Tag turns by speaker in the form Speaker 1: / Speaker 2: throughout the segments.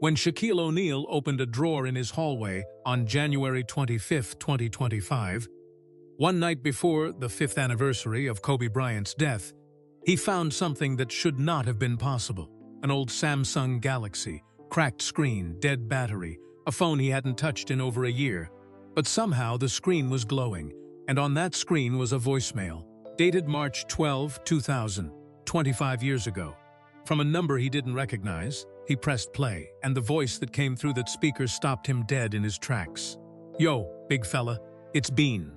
Speaker 1: When Shaquille O'Neal opened a drawer in his hallway on January 25, 2025, one night before the 5th anniversary of Kobe Bryant's death, he found something that should not have been possible. An old Samsung Galaxy, cracked screen, dead battery, a phone he hadn't touched in over a year. But somehow the screen was glowing, and on that screen was a voicemail, dated March 12, 2000, 25 years ago. From a number he didn't recognize, he pressed play, and the voice that came through that speaker stopped him dead in his tracks. "Yo, big fella, it's Bean."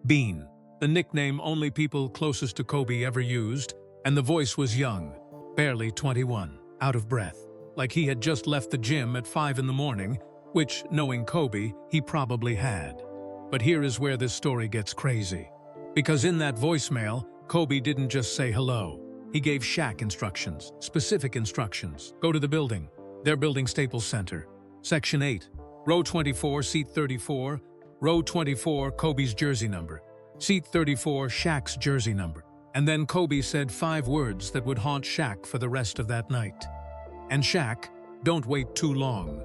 Speaker 1: Bean, the nickname only people closest to Kobe ever used, and the voice was young, barely 21, out of breath, like he had just left the gym at 5 in the morning, which, knowing Kobe, he probably had. But here is where this story gets crazy. Because in that voicemail, Kobe didn't just say hello. He gave Shaq instructions, specific instructions. Go to the building. They're building Staples Center. Section 8, row 24, seat 34, row 24, Kobe's jersey number. Seat 34, Shaq's jersey number. And then Kobe said 5 words that would haunt Shaq for the rest of that night. And Shaq, don't wait too long.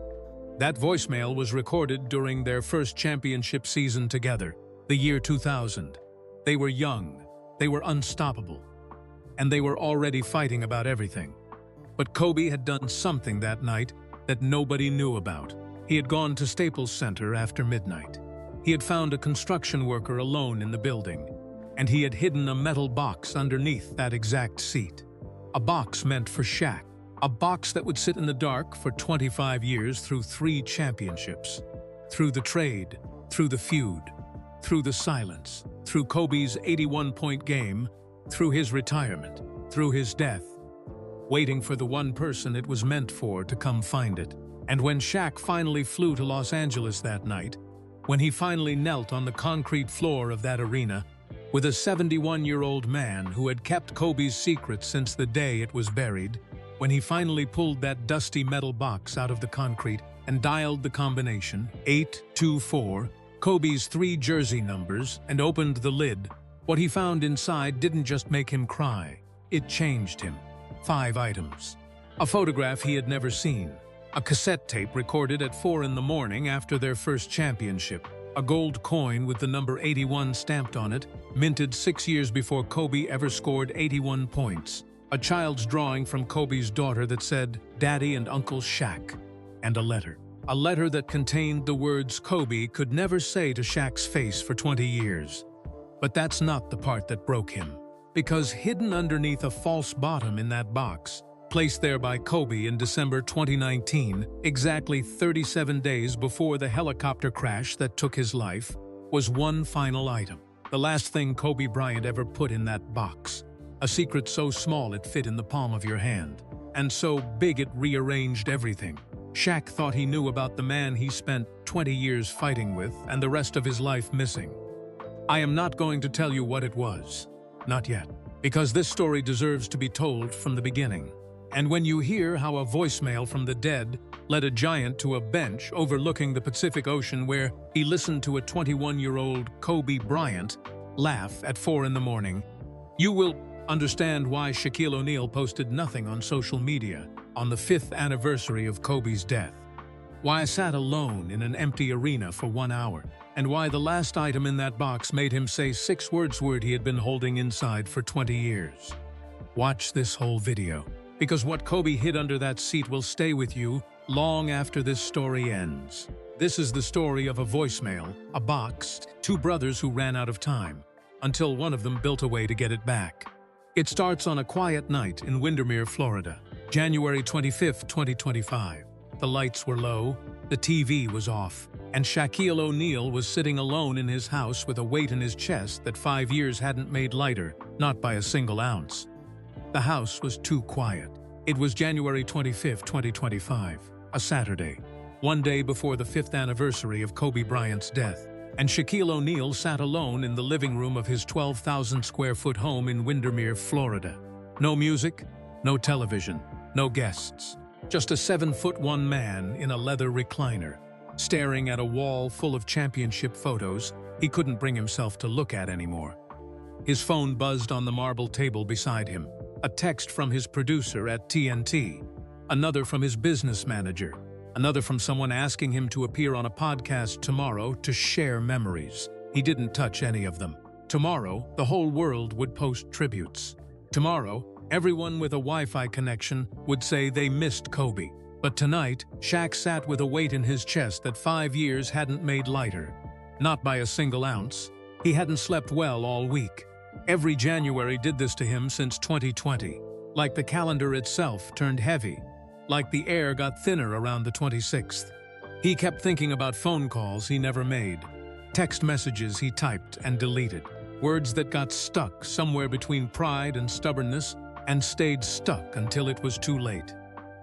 Speaker 1: That voicemail was recorded during their first championship season together, the year 2000. They were young, they were unstoppable, and they were already fighting about everything. But Kobe had done something that night that nobody knew about. He had gone to Staples Center after midnight. He had found a construction worker alone in the building, and he had hidden a metal box underneath that exact seat. A box meant for Shaq. A box that would sit in the dark for 25 years through 3 championships. Through the trade, through the feud, through the silence, through Kobe's 81-point game, through his retirement, through his death. Waiting for the one person it was meant for to come find it. And when Shaq finally flew to Los Angeles that night, when he finally knelt on the concrete floor of that arena, with a 71-year-old man who had kept Kobe's secret since the day it was buried, when he finally pulled that dusty metal box out of the concrete and dialed the combination 824, Kobe's 3 jersey numbers, and opened the lid, what he found inside didn't just make him cry, it changed him. 5 items. A photograph he had never seen. A cassette tape recorded at 4 in the morning after their first championship. A gold coin with the number 81 stamped on it, minted 6 years before Kobe ever scored 81 points. A child's drawing from Kobe's daughter that said, "Daddy and Uncle Shaq," and a letter. A letter that contained the words Kobe could never say to Shaq's face for 20 years. But that's not the part that broke him. Because hidden underneath a false bottom in that box, placed there by Kobe in December 2019, exactly 37 days before the helicopter crash that took his life, was one final item. The last thing Kobe Bryant ever put in that box. A secret so small it fit in the palm of your hand, and so big it rearranged everything. Shaq thought he knew about the man he spent 20 years fighting with and the rest of his life missing. I am not going to tell you what it was. Not yet. Because this story deserves to be told from the beginning. And when you hear how a voicemail from the dead led a giant to a bench overlooking the Pacific Ocean where he listened to a 21-year-old Kobe Bryant laugh at 4 in the morning, you will understand why Shaquille O'Neal posted nothing on social media on the 5th anniversary of Kobe's death. Why I sat alone in an empty arena for 1 hour, and why the last item in that box made him say 6 words he had been holding inside for 20 years. Watch this whole video, because what Kobe hid under that seat will stay with you long after this story ends. This is the story of a voicemail, a box, 2 brothers who ran out of time, until one of them built a way to get it back. It starts on a quiet night in Windermere, Florida, January 25, 2025. The lights were low, the TV was off, and Shaquille O'Neal was sitting alone in his house with a weight in his chest that 5 years hadn't made lighter, not by a single ounce. The house was too quiet. It was January 25, 2025, a Saturday, one day before the 5th anniversary of Kobe Bryant's death, and Shaquille O'Neal sat alone in the living room of his 12,000-square-foot home in Windermere, Florida. No music, no television, no guests. Just a 7'1" man in a leather recliner, staring at a wall full of championship photos he couldn't bring himself to look at anymore. His phone buzzed on the marble table beside him, a text from his producer at TNT, another from his business manager, Another from someone asking him to appear on a podcast tomorrow to share memories. He didn't touch any of them. Tomorrow, the whole world would post tributes. Tomorrow, everyone with a Wi-Fi connection would say they missed Kobe. But tonight, Shaq sat with a weight in his chest that 5 years hadn't made lighter. Not by a single ounce. He hadn't slept well all week. Every January did this to him since 2020. Like the calendar itself turned heavy. Like the air got thinner around the 26th. He kept thinking about phone calls he never made. Text messages he typed and deleted. Words that got stuck somewhere between pride and stubbornness and stayed stuck until it was too late.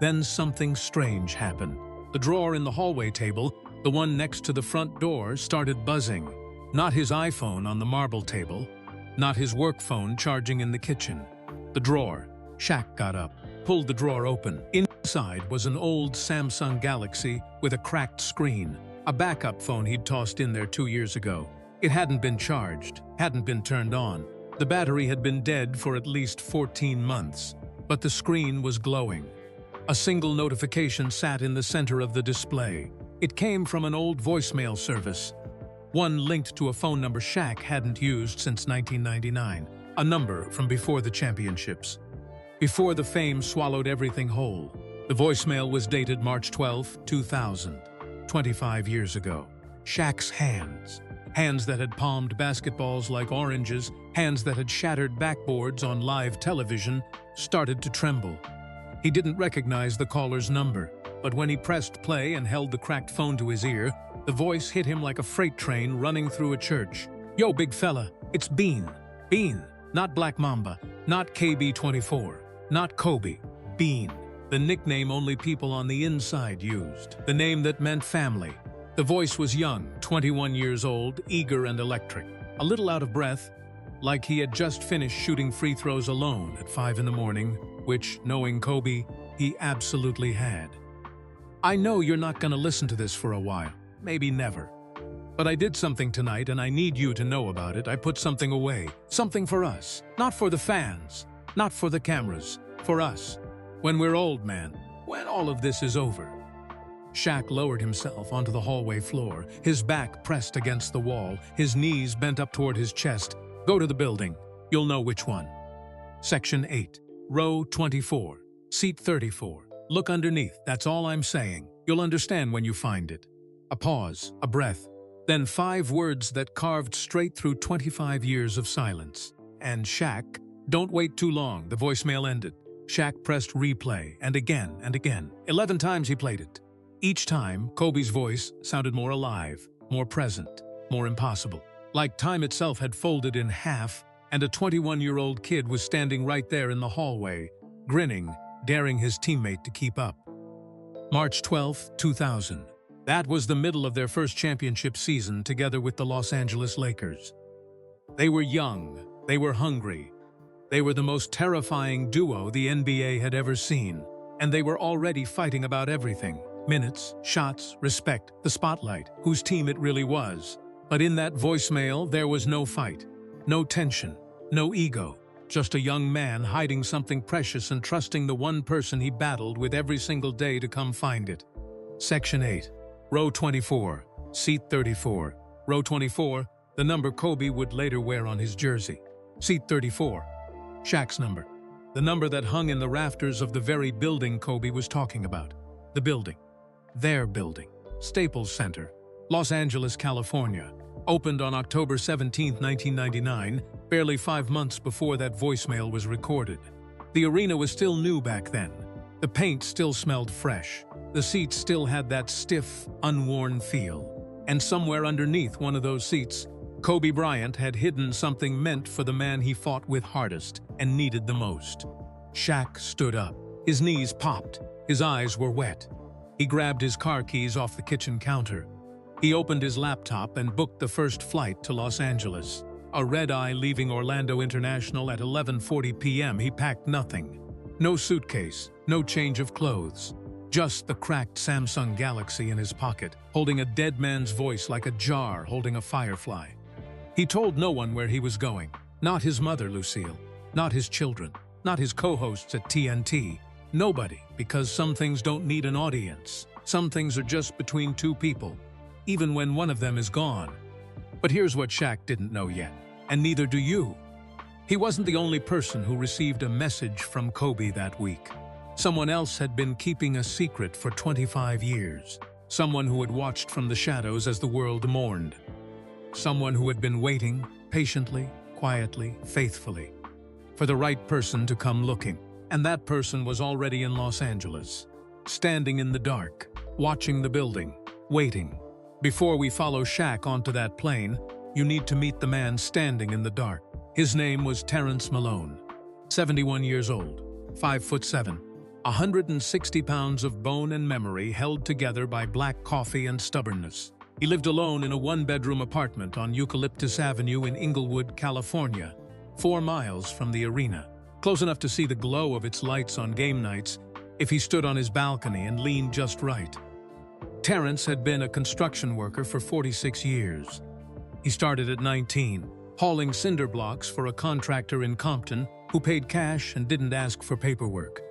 Speaker 1: Then something strange happened. The drawer in the hallway table, the one next to the front door, started buzzing. Not his iPhone on the marble table. Not his work phone charging in the kitchen. The drawer. Shaq got up, pulled the drawer open. Inside was an old Samsung Galaxy with a cracked screen. A backup phone he'd tossed in there 2 years ago. It hadn't been charged, hadn't been turned on. The battery had been dead for at least 14 months. But the screen was glowing. A single notification sat in the center of the display. It came from an old voicemail service. One linked to a phone number Shaq hadn't used since 1999. A number from before the championships. Before the fame swallowed everything whole. The voicemail was dated March 12, 2000. 25 years ago. Shaq's hands. Hands that had palmed basketballs like oranges, hands that had shattered backboards on live television, started to tremble. He didn't recognize the caller's number, but when he pressed play and held the cracked phone to his ear, the voice hit him like a freight train running through a church. "Yo, big fella, it's Bean. Bean, not Black Mamba, not KB24, not Kobe. Bean, the nickname only people on the inside used, the name that meant family." The voice was young, 21 years old, eager and electric, a little out of breath, like he had just finished shooting free throws alone at 5 in the morning, which, knowing Kobe, he absolutely had. "I know you're not gonna listen to this for a while, maybe never. But I did something tonight and I need you to know about it. I put something away, something for us, not for the fans, not for the cameras, for us. When we're old, man, when all of this is over." Shaq lowered himself onto the hallway floor, his back pressed against the wall, his knees bent up toward his chest. "Go to the building. You'll know which one. Section 8, row 24, seat 34. Look underneath, that's all I'm saying. You'll understand when you find it." A pause, a breath, then 5 words that carved straight through 25 years of silence. "And Shaq." Don't wait too long, the voicemail ended. Shaq pressed replay, and again and again. 11 times he played it. Each time, Kobe's voice sounded more alive, more present, more impossible. Like time itself had folded in half, and a 21-year-old kid was standing right there in the hallway, grinning, daring his teammate to keep up. March 12, 2000. That was the middle of their first championship season together with the Los Angeles Lakers. They were young, they were hungry. They were the most terrifying duo the NBA had ever seen, and they were already fighting about everything. Minutes, shots, respect, the spotlight, whose team it really was. But in that voicemail, there was no fight, no tension, no ego, just a young man hiding something precious and trusting the one person he battled with every single day to come find it. Section 8, row 24, seat 34. Row 24, the number Kobe would later wear on his jersey. Seat 34, Shaq's number. The number that hung in the rafters of the very building Kobe was talking about. The building. Their building. Staples Center, Los Angeles, California. Opened on October 17, 1999, barely 5 months before that voicemail was recorded. The arena was still new back then. The paint still smelled fresh. The seats still had that stiff, unworn feel. And somewhere underneath one of those seats, Kobe Bryant had hidden something meant for the man he fought with hardest and needed the most. Shaq stood up. His knees popped. His eyes were wet. He grabbed his car keys off the kitchen counter. He opened his laptop and booked the first flight to Los Angeles. A red-eye leaving Orlando International at 11:40 p.m. He packed nothing. No suitcase, no change of clothes. Just the cracked Samsung Galaxy in his pocket, holding a dead man's voice like a jar holding a firefly. He told no one where he was going. Not his mother, Lucille. Not his children. Not his co-hosts at TNT. Nobody, because some things don't need an audience. Some things are just between two people, even when one of them is gone. But here's what Shaq didn't know yet, and neither do you. He wasn't the only person who received a message from Kobe that week. Someone else had been keeping a secret for 25 years. Someone who had watched from the shadows as the world mourned. Someone who had been waiting, patiently, quietly, faithfully, for the right person to come looking. And that person was already in Los Angeles, standing in the dark, watching the building, waiting. Before we follow Shaq onto that plane, you need to meet the man standing in the dark. His name was Terrence Malone, 71 years old, 5'7", 160 pounds of bone and memory held together by black coffee and stubbornness. He lived alone in a one-bedroom apartment on Eucalyptus Avenue in Inglewood, California, 4 miles from the arena, close enough to see the glow of its lights on game nights if he stood on his balcony and leaned just right. Terrence had been a construction worker for 46 years. He started at 19, hauling cinder blocks for a contractor in Compton who paid cash and didn't ask for paperwork.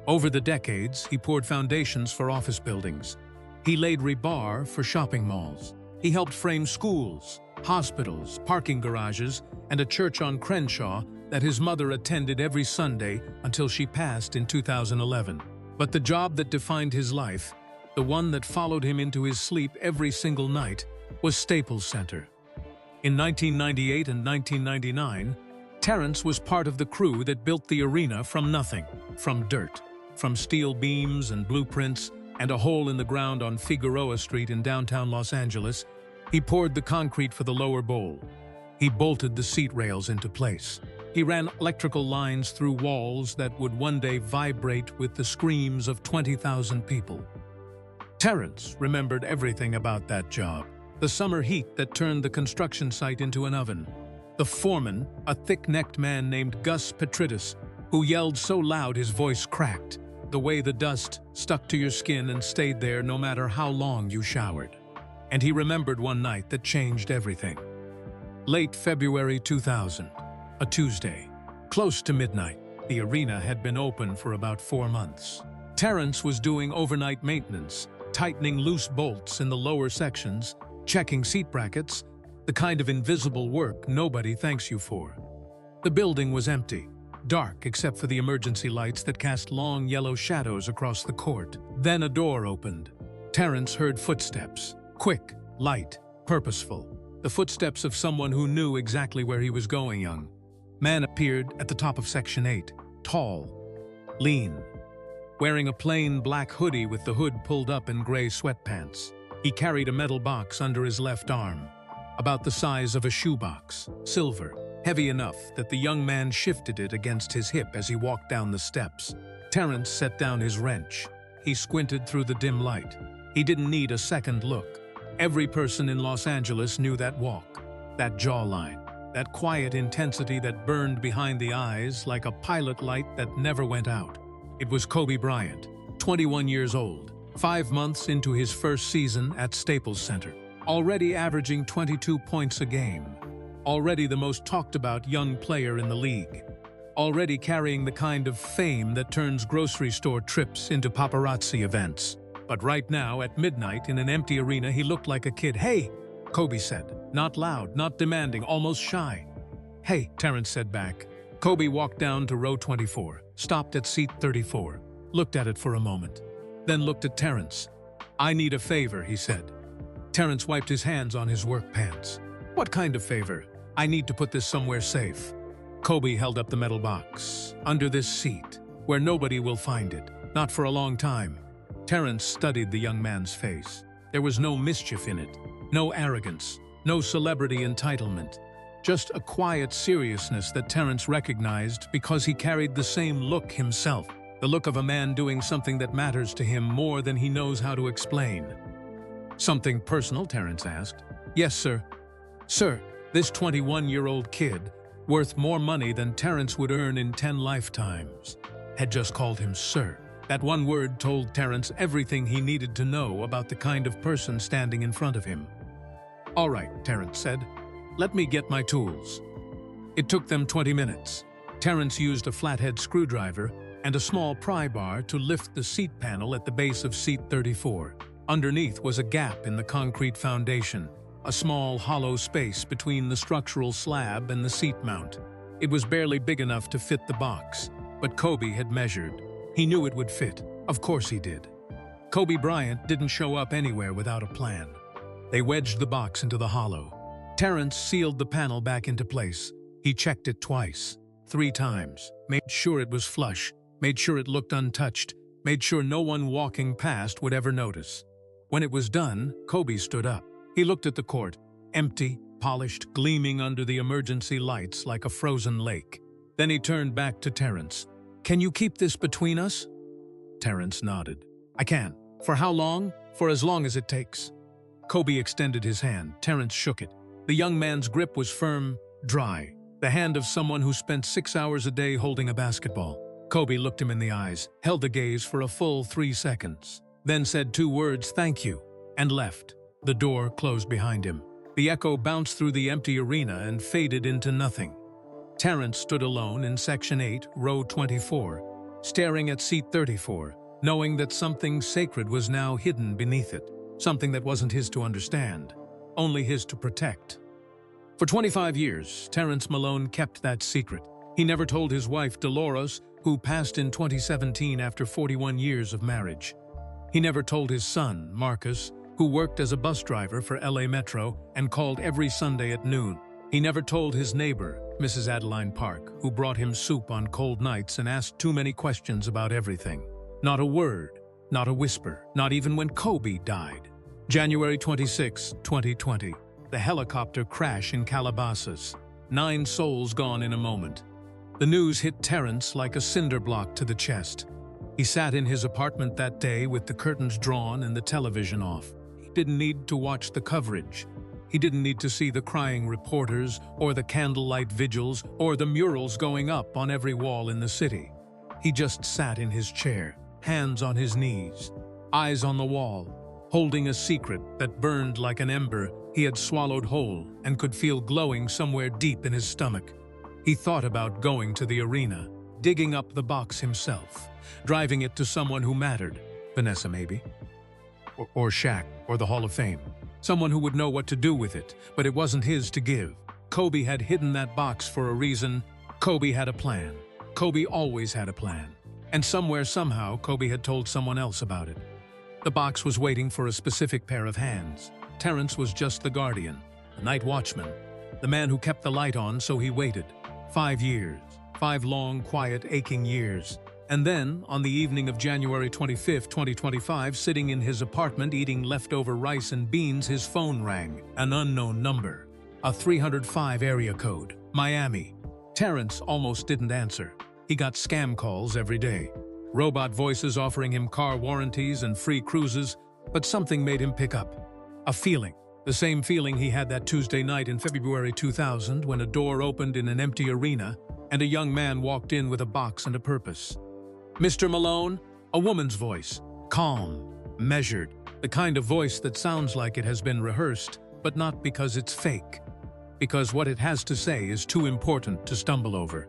Speaker 1: Over the decades, he poured foundations for office buildings. He laid rebar for shopping malls. He helped frame schools, hospitals, parking garages, and a church on Crenshaw that his mother attended every Sunday until she passed in 2011. But the job that defined his life, the one that followed him into his sleep every single night, was Staples Center. In 1998 and 1999, Terrence was part of the crew that built the arena from nothing, from dirt, from steel beams and blueprints and a hole in the ground on Figueroa Street in downtown Los Angeles. He poured the concrete for the lower bowl. He bolted the seat rails into place. He ran electrical lines through walls that would one day vibrate with the screams of 20,000 people. Terrence remembered everything about that job. The summer heat that turned the construction site into an oven. The foreman, a thick-necked man named Gus Petridis, who yelled so loud his voice cracked. The way the dust stuck to your skin and stayed there no matter how long you showered. And he remembered one night that changed everything. Late February 2000, a Tuesday, close to midnight. The arena had been open for about 4 months. Terrence was doing overnight maintenance, tightening loose bolts in the lower sections, checking seat brackets, the kind of invisible work nobody thanks you for. The building was empty, dark except for the emergency lights that cast long yellow shadows across the court. Then a door opened. Terrence heard footsteps, quick, light, purposeful. The footsteps of someone who knew exactly where he was going. Young man appeared at the top of Section 8, tall, lean, wearing a plain black hoodie with the hood pulled up and gray sweatpants. He carried a metal box under his left arm, about the size of a shoebox, silver, heavy enough that the young man shifted it against his hip as he walked down the steps. Terrence set down his wrench. He squinted through the dim light. He didn't need a second look. Every person in Los Angeles knew that walk, that jawline, that quiet intensity that burned behind the eyes like a pilot light that never went out. It was Kobe Bryant, 21 years old, 5 months into his first season at Staples Center, already averaging 22 points a game, already the most talked about young player in the league, already carrying the kind of fame that turns grocery store trips into paparazzi events. But right now, at midnight in an empty arena, he looked like a kid. "Hey," Kobe said, not loud, not demanding, almost shy. "Hey," Terrence said back. Kobe walked down to row 24, stopped at seat 34, looked at it for a moment, then looked at Terrence. "I need a favor," he said. Terrence wiped his hands on his work pants. "What kind of favor?" "I need to put this somewhere safe." Kobe held up the metal box. "Under this seat, where nobody will find it. Not for a long time." Terrence studied the young man's face. There was no mischief in it, no arrogance, no celebrity entitlement. Just a quiet seriousness that Terrence recognized because he carried the same look himself. The look of a man doing something that matters to him more than he knows how to explain. "Something personal?" Terrence asked. "Yes, sir." "Sir," this 21-year-old kid, worth more money than Terrence would earn in 10 lifetimes, had just called him sir. That one word told Terrence everything he needed to know about the kind of person standing in front of him. "All right," Terrence said. "Let me get my tools." It took them 20 minutes. Terrence used a flathead screwdriver and a small pry bar to lift the seat panel at the base of seat 34. Underneath was a gap in the concrete foundation, a small hollow space between the structural slab and the seat mount. It was barely big enough to fit the box, but Kobe had measured. He knew it would fit. Of course he did. Kobe Bryant didn't show up anywhere without a plan. They wedged the box into the hollow. Terrence sealed the panel back into place. He checked it twice, 3 times, made sure it was flush, made sure it looked untouched, made sure no one walking past would ever notice. When it was done, Kobe stood up. He looked at the court, empty, polished, gleaming under the emergency lights like a frozen lake. Then he turned back to Terrence. "Can you keep this between us?" Terrence nodded. "I can. For how long? For as long as it takes." Kobe extended his hand. Terrence shook it. The young man's grip was firm, dry, the hand of someone who spent 6 hours a day holding a basketball. Kobe looked him in the eyes, held the gaze for a full 3 seconds, then said 2 words, "Thank you," and left. The door closed behind him. The echo bounced through the empty arena and faded into nothing. Terrence stood alone in Section 8, Row 24, staring at seat 34, knowing that something sacred was now hidden beneath it, something that wasn't his to understand, only his to protect. For 25 years, Terrence Malone kept that secret. He never told his wife, Dolores, who passed in 2017 after 41 years of marriage. He never told his son, Marcus, who worked as a bus driver for LA Metro and called every Sunday at noon. He never told his neighbor, Mrs. Adeline Park, who brought him soup on cold nights and asked too many questions about everything. Not a word, not a whisper, not even when Kobe died. January 26, 2020. The helicopter crash in Calabasas. 9 souls gone in a moment. The news hit Terrence like a cinder block to the chest. He sat in his apartment that day with the curtains drawn and the television off. He didn't need to watch the coverage. He didn't need to see the crying reporters or the candlelight vigils or the murals going up on every wall in the city. He just sat in his chair, hands on his knees, eyes on the wall, holding a secret that burned like an ember he had swallowed whole and could feel glowing somewhere deep in his stomach. He thought about going to the arena, digging up the box himself, driving it to someone who mattered, Vanessa maybe, or Shaq, or the Hall of Fame. Someone who would know what to do with it, but it wasn't his to give. Kobe had hidden that box for a reason. Kobe had a plan. Kobe always had a plan. And somewhere, somehow, Kobe had told someone else about it. The box was waiting for a specific pair of hands. Terrence was just the guardian, the night watchman, the man who kept the light on, so he waited. 5 years. 5 long, quiet, aching years. And then, on the evening of January 25, 2025, sitting in his apartment eating leftover rice and beans, his phone rang. An unknown number. A 305 area code. Miami. Terrence almost didn't answer. He got scam calls every day. Robot voices offering him car warranties and free cruises, but something made him pick up. A feeling. The same feeling he had that Tuesday night in February 2000 when a door opened in an empty arena and a young man walked in with a box and a purpose. "Mr. Malone?" A woman's voice. Calm, measured, the kind of voice that sounds like it has been rehearsed, but not because it's fake. Because what it has to say is too important to stumble over.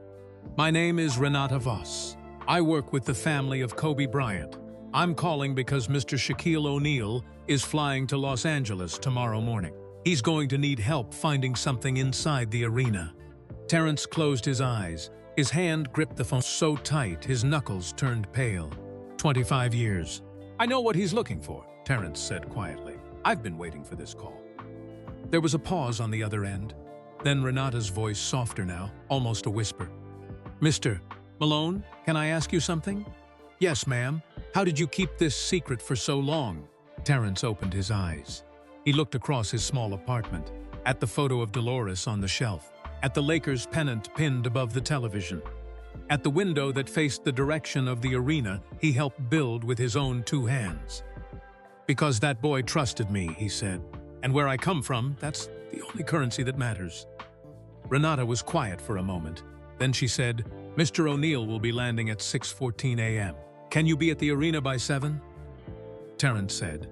Speaker 1: "My name is Renata Voss. I work with the family of Kobe Bryant. I'm calling because Mr. Shaquille O'Neal is flying to Los Angeles tomorrow morning. He's going to need help finding something inside the arena." Terrence closed his eyes. His hand gripped the phone so tight his knuckles turned pale. 25 years. "I know what he's looking for," Terrence said quietly. "I've been waiting for this call." There was a pause on the other end. Then Renata's voice, softer now, almost a whisper. "Mr. Malone, can I ask you something?" "Yes, ma'am. How did you keep this secret for so long?" Terrence opened his eyes. He looked across his small apartment, at the photo of Dolores on the shelf, at the Lakers pennant pinned above the television, at the window that faced the direction of the arena he helped build with his own 2 hands. "Because that boy trusted me," he said. "And where I come from, that's the only currency that matters." Renata was quiet for a moment. Then she said, "Mr. O'Neal will be landing at 6:14 a.m. Can you be at the arena by 7? Terrence said,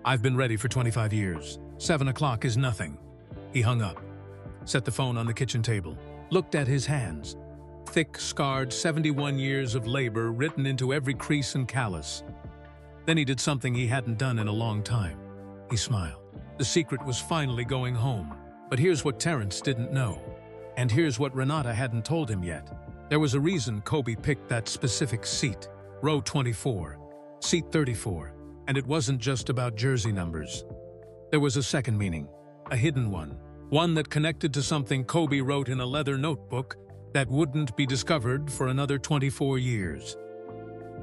Speaker 1: "I've been ready for 25 years. 7 o'clock is nothing." He hung up, set the phone on the kitchen table, looked at his hands. thick, scarred 71 years of labor written into every crease and callus. Then he did something he hadn't done in a long time. He smiled. The secret was finally going home. But here's what Terrence didn't know. And here's what Renata hadn't told him yet. There was a reason Kobe picked that specific seat. Row 24, seat 34. And it wasn't just about jersey numbers. There was a second meaning, a hidden one. One that connected to something Kobe wrote in a leather notebook that wouldn't be discovered for another 24 years.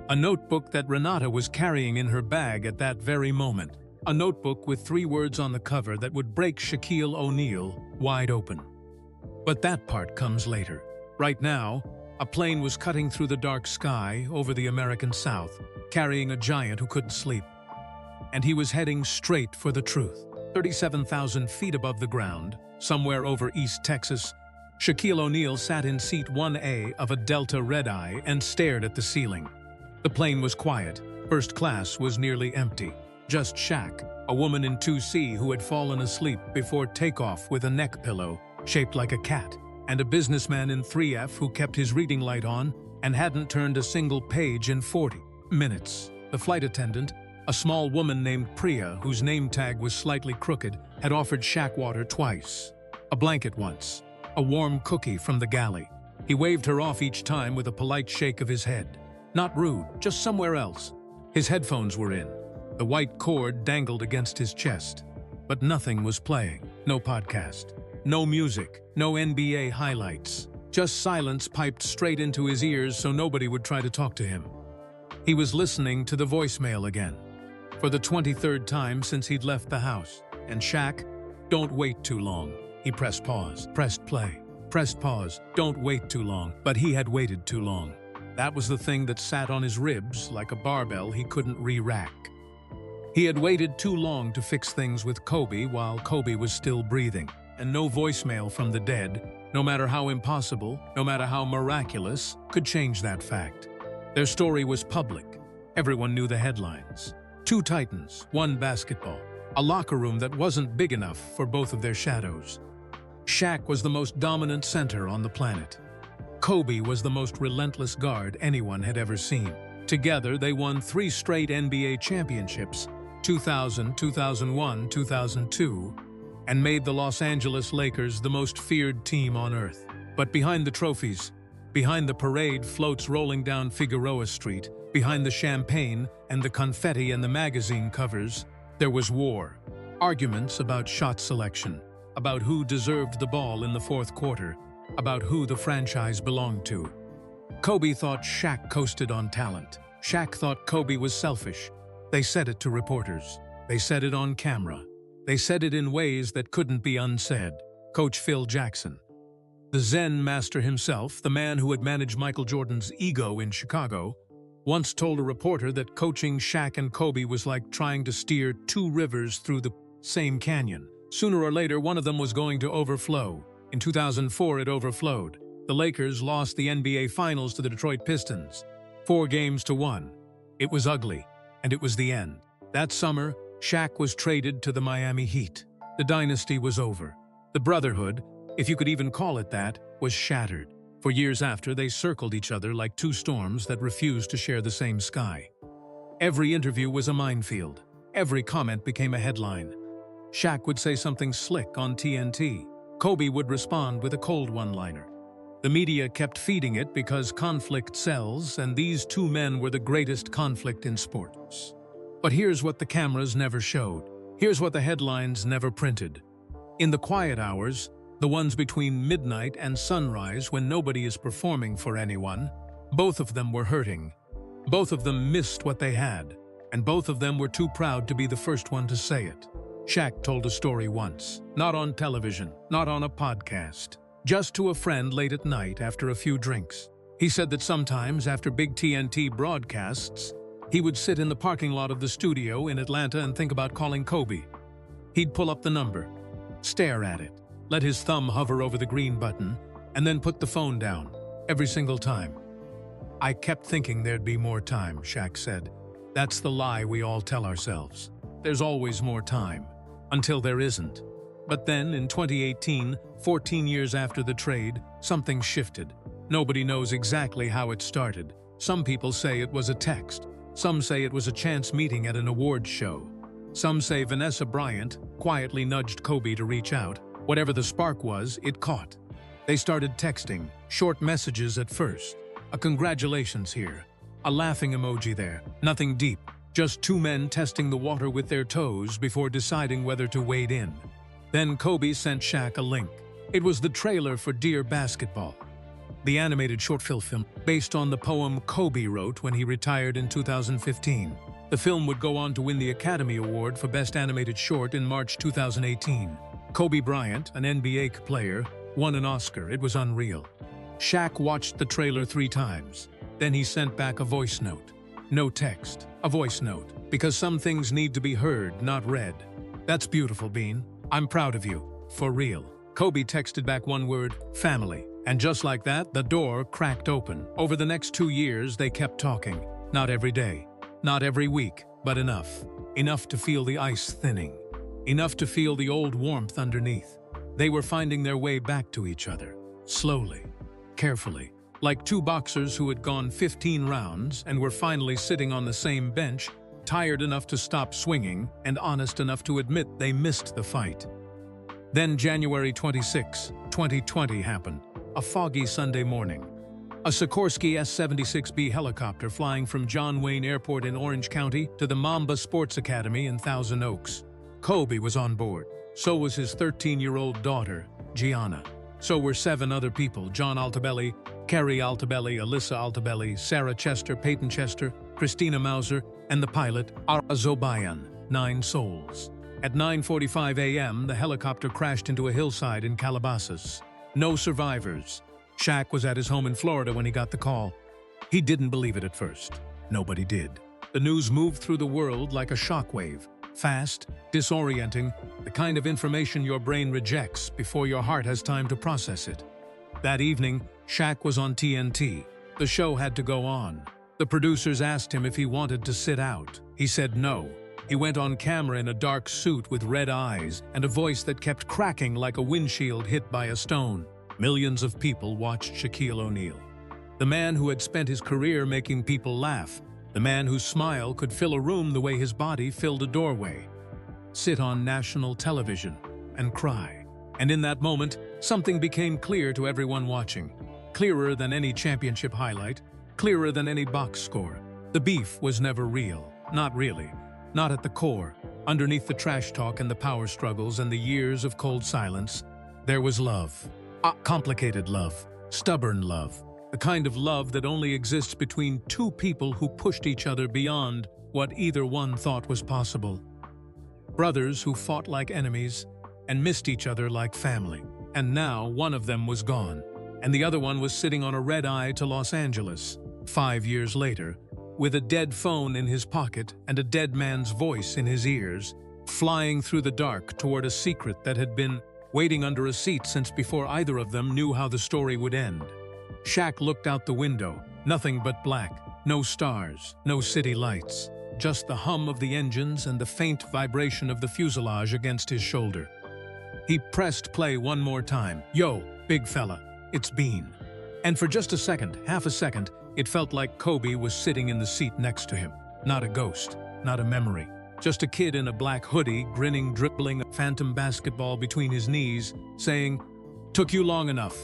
Speaker 1: A notebook that Renata was carrying in her bag at that very moment. A notebook with 3 words on the cover that would break Shaquille O'Neal wide open. But that part comes later. Right now, a plane was cutting through the dark sky over the American South, carrying a giant who couldn't sleep. And he was heading straight for the truth. 37,000 feet above the ground, somewhere over East Texas, Shaquille O'Neal sat in seat 1A of a Delta red-eye and stared at the ceiling. The plane was quiet. First class was nearly empty. Just Shaq, a woman in 2C who had fallen asleep before takeoff with a neck pillow shaped like a cat, and a businessman in 3F who kept his reading light on and hadn't turned a single page in 40 minutes. The flight attendant, a small woman named Priya, whose name tag was slightly crooked, had offered Shaq water twice. A blanket once. A warm cookie from the galley. He waved her off each time with a polite shake of his head. Not rude, just somewhere else. His headphones were in. The white cord dangled against his chest. But nothing was playing. No podcast. No music. No NBA highlights. Just silence piped straight into his ears so nobody would try to talk to him. He was listening to the voicemail again. For the 23rd time since he'd left the house. And Shaq, don't wait too long. He pressed pause, pressed play, pressed pause, don't wait too long. But he had waited too long. That was the thing that sat on his ribs like a barbell he couldn't re-rack. He had waited too long to fix things with Kobe while Kobe was still breathing. And no voicemail from the dead, no matter how impossible, no matter how miraculous, could change that fact. Their story was public. Everyone knew the headlines. 2 titans, 1 basketball. A locker room that wasn't big enough for both of their shadows. Shaq was the most dominant center on the planet. Kobe was the most relentless guard anyone had ever seen. Together, they won 3 straight NBA championships, 2000, 2001, 2002, and made the Los Angeles Lakers the most feared team on earth. But behind the trophies, behind the parade floats rolling down Figueroa Street, behind the champagne and the confetti and the magazine covers, there was war. Arguments about shot selection, about who deserved the ball in the 4th quarter, about who the franchise belonged to. Kobe thought Shaq coasted on talent. Shaq thought Kobe was selfish. They said it to reporters. They said it on camera. They said it in ways that couldn't be unsaid. Coach Phil Jackson, the Zen master himself, the man who had managed Michael Jordan's ego in Chicago, once told a reporter that coaching Shaq and Kobe was like trying to steer 2 rivers through the same canyon. Sooner or later, one of them was going to overflow. In 2004, it overflowed. The Lakers lost the NBA Finals to the Detroit Pistons, 4-1. It was ugly, and it was the end. That summer, Shaq was traded to the Miami Heat. The dynasty was over. The brotherhood, if you could even call it that, was shattered. For years after, they circled each other like 2 storms that refused to share the same sky. Every interview was a minefield. Every comment became a headline. Shaq would say something slick on TNT. Kobe would respond with a cold one-liner. The media kept feeding it because conflict sells, and these 2 men were the greatest conflict in sports. But here's what the cameras never showed. Here's what the headlines never printed. In the quiet hours, the ones between midnight and sunrise when nobody is performing for anyone, both of them were hurting. Both of them missed what they had, and both of them were too proud to be the first one to say it. Shaq told a story once, not on television, not on a podcast, just to a friend late at night after a few drinks. He said that sometimes after big TNT broadcasts, he would sit in the parking lot of the studio in Atlanta and think about calling Kobe. He'd pull up the number, stare at it, let his thumb hover over the green button, and then put the phone down, every single time. "I kept thinking there'd be more time," Shaq said. "That's the lie we all tell ourselves. There's always more time, until there isn't." But then, in 2018, 14 years after the trade, something shifted. Nobody knows exactly how it started. Some people say it was a text. Some say it was a chance meeting at an awards show. Some say Vanessa Bryant quietly nudged Kobe to reach out. Whatever the spark was, it caught. They started texting, short messages at first. A congratulations here, a laughing emoji there, nothing deep. Just two men testing the water with their toes before deciding whether to wade in. Then Kobe sent Shaq a link. It was the trailer for Dear Basketball, the animated short film based on the poem Kobe wrote when he retired in 2015. The film would go on to win the Academy Award for Best Animated Short in March 2018. Kobe Bryant, an NBA player, won an Oscar. It was unreal. Shaq watched the trailer 3 times. Then he sent back a voice note. No text, a voice note, because some things need to be heard, not read. That's beautiful, Bean. I'm proud of you. For real. Kobe texted back one word, family. And just like that, the door cracked open. Over the next 2 years, they kept talking. Not every day, not every week, but enough. Enough to feel the ice thinning. Enough to feel the old warmth underneath. They were finding their way back to each other. Slowly, carefully. Like two boxers who had gone 15 rounds and were finally sitting on the same bench, tired enough to stop swinging and honest enough to admit they missed the fight. Then January 26, 2020 happened, a foggy Sunday morning. A Sikorsky S-76B helicopter flying from John Wayne Airport in Orange County to the Mamba Sports Academy in Thousand Oaks. Kobe was on board. So was his 13-year-old daughter, Gianna. So were 7 other people: John Altobelli, Carrie Altobelli, Alyssa Altobelli, Sarah Chester, Peyton Chester, Christina Mauser, and the pilot, Ara Zobayan. 9 souls. At 9:45 a.m., the helicopter crashed into a hillside in Calabasas. No survivors. Shaq was at his home in Florida when he got the call. He didn't believe it at first. Nobody did. The news moved through the world like a shockwave. Fast, disorienting, the kind of information your brain rejects before your heart has time to process it. That evening, Shaq was on TNT. The show had to go on. The producers asked him if he wanted to sit out. He said no. He went on camera in a dark suit with red eyes and a voice that kept cracking like a windshield hit by a stone. Millions of people watched Shaquille O'Neal. The man who had spent his career making people laugh. The man whose smile could fill a room the way his body filled a doorway. Sit on national television and cry. And in that moment, something became clear to everyone watching. Clearer than any championship highlight, clearer than any box score. The beef was never real. Not really. Not at the core. Underneath the trash talk and the power struggles and the years of cold silence, there was love. Complicated love. Stubborn love. The kind of love that only exists between 2 people who pushed each other beyond what either one thought was possible. Brothers who fought like enemies and missed each other like family. And now one of them was gone, and the other one was sitting on a red-eye to Los Angeles, 5 years later, with a dead phone in his pocket and a dead man's voice in his ears, flying through the dark toward a secret that had been waiting under a seat since before either of them knew how the story would end. Shaq looked out the window. Nothing but black. No stars, no city lights. Just the hum of the engines and the faint vibration of the fuselage against his shoulder. He pressed play one more time. Yo, big fella, it's Bean. And for just a second, half a second, it felt like Kobe was sitting in the seat next to him. Not a ghost, not a memory. Just a kid in a black hoodie, grinning, dribbling a phantom basketball between his knees, saying, "Took you long enough."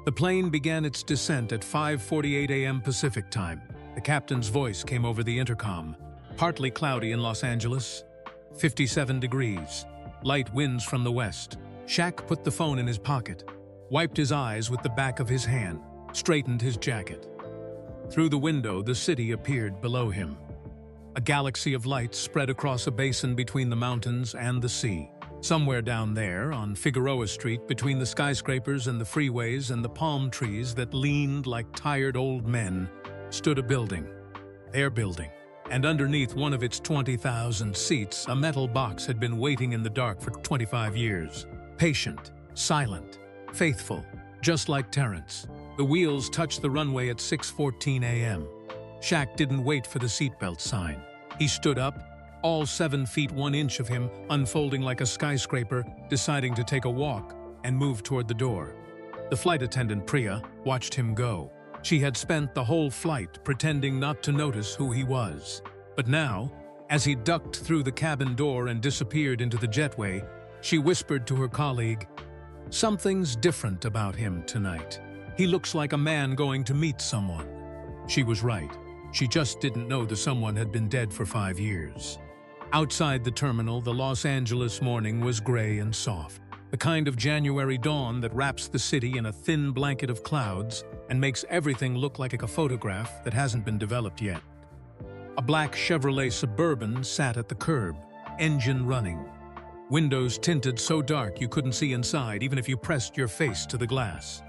Speaker 1: The plane began its descent at 5:48 a.m. Pacific time. The captain's voice came over the intercom. Partly cloudy in Los Angeles. 57 degrees. Light winds from the west. Shaq put the phone in his pocket, wiped his eyes with the back of his hand, straightened his jacket. Through the window, the city appeared below him. A galaxy of lights spread across a basin between the mountains and the sea. Somewhere down there, on Figueroa Street, between the skyscrapers and the freeways and the palm trees that leaned like tired old men, stood a building. Their building. And underneath one of its 20,000 seats, a metal box had been waiting in the dark for 25 years. Patient, silent, faithful, just like Terrence. The wheels touched the runway at 6:14 a.m. Shaq didn't wait for the seatbelt sign. He stood up, all 7 feet 1 inch of him unfolding like a skyscraper, deciding to take a walk and move toward the door. The flight attendant, Priya, watched him go. She had spent the whole flight pretending not to notice who he was. But now, as he ducked through the cabin door and disappeared into the jetway, she whispered to her colleague, "Something's different about him tonight. He looks like a man going to meet someone." She was right. She just didn't know the someone had been dead for 5 years. Outside the terminal, the Los Angeles morning was gray and soft. The kind of January dawn that wraps the city in a thin blanket of clouds and makes everything look like a photograph that hasn't been developed yet. A black Chevrolet Suburban sat at the curb, engine running. Windows tinted so dark you couldn't see inside even if you pressed your face to the glass.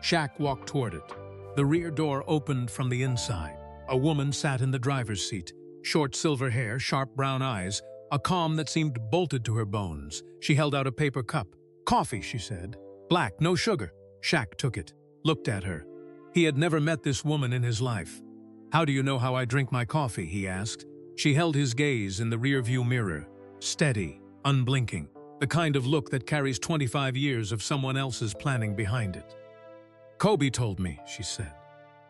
Speaker 1: Shaq walked toward it. The rear door opened from the inside. A woman sat in the driver's seat. Short silver hair, sharp brown eyes, a calm that seemed bolted to her bones. She held out a paper cup. "Coffee," she said. "Black, no sugar." Shaq took it, looked at her. He had never met this woman in his life. "How do you know how I drink my coffee?" he asked. She held his gaze in the rearview mirror, steady, unblinking, the kind of look that carries 25 years of someone else's planning behind it. "Kobe told me," she said.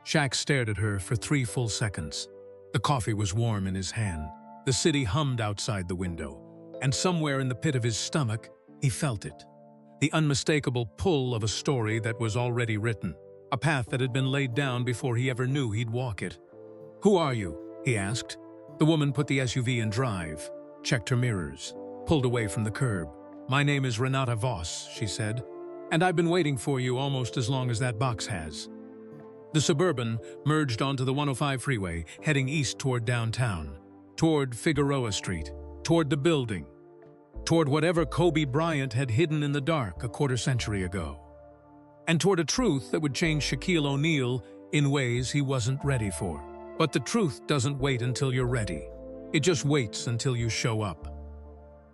Speaker 1: Shaq stared at her for 3 full seconds. The coffee was warm in his hand. The city hummed outside the window, and somewhere in the pit of his stomach, he felt it. The unmistakable pull of a story that was already written, a path that had been laid down before he ever knew he'd walk it. "Who are you?" he asked. The woman put the SUV in drive, checked her mirrors, pulled away from the curb. "My name is Renata Voss," she said, "and I've been waiting for you almost as long as that box has." The Suburban merged onto the 105 freeway, heading east toward downtown, toward Figueroa Street, toward the building, toward whatever Kobe Bryant had hidden in the dark a quarter-century ago, and toward a truth that would change Shaquille O'Neal in ways he wasn't ready for. But the truth doesn't wait until you're ready. It just waits until you show up.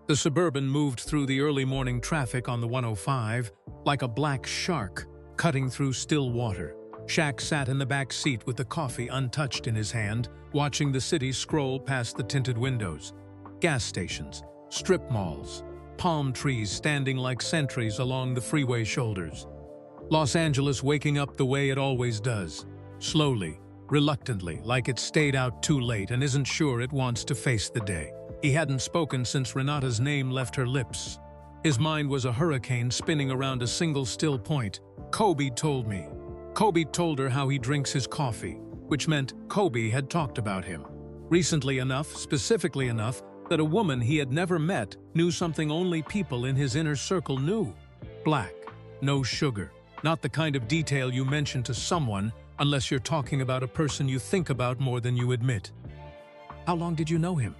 Speaker 1: The Suburban moved through the early morning traffic on the 105 like a black shark cutting through still water. Shaq sat in the back seat with the coffee untouched in his hand, watching the city scroll past the tinted windows. Gas stations, strip malls, palm trees standing like sentries along the freeway shoulders. Los Angeles waking up the way it always does, slowly, reluctantly, like it stayed out too late and isn't sure it wants to face the day. He hadn't spoken since Renata's name left her lips. His mind was a hurricane spinning around a single still point. "Kobe told me." Kobe told her how he drinks his coffee, which meant Kobe had talked about him. Recently enough, specifically enough, that a woman he had never met knew something only people in his inner circle knew. Black, no sugar. Not the kind of detail you mention to someone unless you're talking about a person you think about more than you admit. "How long did you know him?"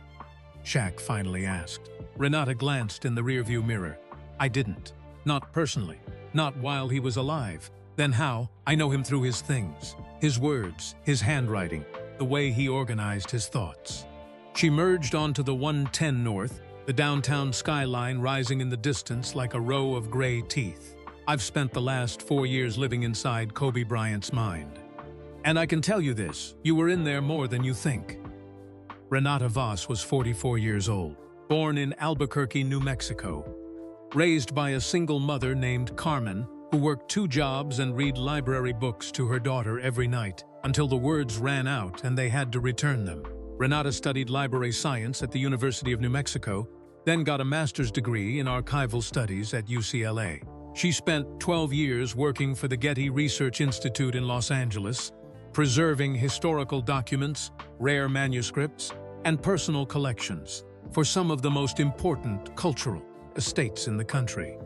Speaker 1: Shaq finally asked. Renata glanced in the rearview mirror. "I didn't. Not personally. Not while he was alive. Then how? I know him through his things, his words, his handwriting, the way he organized his thoughts." She merged onto the 110 North, the downtown skyline rising in the distance like a row of gray teeth. "I've spent the last 4 years living inside Kobe Bryant's mind. And I can tell you this, you were in there more than you think." Renata Voss was 44 years old, born in Albuquerque, New Mexico. Raised by a single mother named Carmen, who worked 2 jobs and read library books to her daughter every night, until the words ran out and they had to return them. Renata studied library science at the University of New Mexico, then got a master's degree in archival studies at UCLA. She spent 12 years working for the Getty Research Institute in Los Angeles, preserving historical documents, rare manuscripts, and personal collections for some of the most important cultural estates in the country.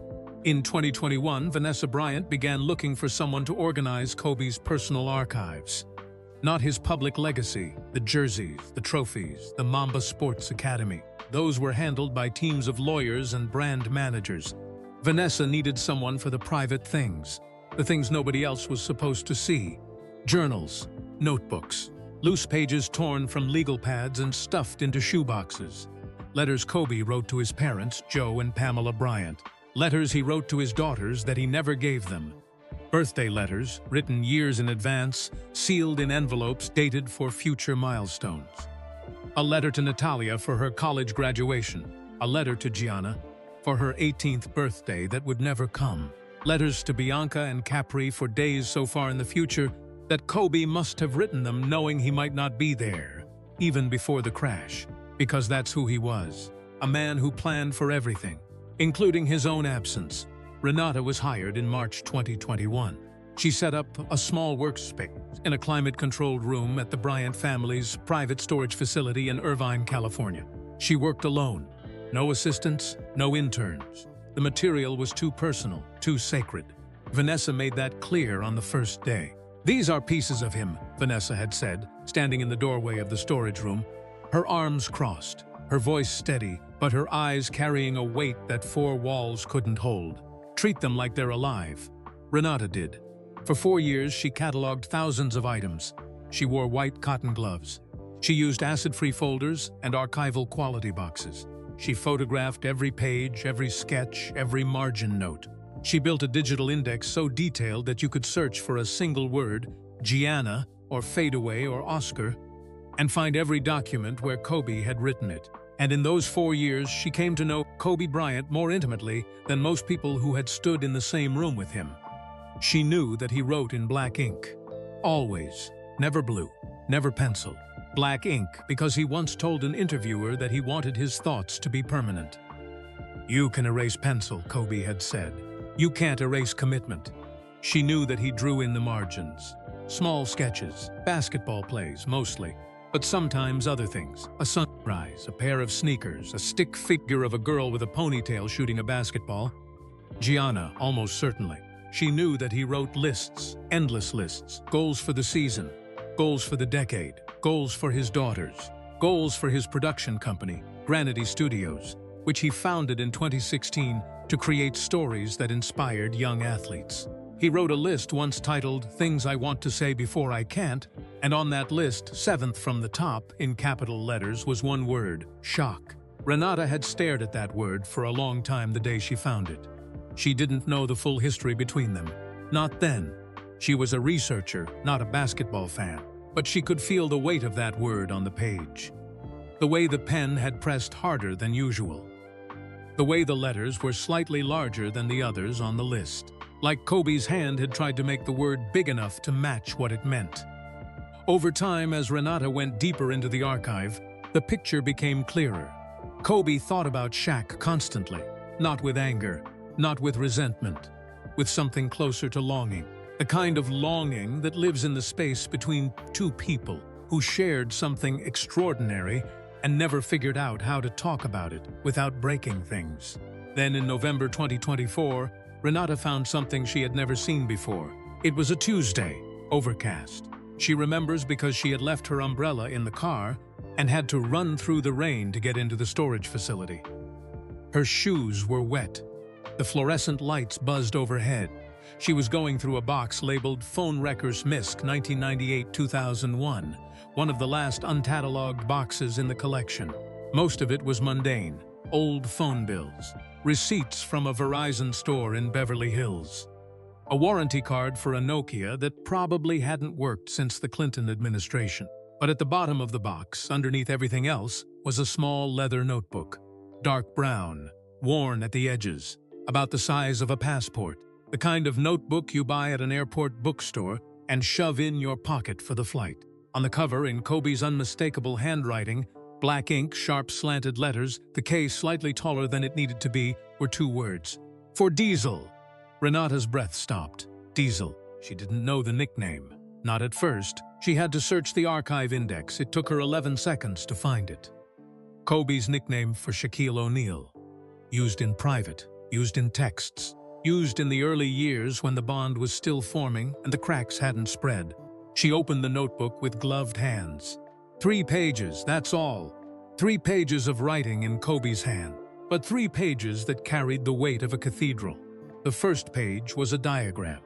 Speaker 1: In 2021, Vanessa Bryant began looking for someone to organize Kobe's personal archives. Not his public legacy, the jerseys, the trophies, the Mamba Sports Academy. Those were handled by teams of lawyers and brand managers. Vanessa needed someone for the private things, the things nobody else was supposed to see. Journals, notebooks, loose pages torn from legal pads and stuffed into shoeboxes. Letters Kobe wrote to his parents, Joe and Pamela Bryant. Letters he wrote to his daughters that he never gave them. Birthday letters, written years in advance, sealed in envelopes dated for future milestones. A letter to Natalia for her college graduation. A letter to Gianna for her 18th birthday that would never come. Letters to Bianca and Capri for days so far in the future that Kobe must have written them knowing he might not be there, even before the crash, because that's who he was, a man who planned for everything, including his own absence. Renata was hired in March 2021. She set up a small workspace in a climate-controlled room at the Bryant family's private storage facility in Irvine, California. She worked alone. No assistants, no interns. The material was too personal, too sacred. Vanessa made that clear on the first day. "These are pieces of him," Vanessa had said, standing in the doorway of the storage room, her arms crossed, her voice steady, but her eyes carrying a weight that four walls couldn't hold. "Treat them like they're alive." Renata did. For 4 years, she cataloged thousands of items. She wore white cotton gloves. She used acid-free folders and archival quality boxes. She photographed every page, every sketch, every margin note. She built a digital index so detailed that you could search for a single word, Gianna, or Fadeaway, or Oscar, and find every document where Kobe had written it. And in those 4 years, she came to know Kobe Bryant more intimately than most people who had stood in the same room with him. She knew that he wrote in black ink. Always. Never blue. Never pencil. Black ink because he once told an interviewer that he wanted his thoughts to be permanent. "You can erase pencil," Kobe had said. "You can't erase commitment." She knew that he drew in the margins. Small sketches, basketball plays mostly, but sometimes other things. A sunrise, a pair of sneakers, a stick figure of a girl with a ponytail shooting a basketball. Gianna, almost certainly. She knew that he wrote lists, endless lists, goals for the season, goals for the decade, goals for his daughters, goals for his production company, Granity Studios, which he founded in 2016 to create stories that inspired young athletes. He wrote a list once titled "Things I Want to Say Before I Can't," and on that list, 7th from the top, in capital letters, was one word: shock. Renata had stared at that word for a long time the day she found it. She didn't know the full history between them. Not then. She was a researcher, not a basketball fan. But she could feel the weight of that word on the page. The way the pen had pressed harder than usual. The way the letters were slightly larger than the others on the list. Like Kobe's hand had tried to make the word big enough to match what it meant. Over time, as Renata went deeper into the archive, the picture became clearer. Kobe thought about Shaq constantly, not with anger, not with resentment, with something closer to longing. The kind of longing that lives in the space between two people who shared something extraordinary and never figured out how to talk about it without breaking things. Then in November 2024, Renata found something she had never seen before. It was a Tuesday, overcast. She remembers because she had left her umbrella in the car and had to run through the rain to get into the storage facility. Her shoes were wet. The fluorescent lights buzzed overhead. She was going through a box labeled Phone Wreckers Misc 1998-2001, one of the last uncatalogued boxes in the collection. Most of it was mundane, old phone bills, receipts from a Verizon store in Beverly Hills, a warranty card for a Nokia that probably hadn't worked since the Clinton administration. But at the bottom of the box, underneath everything else, was a small leather notebook, dark brown, worn at the edges, about the size of a passport. The kind of notebook you buy at an airport bookstore and shove in your pocket for the flight. On the cover, in Kobe's unmistakable handwriting, black ink, sharp slanted letters, the case slightly taller than it needed to be, were 2 words. "For Diesel." Renata's breath stopped. Diesel. She didn't know the nickname. Not at first. She had to search the archive index. It took her 11 seconds to find it. Kobe's nickname for Shaquille O'Neal. Used in private, used in texts. Used in the early years when the bond was still forming and the cracks hadn't spread. She opened the notebook with gloved hands. 3 pages, that's all. 3 pages of writing in Kobe's hand, but 3 pages that carried the weight of a cathedral. The first page was a diagram,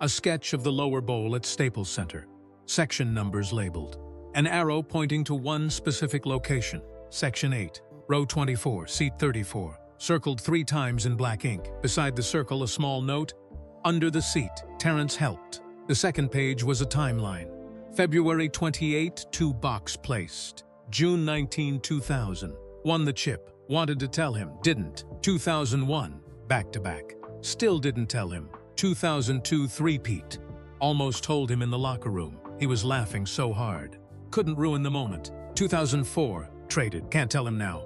Speaker 1: a sketch of the lower bowl at Staples Center, section numbers labeled, an arrow pointing to one specific location, Section 8, Row 24, Seat 34. Circled 3 times in black ink. Beside the circle, a small note. Under the seat, Terrence helped. The second page was a timeline. February 28, 2 box placed. June 19, 2000. Won the chip. Wanted to tell him. Didn't. 2001. Back to back. Still didn't tell him. 2002 three-peat. Almost told him in the locker room. He was laughing so hard. Couldn't ruin the moment. 2004, traded, can't tell him now.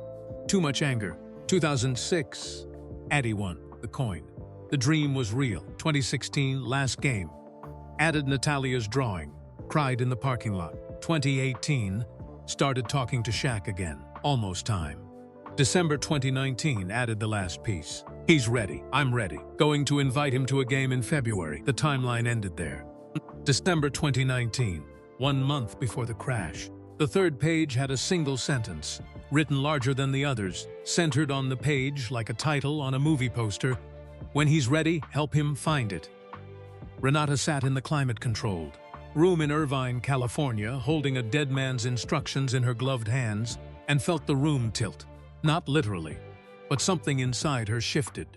Speaker 1: Too much anger. 2006, Addy won, the coin. The dream was real. 2016, last game. Added Natalia's drawing. Cried in the parking lot. 2018, started talking to Shaq again. Almost time. December 2019, added the last piece. He's ready. I'm ready. Going to invite him to a game in February. The timeline ended there. December 2019, 1 month before the crash. The third page had a single sentence, written larger than the others, centered on the page like a title on a movie poster. When he's ready, help him find it. Renata sat in the climate-controlled room in Irvine, California, holding a dead man's instructions in her gloved hands, and felt the room tilt. Not literally, but something inside her shifted.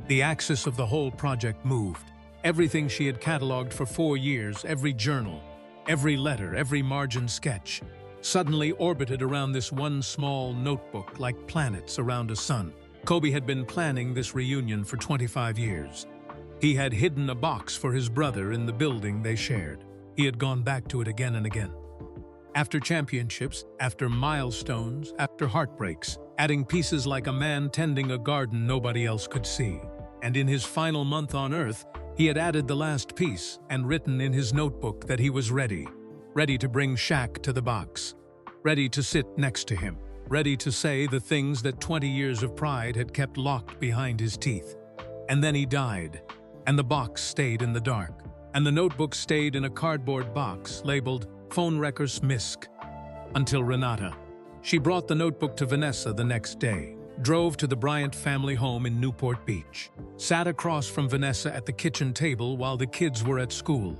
Speaker 1: The axis of the whole project moved. Everything she had cataloged for 4 years, every journal, every letter, every margin sketch, suddenly orbited around this one small notebook like planets around a sun. Kobe had been planning this reunion for 25 years. He had hidden a box for his brother in the building they shared. He had gone back to it again and again. After championships, after milestones, after heartbreaks, adding pieces like a man tending a garden nobody else could see. And in his final month on Earth, he had added the last piece and written in his notebook that he was ready. Ready to bring Shaq to the box. Ready to sit next to him. Ready to say the things that 20 years of pride had kept locked behind his teeth. And then he died. And the box stayed in the dark. And the notebook stayed in a cardboard box labeled Phone Wreckers Misk. Until Renata. She brought the notebook to Vanessa the next day. Drove to the Bryant family home in Newport Beach. Sat across from Vanessa at the kitchen table while the kids were at school.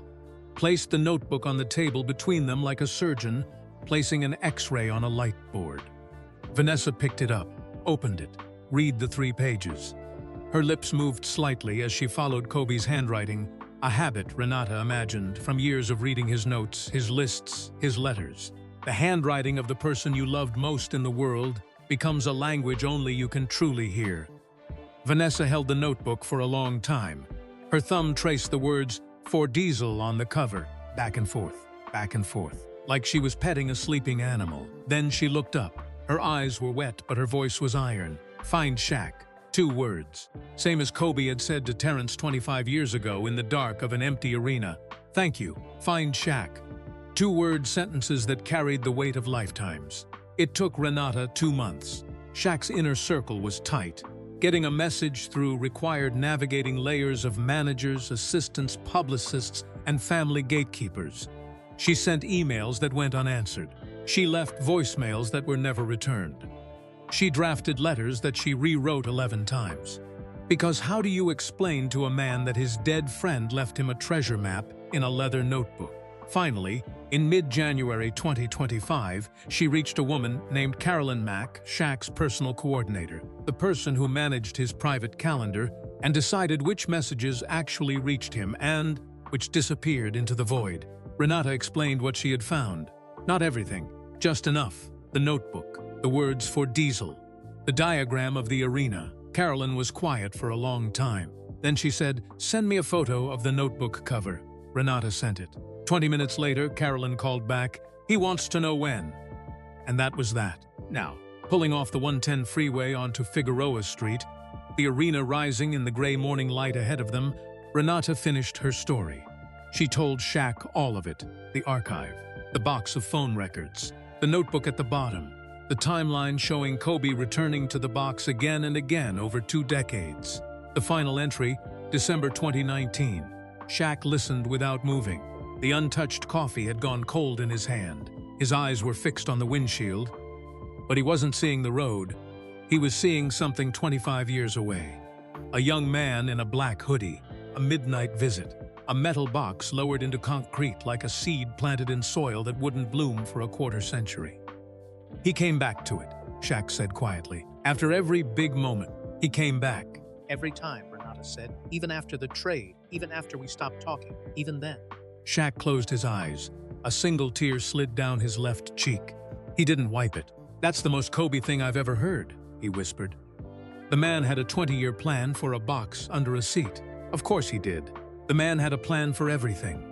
Speaker 1: Placed the notebook on the table between them like a surgeon, placing an X-ray on a light board. Vanessa picked it up, opened it, read the 3 pages. Her lips moved slightly as she followed Kobe's handwriting, a habit Renata imagined from years of reading his notes, his lists, his letters. The handwriting of the person you loved most in the world becomes a language only you can truly hear. Vanessa held the notebook for a long time. Her thumb traced the words, "For Diesel" on the cover, back and forth, like she was petting a sleeping animal. Then she looked up. Her eyes were wet, but her voice was iron. "Find Shaq." 2 words. Same as Kobe had said to Terrence 25 years ago in the dark of an empty arena. "Thank you. Find Shaq." 2-word sentences that carried the weight of lifetimes. It took Renata 2 months. Shaq's inner circle was tight. Getting a message through required navigating layers of managers, assistants, publicists, and family gatekeepers. She sent emails that went unanswered. She left voicemails that were never returned. She drafted letters that she rewrote 11 times. Because how do you explain to a man that his dead friend left him a treasure map in a leather notebook? Finally, in mid-January 2025, she reached a woman named Carolyn Mack, Shaq's personal coordinator, the person who managed his private calendar and decided which messages actually reached him and which disappeared into the void. Renata explained what she had found. Not everything, just enough. The notebook, the words "For Diesel," the diagram of the arena. Carolyn was quiet for a long time. Then she said, "Send me a photo of the notebook cover." Renata sent it. 20 minutes later, Carolyn called back, "He wants to know when." And that was that. Now, pulling off the 110 freeway onto Figueroa Street, the arena rising in the gray morning light ahead of them, Renata finished her story. She told Shaq all of it, the archive, the box of phone records, the notebook at the bottom, the timeline showing Kobe returning to the box again and again over 2 decades. The final entry, December 2019. Shaq listened without moving. The untouched coffee had gone cold in his hand. His eyes were fixed on the windshield, but he wasn't seeing the road. He was seeing something 25 years away. A young man in a black hoodie, a midnight visit, a metal box lowered into concrete like a seed planted in soil that wouldn't bloom for a quarter century. He came back to it, Shaq said quietly. After every big moment, he came back.
Speaker 2: Every time, Renata said, even after the trade, even after we stopped talking, even then.
Speaker 1: Shaq closed his eyes. A single tear slid down his left cheek. He didn't wipe it. "That's the most Kobe thing I've ever heard," he whispered. The man had a 20-year plan for a box under a seat. Of course he did. The man had a plan for everything.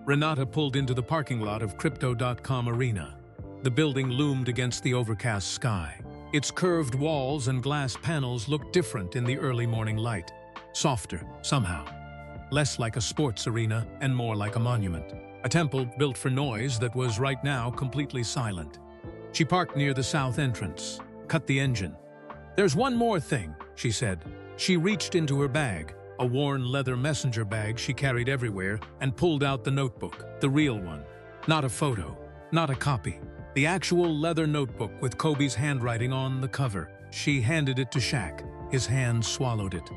Speaker 1: Renata pulled into the parking lot of Crypto.com Arena. The building loomed against the overcast sky. Its curved walls and glass panels looked different in the early morning light. Softer, somehow. Less like a sports arena and more like a monument. A temple built for noise that was right now completely silent. She parked near the south entrance, cut the engine. "There's one more thing," she said. She reached into her bag, a worn leather messenger bag she carried everywhere, and pulled out the notebook, the real one. Not a photo, not a copy. The actual leather notebook with Kobe's handwriting on the cover. She handed it to Shaq. His hand swallowed it.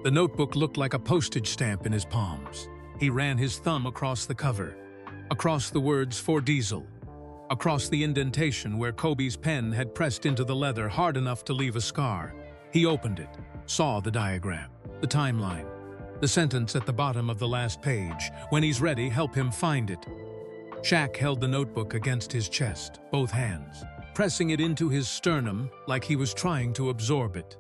Speaker 1: The notebook looked like a postage stamp in his palms. He ran his thumb across the cover, across the words "for diesel," across the indentation where Kobe's pen had pressed into the leather hard enough to leave a scar. He opened it, saw the diagram, the timeline, the sentence at the bottom of the last page. "When he's ready, help him find it." Shaq held the notebook against his chest, both hands, pressing it into his sternum like he was trying to absorb it.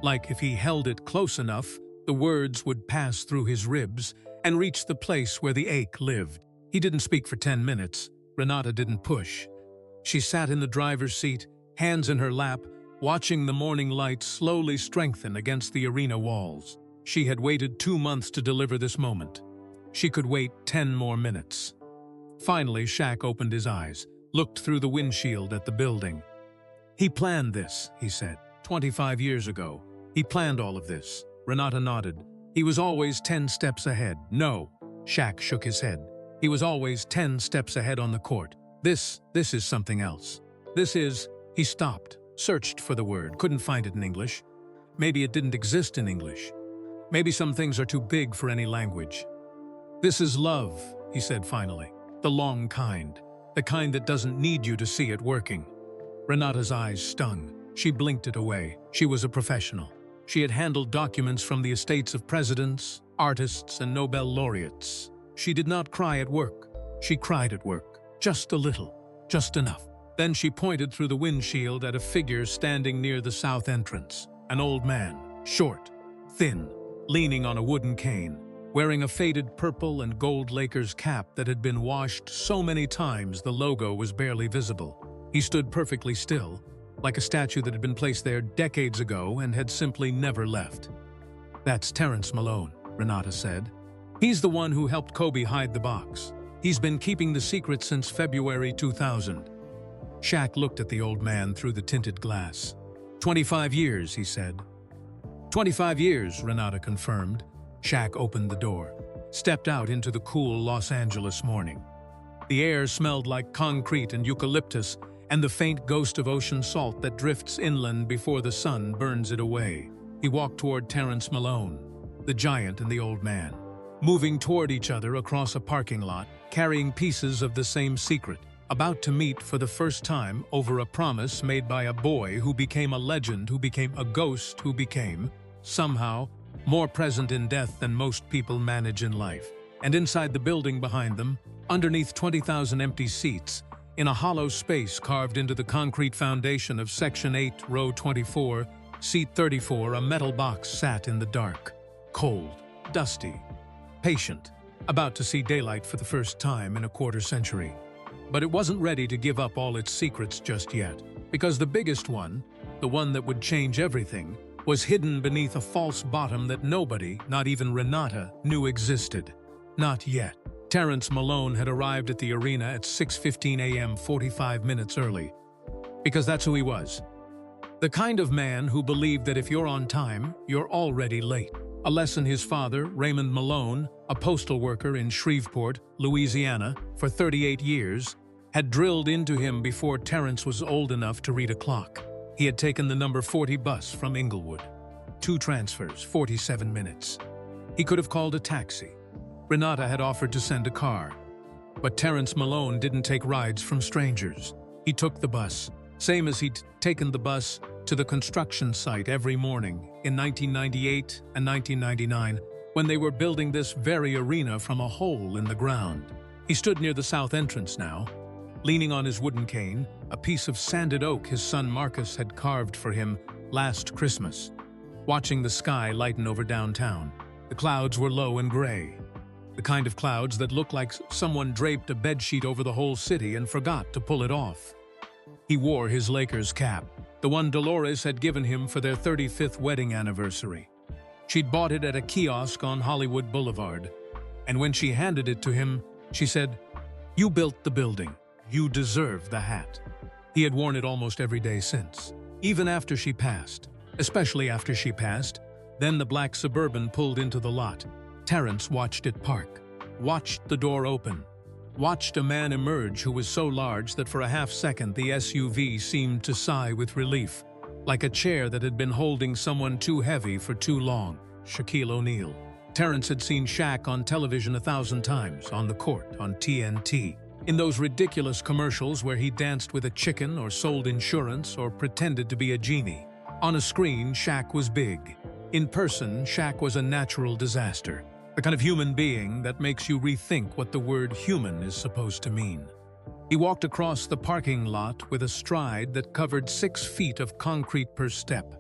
Speaker 1: Like if he held it close enough, the words would pass through his ribs and reach the place where the ache lived. He didn't speak for 10 minutes. Renata didn't push. She sat in the driver's seat, hands in her lap, watching the morning light slowly strengthen against the arena walls. She had waited 2 months to deliver this moment. She could wait 10 more minutes. Finally, Shaq opened his eyes, looked through the windshield at the building. "He planned this," he said. 25 years ago. He planned all of this." Renata nodded. "He was always 10 steps ahead." "No." Shaq shook his head. "He was always 10 steps ahead on the court. This is something else. This is..." He stopped, searched for the word, couldn't find it in English. Maybe it didn't exist in English. Maybe some things are too big for any language. "This is love," he said finally. "The long kind. The kind that doesn't need you to see it working." Renata's eyes stung. She blinked it away. She was a professional. She had handled documents from the estates of presidents, artists, and Nobel laureates. She did not cry at work. She cried at work. Just a little. Just enough. Then she pointed through the windshield at a figure standing near the south entrance. An old man, short, thin, leaning on a wooden cane, wearing a faded purple and gold Lakers cap that had been washed so many times the logo was barely visible. He stood perfectly still, like a statue that had been placed there decades ago and had simply never left. "That's Terrence Malone," Renata said. "He's the one who helped Kobe hide the box. He's been keeping the secret since February 2000. Shaq looked at the old man through the tinted glass. 25 years, he said. 25 years, Renata confirmed. Shaq opened the door, stepped out into the cool Los Angeles morning. The air smelled like concrete and eucalyptus and the faint ghost of ocean salt that drifts inland before the sun burns it away. He walked toward Terrence Malone, the giant and the old man, moving toward each other across a parking lot, carrying pieces of the same secret, about to meet for the first time over a promise made by a boy who became a legend, who became a ghost, who became, somehow, more present in death than most people manage in life. And inside the building behind them, underneath 20,000 empty seats, in a hollow space carved into the concrete foundation of Section 8, Row 24, Seat 34, a metal box sat in the dark, cold, dusty, patient, about to see daylight for the first time in a quarter century. But it wasn't ready to give up all its secrets just yet, because the biggest one, the one that would change everything, was hidden beneath a false bottom that nobody, not even Renata, knew existed. Not yet. Terrence Malone had arrived at the arena at 6:15 a.m. 45 minutes early. Because that's who he was. The kind of man who believed that if you're on time, you're already late. A lesson his father, Raymond Malone, a postal worker in Shreveport, Louisiana, for 38 years, had drilled into him before Terrence was old enough to read a clock. He had taken the number 40 bus from Inglewood. 2 transfers, 47 minutes. He could have called a taxi. Renata had offered to send a car. But Terrence Malone didn't take rides from strangers. He took the bus, same as he'd taken the bus to the construction site every morning in 1998 and 1999, when they were building this very arena from a hole in the ground. He stood near the south entrance now, leaning on his wooden cane, a piece of sanded oak his son Marcus had carved for him last Christmas, watching the sky lighten over downtown. The clouds were low and gray. The kind of clouds that looked like someone draped a bedsheet over the whole city and forgot to pull it off. He wore his Lakers cap, the one Dolores had given him for their 35th wedding anniversary. She'd bought it at a kiosk on Hollywood Boulevard, and when she handed it to him, she said, "You built the building. You deserve the hat." He had worn it almost every day since, even after she passed, especially after she passed. Then the black Suburban pulled into the lot. Terrence watched it park, watched the door open, watched a man emerge who was so large that for a half second the SUV seemed to sigh with relief, like a chair that had been holding someone too heavy for too long. Shaquille O'Neal. Terrence had seen Shaq on television 1,000 times, on the court, on TNT, in those ridiculous commercials where he danced with a chicken or sold insurance or pretended to be a genie. On a screen, Shaq was big. In person, Shaq was a natural disaster, the kind of human being that makes you rethink what the word human is supposed to mean. He walked across the parking lot with a stride that covered 6 feet of concrete per step.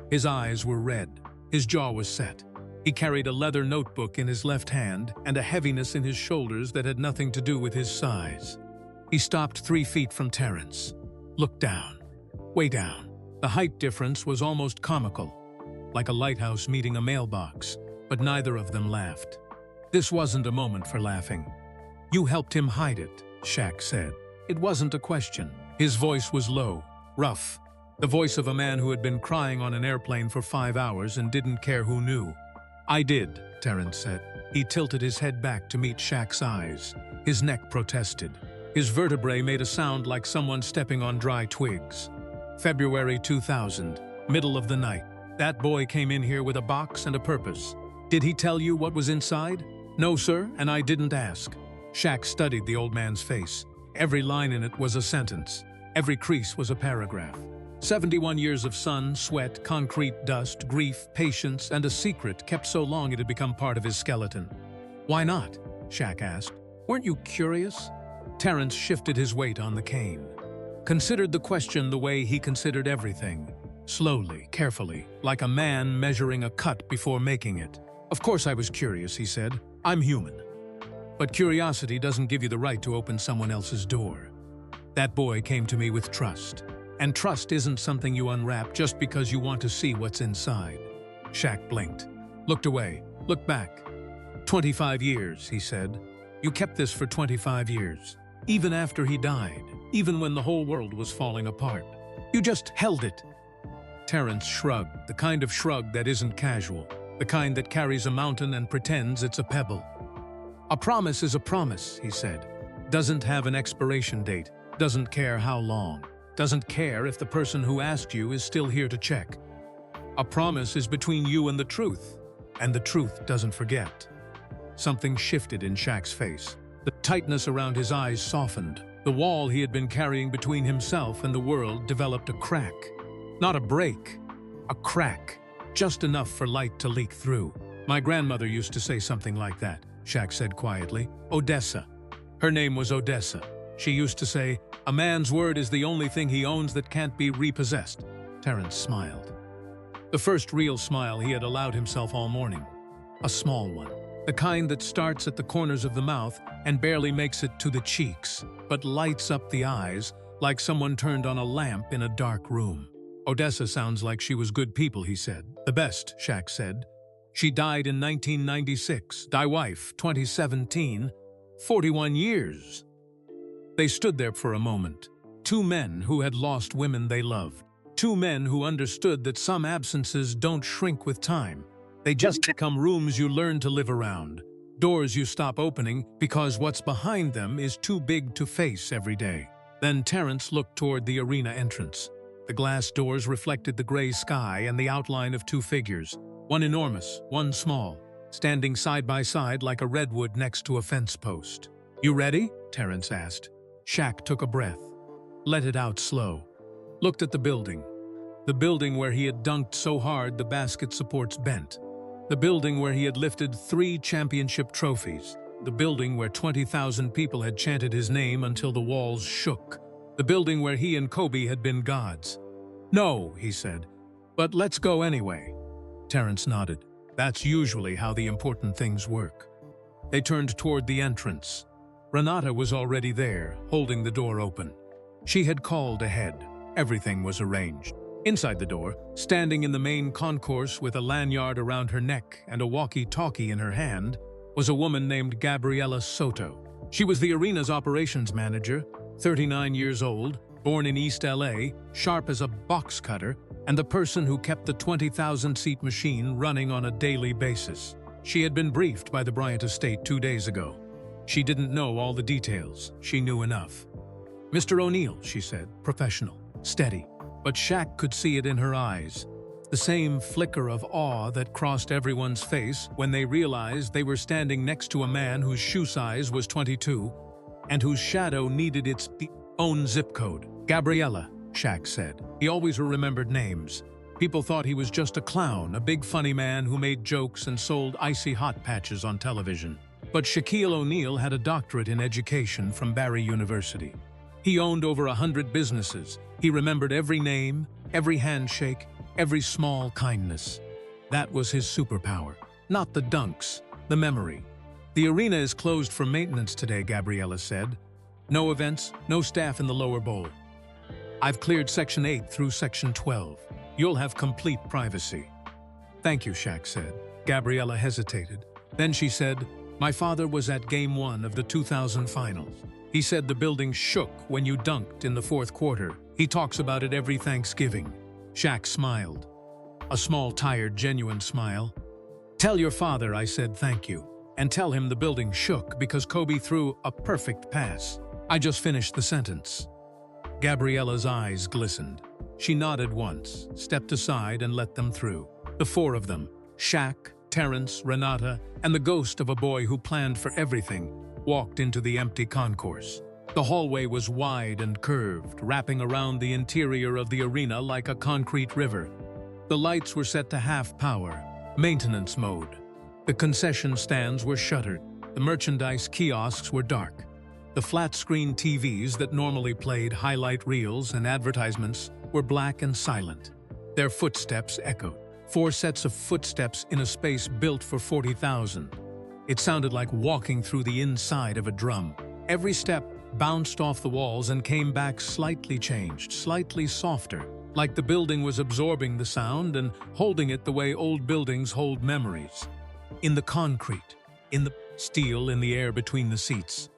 Speaker 1: His eyes were red. His jaw was set. He carried a leather notebook in his left hand and a heaviness in his shoulders that had nothing to do with his size. He stopped 3 feet from Terrence. Looked down. Way down. The height difference was almost comical, like a lighthouse meeting a mailbox, but neither of them laughed. This wasn't a moment for laughing. "You helped him hide it," Shaq said. It wasn't a question. His voice was low, rough, the voice of a man who had been crying on an airplane for 5 hours and didn't care who knew. "I did," Terrence said. He tilted his head back to meet Shaq's eyes. His neck protested. His vertebrae made a sound like someone stepping on dry twigs. February 2000, middle of the night. That boy came in here with a box and a purpose. Did he tell you what was inside? No, sir, and I didn't ask. Shaq studied the old man's face. Every line in it was a sentence. Every crease was a paragraph. 71 years of sun, sweat, concrete dust, grief, patience, and a secret kept so long it had become part of his skeleton. "Why not?" Shaq asked. "Weren't you curious?" Terrence shifted his weight on the cane. Considered the question the way he considered everything. Slowly, carefully, like a man measuring a cut before making it. "Of course I was curious," he said. "I'm human. But curiosity doesn't give you the right to open someone else's door." That boy came to me with trust. And trust isn't something you unwrap just because you want to see what's inside. Shaq blinked, looked away, looked back. 25 years, he said. "You kept this for 25 years. Even after he died, even when the whole world was falling apart. You just held it." Terrence shrugged, the kind of shrug that isn't casual, the kind that carries a mountain and pretends it's a pebble. "A promise is a promise," he said. "Doesn't have an expiration date, doesn't care how long. Doesn't care if the person who asked you is still here to check. A promise is between you and the truth doesn't forget." Something shifted in Shaq's face. The tightness around his eyes softened. The wall he had been carrying between himself and the world developed a crack. Not a break, a crack, just enough for light to leak through. "My grandmother used to say something like that," Shaq said quietly. "Odessa. Her name was Odessa. She used to say, 'A man's word is the only thing he owns that can't be repossessed.'" Terrence smiled. The first real smile he had allowed himself all morning. A small one. The kind that starts at the corners of the mouth and barely makes it to the cheeks, but lights up the eyes like someone turned on a lamp in a dark room. "Odessa sounds like she was good people," he said. "The best," Shaq said. "She died in 1996. Die wife, 2017. 41 years. They stood there for a moment. 2 men who had lost women they loved. 2 men who understood that some absences don't shrink with time. They just become rooms you learn to live around. Doors you stop opening because what's behind them is too big to face every day. Then Terrence looked toward the arena entrance. The glass doors reflected the gray sky and the outline of 2 figures. One enormous, one small, standing side by side like a redwood next to a fence post. "You ready?" Terrence asked. Shaq took a breath, let it out slow, looked at the building where he had dunked so hard the basket supports bent, the building where he had lifted 3 championship trophies, the building where 20,000 people had chanted his name until the walls shook, the building where he and Kobe had been gods. "No," he said, "but let's go anyway." Terrence nodded. That's usually how the important things work. They turned toward the entrance. Renata was already there, holding the door open. She had called ahead. Everything was arranged. Inside the door, standing in the main concourse with a lanyard around her neck and a walkie-talkie in her hand, was a woman named Gabriela Soto. She was the arena's operations manager, 39 years old, born in East LA, sharp as a box cutter, and the person who kept the 20,000-seat machine running on a daily basis. She had been briefed by the Bryant estate 2 days ago. She didn't know all the details. She knew enough. "Mr. O'Neill," she said, professional, steady. But Shaq could see it in her eyes. The same flicker of awe that crossed everyone's face when they realized they were standing next to a man whose shoe size was 22 and whose shadow needed its own zip code. "Gabriela," Shaq said. He always remembered names. People thought he was just a clown, a big funny man who made jokes and sold icy hot patches on television. But Shaquille O'Neal had a doctorate in education from Barry University. He owned over 100 businesses. He remembered every name, every handshake, every small kindness. That was his superpower. Not the dunks, the memory. "The arena is closed for maintenance today," Gabriela said. "No events, no staff in the lower bowl. I've cleared Section 8 through Section 12. You'll have complete privacy." "Thank you," Shaq said. Gabriela hesitated. Then she said, "My father was at Game 1 of the 2000 finals. He said the building shook when you dunked in the fourth quarter. He talks about it every Thanksgiving." Shaq smiled. A small, tired, genuine smile. "Tell your father I said thank you. And tell him the building shook because Kobe threw a perfect pass." I just finished the sentence. Gabriela's eyes glistened. She nodded once, stepped aside and let them through. The four of them, Shaq, Terrence, Renata, and the ghost of a boy who planned for everything, walked into the empty concourse. The hallway was wide and curved, wrapping around the interior of the arena like a concrete river. The lights were set to half power, maintenance mode. The concession stands were shuttered. The merchandise kiosks were dark. The flat-screen TVs that normally played highlight reels and advertisements were black and silent. Their footsteps echoed. 4 sets of footsteps in a space built for 40,000. It sounded like walking through the inside of a drum. Every step bounced off the walls and came back slightly changed, slightly softer, like the building was absorbing the sound and holding it the way old buildings hold memories. In the concrete, in the steel in the air between the seats.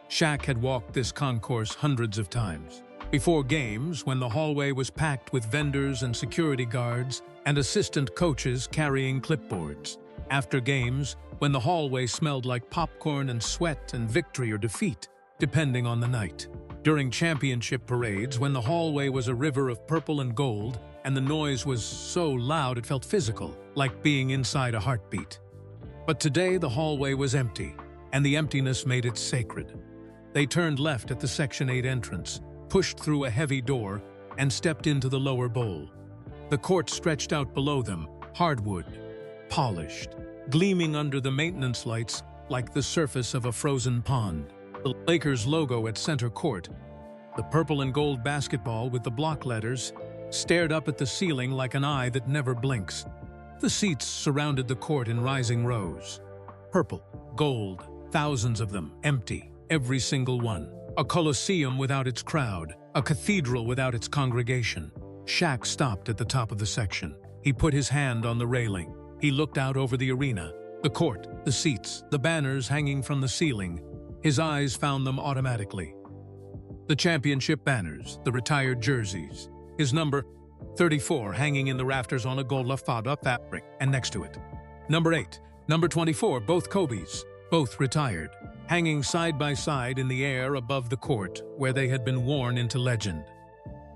Speaker 1: Shaq had walked this concourse hundreds of times. Before games, when the hallway was packed with vendors and security guards and assistant coaches carrying clipboards. After games, when the hallway smelled like popcorn and sweat and victory or defeat, depending on the night. During championship parades, when the hallway was a river of purple and gold and the noise was so loud it felt physical, like being inside a heartbeat. But today the hallway was empty, and the emptiness made it sacred. They turned left at the Section 8 entrance, pushed through a heavy door, and stepped into the lower bowl. The court stretched out below them, hardwood, polished, gleaming under the maintenance lights like the surface of a frozen pond. The Lakers logo at center court, the purple and gold basketball with the block letters, stared up at the ceiling like an eye that never blinks. The seats surrounded the court in rising rows. Purple, gold, thousands of them, empty, every single one. A coliseum without its crowd, a cathedral without its congregation. Shaq stopped at the top of the section. He put his hand on the railing. He looked out over the arena, the court, the seats, the banners hanging from the ceiling. His eyes found them automatically. The championship banners, the retired jerseys, his number 34 hanging in the rafters on a gold lafada fabric, and next to it, number 8, number 24, both Kobe's, both retired, hanging side by side in the air above the court where they had been worn into legend.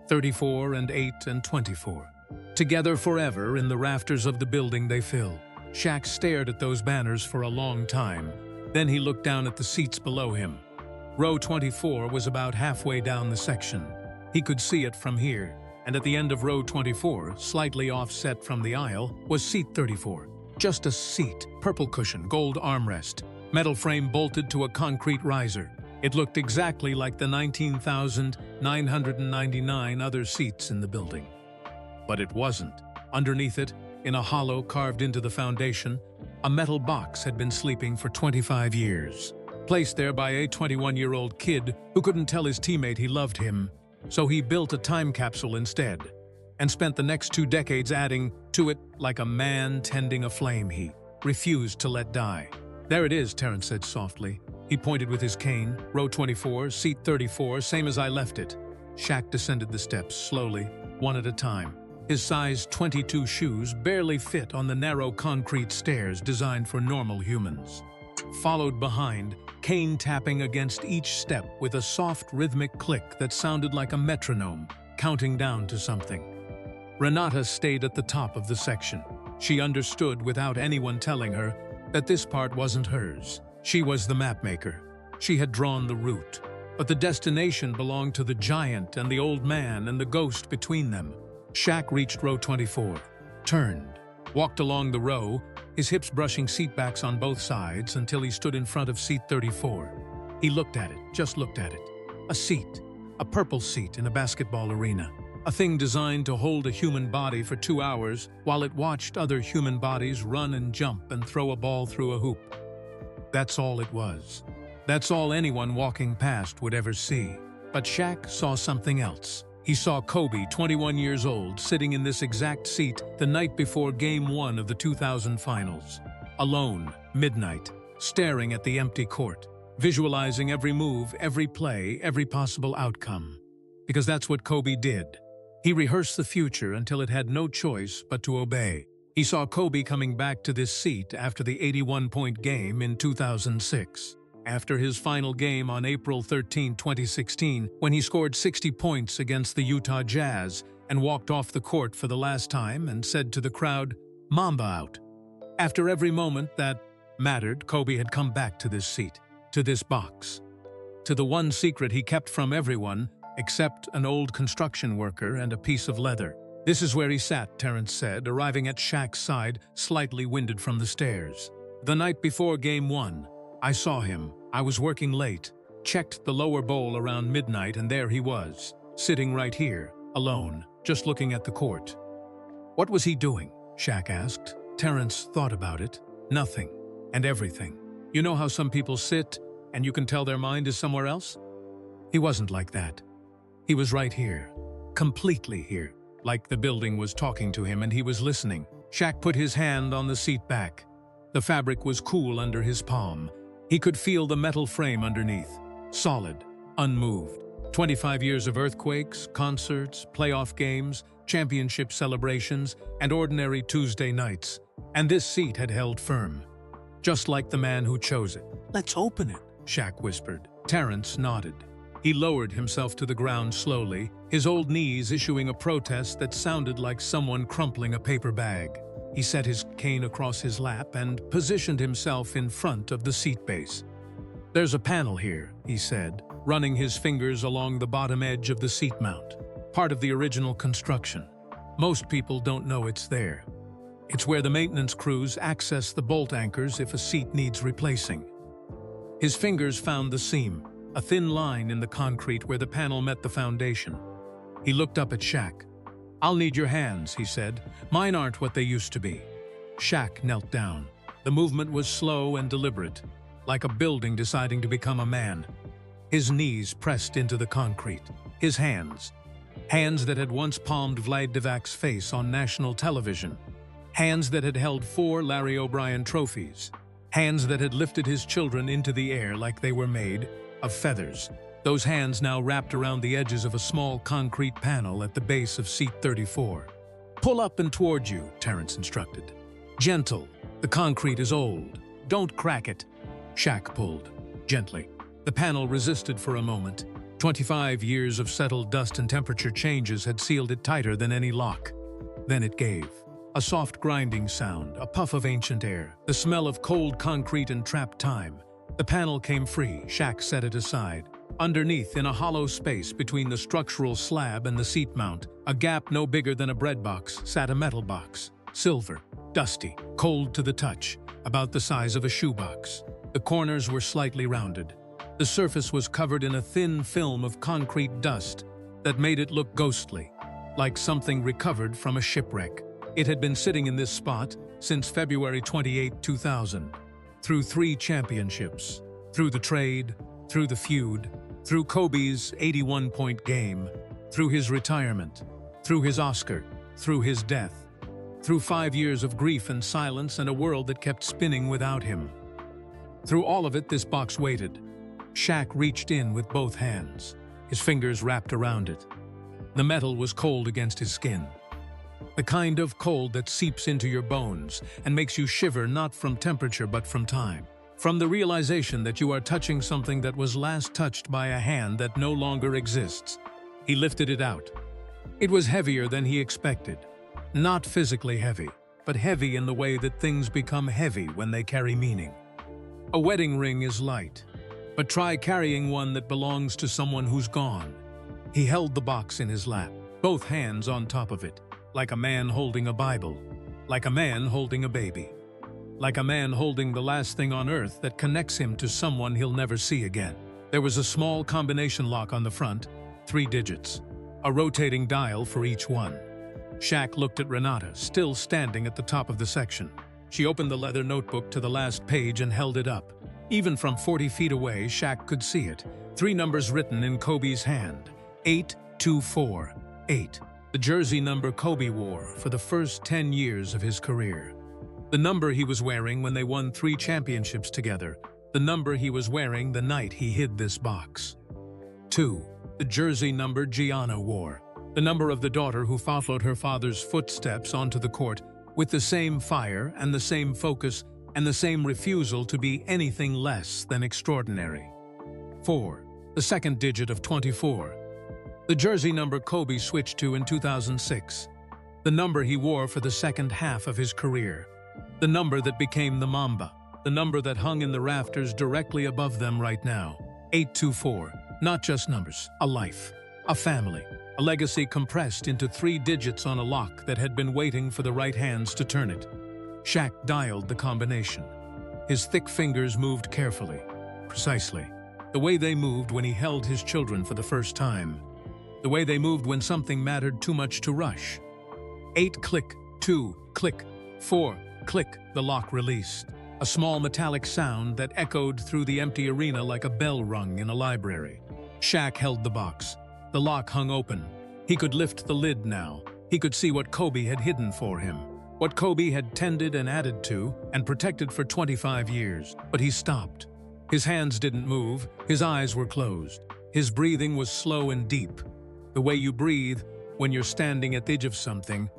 Speaker 1: 34 and 8 and 24. Together forever in the rafters of the building they fill. Shaq stared at those banners for a long time. Then he looked down at the seats below him. Row 24 was about halfway down the section. He could see it from here, and at the end of row 24, slightly offset from the aisle, was seat 34. Just a seat, purple cushion, gold armrest, metal frame bolted to a concrete riser. It looked exactly like the 19,999 other seats in the building. But it wasn't. Underneath it, in a hollow carved into the foundation, a metal box had been sleeping for 25 years. Placed there by a 21-year-old kid who couldn't tell his teammate he loved him, so he built a time capsule instead, and spent the next 2 decades adding to it like a man tending a flame he refused to let die. "There it is," Terrence said softly. He pointed with his cane. "Row 24, seat 34, same as I left it." Shaq descended the steps slowly, one at a time. His size 22 shoes barely fit on the narrow concrete stairs designed for normal humans. Followed behind, cane tapping against each step with a soft rhythmic click that sounded like a metronome, counting down to something. Renata stayed at the top of the section. She understood without anyone telling her that this part wasn't hers. She was the mapmaker. She had drawn the route. But the destination belonged to the giant and the old man and the ghost between them. Shaq reached row 24, turned, walked along the row, his hips brushing seatbacks on both sides until he stood in front of seat 34. He looked at it, just looked at it. A seat, a purple seat in a basketball arena. A thing designed to hold a human body for 2 hours while it watched other human bodies run and jump and throw a ball through a hoop. That's all it was. That's all anyone walking past would ever see. But Shaq saw something else. He saw Kobe, 21 years old, sitting in this exact seat the night before Game 1 of the 2000 finals. Alone, midnight, staring at the empty court, visualizing every move, every play, every possible outcome. Because that's what Kobe did. He rehearsed the future until it had no choice but to obey. He saw Kobe coming back to this seat after the 81-point game in 2006. After his final game on April 13, 2016, when he scored 60 points against the Utah Jazz and walked off the court for the last time and said to the crowd, "Mamba out." After every moment that mattered, Kobe had come back to this seat, to this box, to the one secret he kept from everyone except an old construction worker and a piece of leather. "This is where he sat," Terrence said, arriving at Shaq's side, slightly winded from the stairs. "The night before Game 1, I saw him. I was working late, checked the lower bowl around midnight, and there he was, sitting right here, alone, just looking at the court." "What was he doing?" Shaq asked. Terrence thought about it. "Nothing, and everything. You know how some people sit, and you can tell their mind is somewhere else? He wasn't like that. He was right here, completely here, like the building was talking to him and he was listening." Shaq put his hand on the seat back. The fabric was cool under his palm. He could feel the metal frame underneath, solid, unmoved. 25 years of earthquakes, concerts, playoff games, championship celebrations, and ordinary Tuesday nights. And this seat had held firm, just like the man who chose it. "Let's open it," Shaq whispered. Terrence nodded. He lowered himself to the ground slowly, his old knees issuing a protest that sounded like someone crumpling a paper bag. He set his cane across his lap and positioned himself in front of the seat base. "There's a panel here," he said, running his fingers along the bottom edge of the seat mount. "Part of the original construction. Most people don't know it's there. It's where the maintenance crews access the bolt anchors if a seat needs replacing." His fingers found the seam, a thin line in the concrete where the panel met the foundation. He looked up at Shaq. "I'll need your hands," he said. "Mine aren't what they used to be." Shaq knelt down. The movement was slow and deliberate, like a building deciding to become a man. His knees pressed into the concrete. His hands that had once palmed Vlad Divac's face on national television. Hands that had held 4 Larry O'Brien trophies. Hands that had lifted his children into the air like they were made of feathers. Those hands now wrapped around the edges of a small concrete panel at the base of seat 34. "Pull up and toward you," Terrence instructed. "Gentle. The concrete is old. Don't crack it." Shaq pulled, gently. The panel resisted for a moment. 25 years of settled dust and temperature changes had sealed it tighter than any lock. Then it gave. A soft grinding sound, a puff of ancient air, the smell of cold concrete and trapped time. The panel came free. Shaq set it aside. Underneath, in a hollow space between the structural slab and the seat mount, a gap no bigger than a bread box, sat a metal box. Silver, dusty, cold to the touch, about the size of a shoebox. The corners were slightly rounded. The surface was covered in a thin film of concrete dust that made it look ghostly, like something recovered from a shipwreck. It had been sitting in this spot since February 28, 2000. Through 3 championships, through the trade, through the feud, through Kobe's 81-point game, through his retirement, through his Oscar, through his death, through 5 years of grief and silence and a world that kept spinning without him. Through all of it, this box waited. Shaq reached in with both hands, his fingers wrapped around it. The metal was cold against his skin. The kind of cold that seeps into your bones and makes you shiver not from temperature but from time. From the realization that you are touching something that was last touched by a hand that no longer exists. He lifted it out. It was heavier than he expected. Not physically heavy, but heavy in the way that things become heavy when they carry meaning. A wedding ring is light, but try carrying one that belongs to someone who's gone. He held the box in his lap, both hands on top of it, like a man holding a Bible, like a man holding a baby, like a man holding the last thing on earth that connects him to someone he'll never see again. There was a small combination lock on the front, 3 digits, a rotating dial for each one. Shaq looked at Renata, still standing at the top of the section. She opened the leather notebook to the last page and held it up. Even from 40 feet away, Shaq could see it. 3 numbers written in Kobe's hand. 824-8. The jersey number Kobe wore for the first 10 years of his career. The number he was wearing when they won 3 championships together. The number he was wearing the night he hid this box. 2. The jersey number Gianna wore. The number of the daughter who followed her father's footsteps onto the court with the same fire and the same focus and the same refusal to be anything less than extraordinary. 4. The second digit of 24. The jersey number Kobe switched to in 2006. The number he wore for the second half of his career. The number that became the Mamba. The number that hung in the rafters directly above them right now. 824. Not just numbers, a life, a family, a legacy compressed into 3 digits on a lock that had been waiting for the right hands to turn it. Shaq dialed the combination. His thick fingers moved carefully, precisely, the way they moved when he held his children for the first time. The way they moved when something mattered too much to rush. 8 click, 2 click, 4 click, the lock released. A small metallic sound that echoed through the empty arena like a bell rung in a library. Shaq held the box. The lock hung open. He could lift the lid now. He could see what Kobe had hidden for him. What Kobe had tended and added to and protected for 25 years. But he stopped. His hands didn't move. His eyes were closed. His breathing was slow and deep. The way you breathe when you're standing at the edge of something,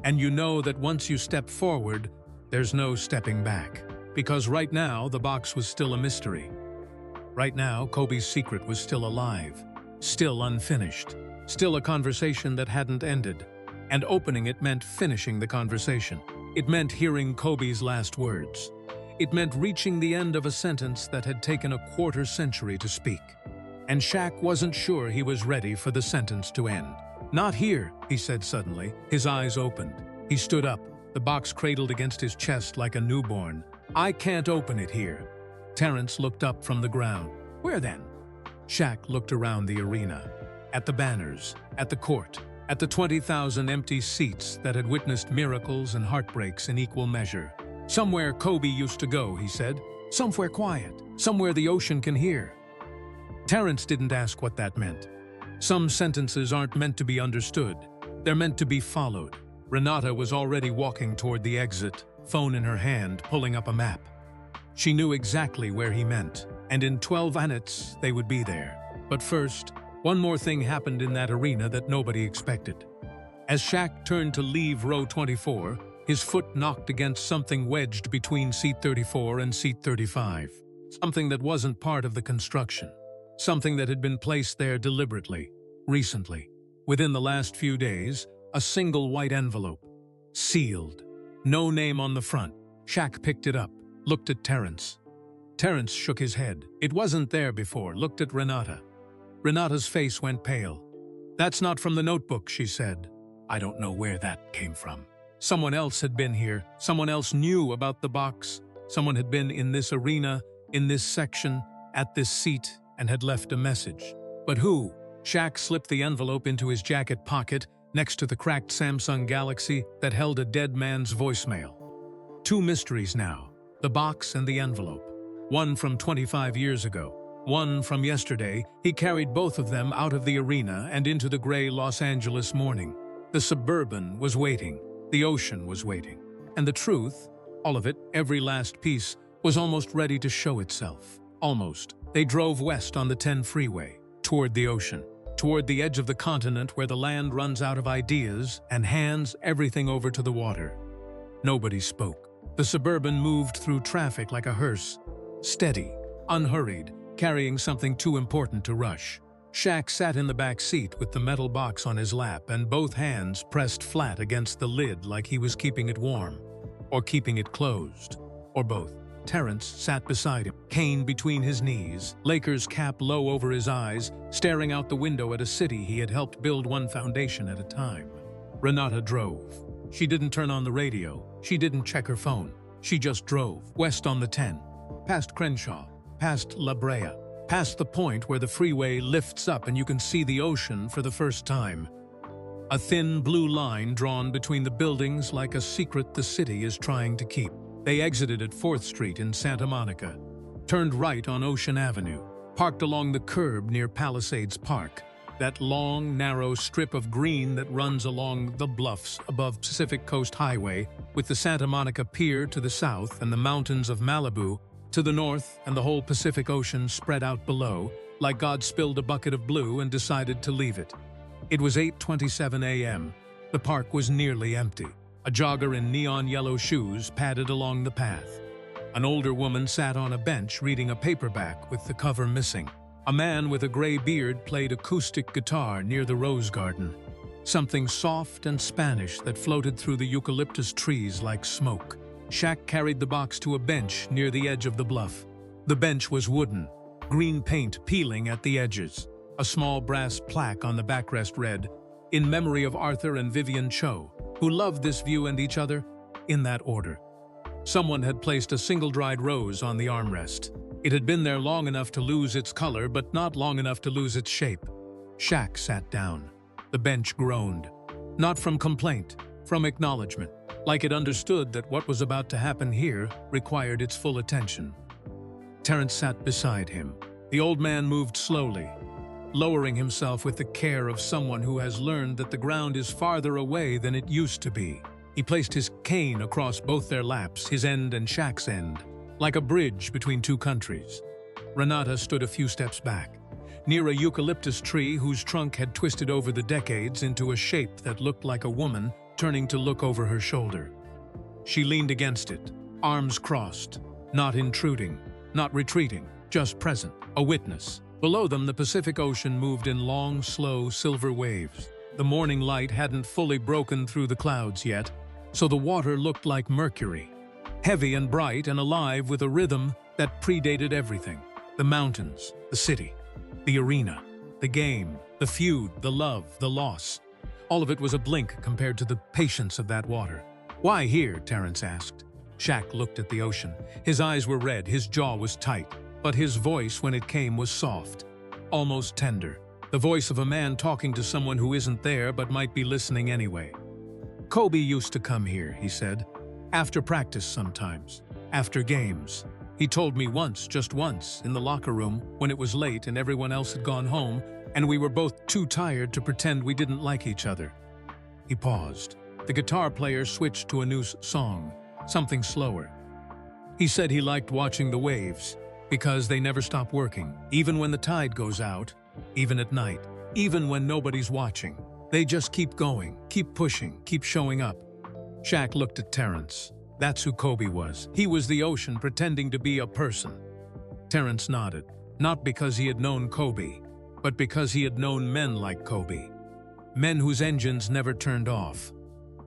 Speaker 1: and you know that once you step forward, there's no stepping back. Because right now, the box was still a mystery. Right now, Kobe's secret was still alive, still unfinished, still a conversation that hadn't ended. And opening it meant finishing the conversation. It meant hearing Kobe's last words. It meant reaching the end of a sentence that had taken a quarter century to speak. And Shaq wasn't sure he was ready for the sentence to end. "Not here," he said suddenly. His eyes opened. He stood up, the box cradled against his chest like a newborn. "I can't open it here." Terrence looked up from the ground. "Where then?" Shaq looked around the arena, at the banners, at the court, at the 20,000 empty seats that had witnessed miracles and heartbreaks in equal measure. "Somewhere Kobe used to go," he said. "Somewhere quiet, somewhere the ocean can hear." Terrence didn't ask what that meant. Some sentences aren't meant to be understood. They're meant to be followed. Renata was already walking toward the exit, phone in her hand, pulling up a map. She knew exactly where he meant, and in 12 minutes they would be there. But first, one more thing happened in that arena that nobody expected. As Shaq turned to leave row 24, his foot knocked against something wedged between seat 34 and seat 35. Something that wasn't part of the construction. Something that had been placed there deliberately, recently. Within the last few days, a single white envelope. Sealed. No name on the front. Shaq picked it up, looked at Terrence. Terrence shook his head. It wasn't there before, looked at Renata. Renata's face went pale. "That's not from the notebook," she said. "I don't know where that came from. Someone else had been here. Someone else knew about the box. Someone had been in this arena, in this section, at this seat, and had left a message. But who?" Shaq slipped the envelope into his jacket pocket next to the cracked Samsung Galaxy that held a dead man's voicemail. Two mysteries now, the box and the envelope. One from 25 years ago, one from yesterday. He carried both of them out of the arena and into the gray Los Angeles morning. The Suburban was waiting, the ocean was waiting, and the truth, all of it, every last piece, was almost ready to show itself. Almost. They drove west on the 10 freeway, toward the ocean, toward the edge of the continent where the land runs out of ideas and hands everything over to the water. Nobody spoke. The Suburban moved through traffic like a hearse, steady, unhurried, carrying something too important to rush. Shaq sat in the back seat with the metal box on his lap and both hands pressed flat against the lid like he was keeping it warm, or keeping it closed, or both. Terrence sat beside him, cane between his knees, Lakers cap low over his eyes, staring out the window at a city he had helped build one foundation at a time. Renata drove. She didn't turn on the radio. She didn't check her phone. She just drove, west on the 10, past Crenshaw, past La Brea, past the point where the freeway lifts up and you can see the ocean for the first time. A thin blue line drawn between the buildings like a secret the city is trying to keep. They exited at 4th Street in Santa Monica, turned right on Ocean Avenue, parked along the curb near Palisades Park, that long, narrow strip of green that runs along the bluffs above Pacific Coast Highway, with the Santa Monica Pier to the south and the mountains of Malibu to the north and the whole Pacific Ocean spread out below, like God spilled a bucket of blue and decided to leave it. It was 8:27 a.m. The park was nearly empty. A jogger in neon yellow shoes padded along the path. An older woman sat on a bench reading a paperback with the cover missing. A man with a gray beard played acoustic guitar near the rose garden. Something soft and Spanish that floated through the eucalyptus trees like smoke. Shaq carried the box to a bench near the edge of the bluff. The bench was wooden, green paint peeling at the edges. A small brass plaque on the backrest read, "In memory of Arthur and Vivian Cho, who loved this view and each other," in that order. Someone had placed a single-dried rose on the armrest. It had been there long enough to lose its color, but not long enough to lose its shape. Shaq sat down. The bench groaned. Not from complaint, from acknowledgement, like it understood that what was about to happen here required its full attention. Terrence sat beside him. The old man moved slowly, lowering himself with the care of someone who has learned that the ground is farther away than it used to be. He placed his cane across both their laps, his end and Shaq's end, like a bridge between two countries. Renata stood a few steps back, near a eucalyptus tree whose trunk had twisted over the decades into a shape that looked like a woman turning to look over her shoulder. She leaned against it, arms crossed, not intruding, not retreating, just present, a witness. Below them, the Pacific Ocean moved in long, slow, silver waves. The morning light hadn't fully broken through the clouds yet, so the water looked like mercury, heavy and bright and alive with a rhythm that predated everything. The mountains, the city, the arena, the game, the feud, the love, the loss. All of it was a blink compared to the patience of that water. "Why here?" Terrence asked. Shaq looked at the ocean. His eyes were red, his jaw was tight, but his voice when it came was soft, almost tender. The voice of a man talking to someone who isn't there but might be listening anyway. "Kobe used to come here," he said. "After practice sometimes. After games. He told me once, just once, in the locker room, when it was late and everyone else had gone home, and we were both too tired to pretend we didn't like each other." He paused. The guitar player switched to a new song, something slower. He said he liked watching the waves, because they never stop working, even when the tide goes out, even at night, even when nobody's watching. They just keep going, keep pushing, keep showing up. Shaq looked at Terrence. That's who Kobe was. He was the ocean pretending to be a person. Terrence nodded, not because he had known Kobe, but because he had known men like Kobe. Men whose engines never turned off.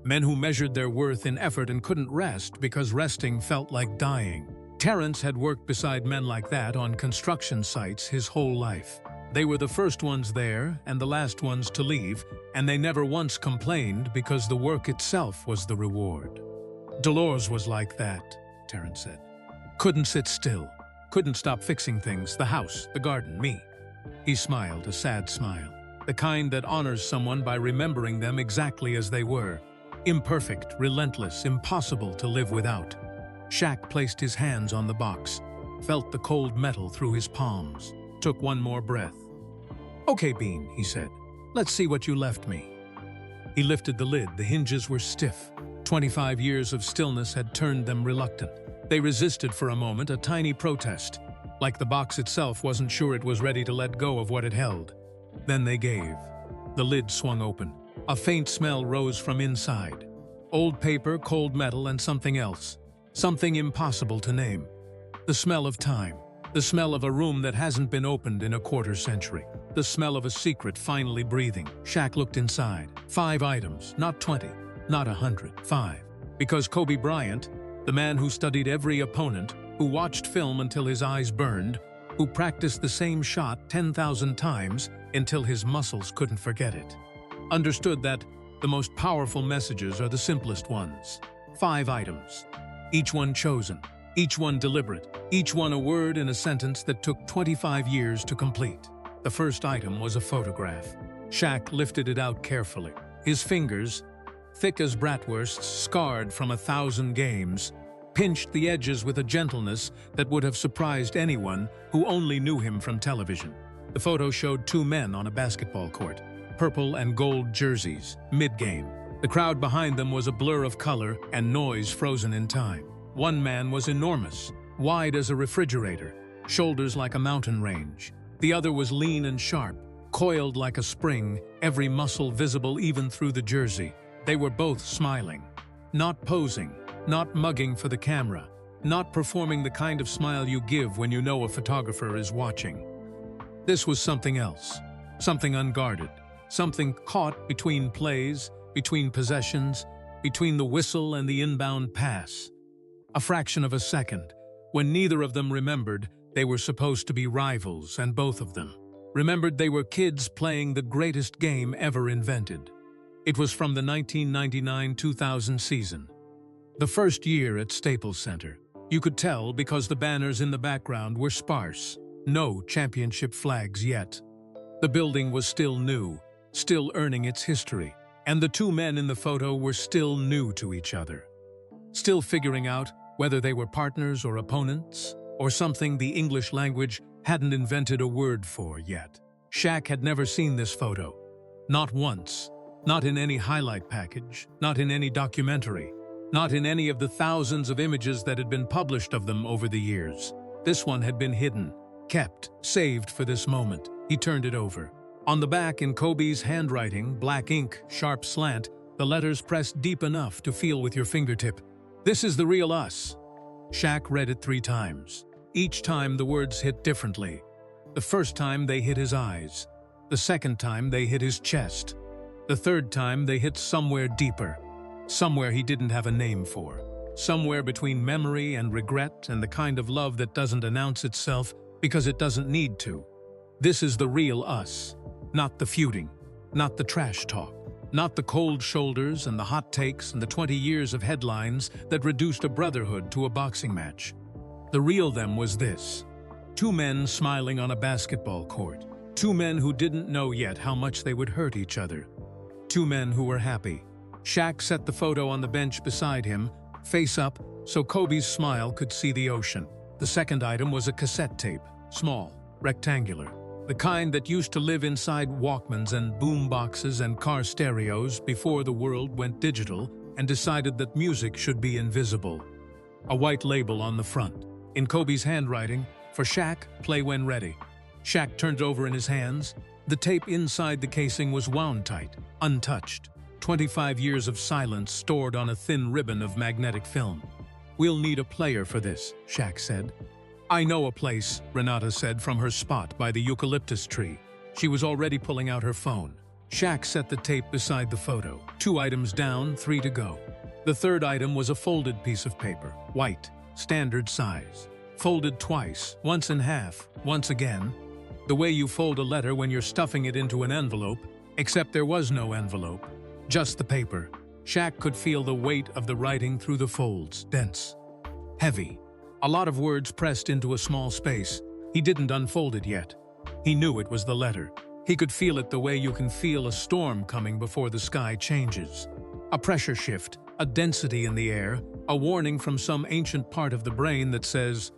Speaker 1: Men who measured their worth in effort and couldn't rest because resting felt like dying. Terrence had worked beside men like that on construction sites his whole life. They were the first ones there and the last ones to leave, and they never once complained because the work itself was the reward. Dolores was like that, Terrence said. Couldn't sit still, couldn't stop fixing things, the house, the garden, me. He smiled, a sad smile. the kind that honors someone by remembering them exactly as they were. Imperfect, relentless, impossible to live without. Shaq placed his hands on the box, felt the cold metal through his palms, took one more breath. "Okay, Bean," he said. "Let's see what you left me." He lifted the lid. The hinges were stiff. 25 years of stillness had turned them reluctant. They resisted for a moment, a tiny protest, like the box itself wasn't sure it was ready to let go of what it held. Then they gave. The lid swung open. A faint smell rose from inside. Old paper, cold metal, and something else. Something impossible to name. The smell of time. The smell of a room that hasn't been opened in a quarter century. The smell of a secret finally breathing. Shaq looked inside. 5 items, not 20, not 100, 5. Because Kobe Bryant, the man who studied every opponent, who watched film until his eyes burned, who practiced the same shot 10,000 times until his muscles couldn't forget it, understood that the most powerful messages are the simplest ones. 5 items. Each one chosen, each one deliberate, each one a word in a sentence that took 25 years to complete. The first item was a photograph. Shaq lifted it out carefully. His fingers, thick as bratwursts, scarred from 1,000 games, pinched the edges with a gentleness that would have surprised anyone who only knew him from television. The photo showed 2 men on a basketball court, purple and gold jerseys, mid-game. The crowd behind them was a blur of color and noise frozen in time. One man was enormous, wide as a refrigerator, shoulders like a mountain range. The other was lean and sharp, coiled like a spring, every muscle visible even through the jersey. They were both smiling, not posing, not mugging for the camera, not performing the kind of smile you give when you know a photographer is watching. This was something else, something unguarded, something caught between plays, between possessions, between the whistle and the inbound pass. A fraction of a second, when neither of them remembered they were supposed to be rivals, and both of them remembered they were kids playing the greatest game ever invented. It was from the 1999-2000 season. The first year at Staples Center. You could tell because the banners in the background were sparse. No championship flags yet. The building was still new, still earning its history, and the 2 men in the photo were still new to each other. Still figuring out whether they were partners or opponents, or something the English language hadn't invented a word for yet. Shaq had never seen this photo. Not once. Not in any highlight package, not in any documentary, not in any of the thousands of images that had been published of them over the years. This one had been hidden, kept, saved for this moment. He turned it over. On the back, in Kobe's handwriting, black ink, sharp slant, the letters pressed deep enough to feel with your fingertip. "This is the real us." Shaq read it 3 times. Each time the words hit differently. The first time they hit his eyes. The second time they hit his chest. The third time they hit somewhere deeper. Somewhere he didn't have a name for. Somewhere between memory and regret and the kind of love that doesn't announce itself because it doesn't need to. This is the real us. Not the feuding. Not the trash talk. Not the cold shoulders and the hot takes and the 20 years of headlines that reduced a brotherhood to a boxing match. The real them was this. 2 men smiling on a basketball court. 2 men who didn't know yet how much they would hurt each other. 2 men who were happy. Shaq set the photo on the bench beside him, face up, so Kobe's smile could see the ocean. The second item was a cassette tape, small, rectangular. The kind that used to live inside Walkmans and boom boxes and car stereos before the world went digital and decided that music should be invisible. A white label on the front. In Kobe's handwriting, for Shaq, play when ready. Shaq turned it over in his hands. The tape inside the casing was wound tight, untouched. 25 years of silence stored on a thin ribbon of magnetic film. "We'll need a player for this," Shaq said. "I know a place," Renata said from her spot by the eucalyptus tree. She was already pulling out her phone. Shaq set the tape beside the photo. 2 items down, 3 to go. The third item was a folded piece of paper, white, standard size. Folded twice, once in half, once again. The way you fold a letter when you're stuffing it into an envelope, except there was no envelope. Just the paper. Shaq could feel the weight of the writing through the folds, dense, heavy. A lot of words pressed into a small space. He didn't unfold it yet. He knew it was the letter. He could feel it the way you can feel a storm coming before the sky changes. A pressure shift, a density in the air, a warning from some ancient part of the brain that says,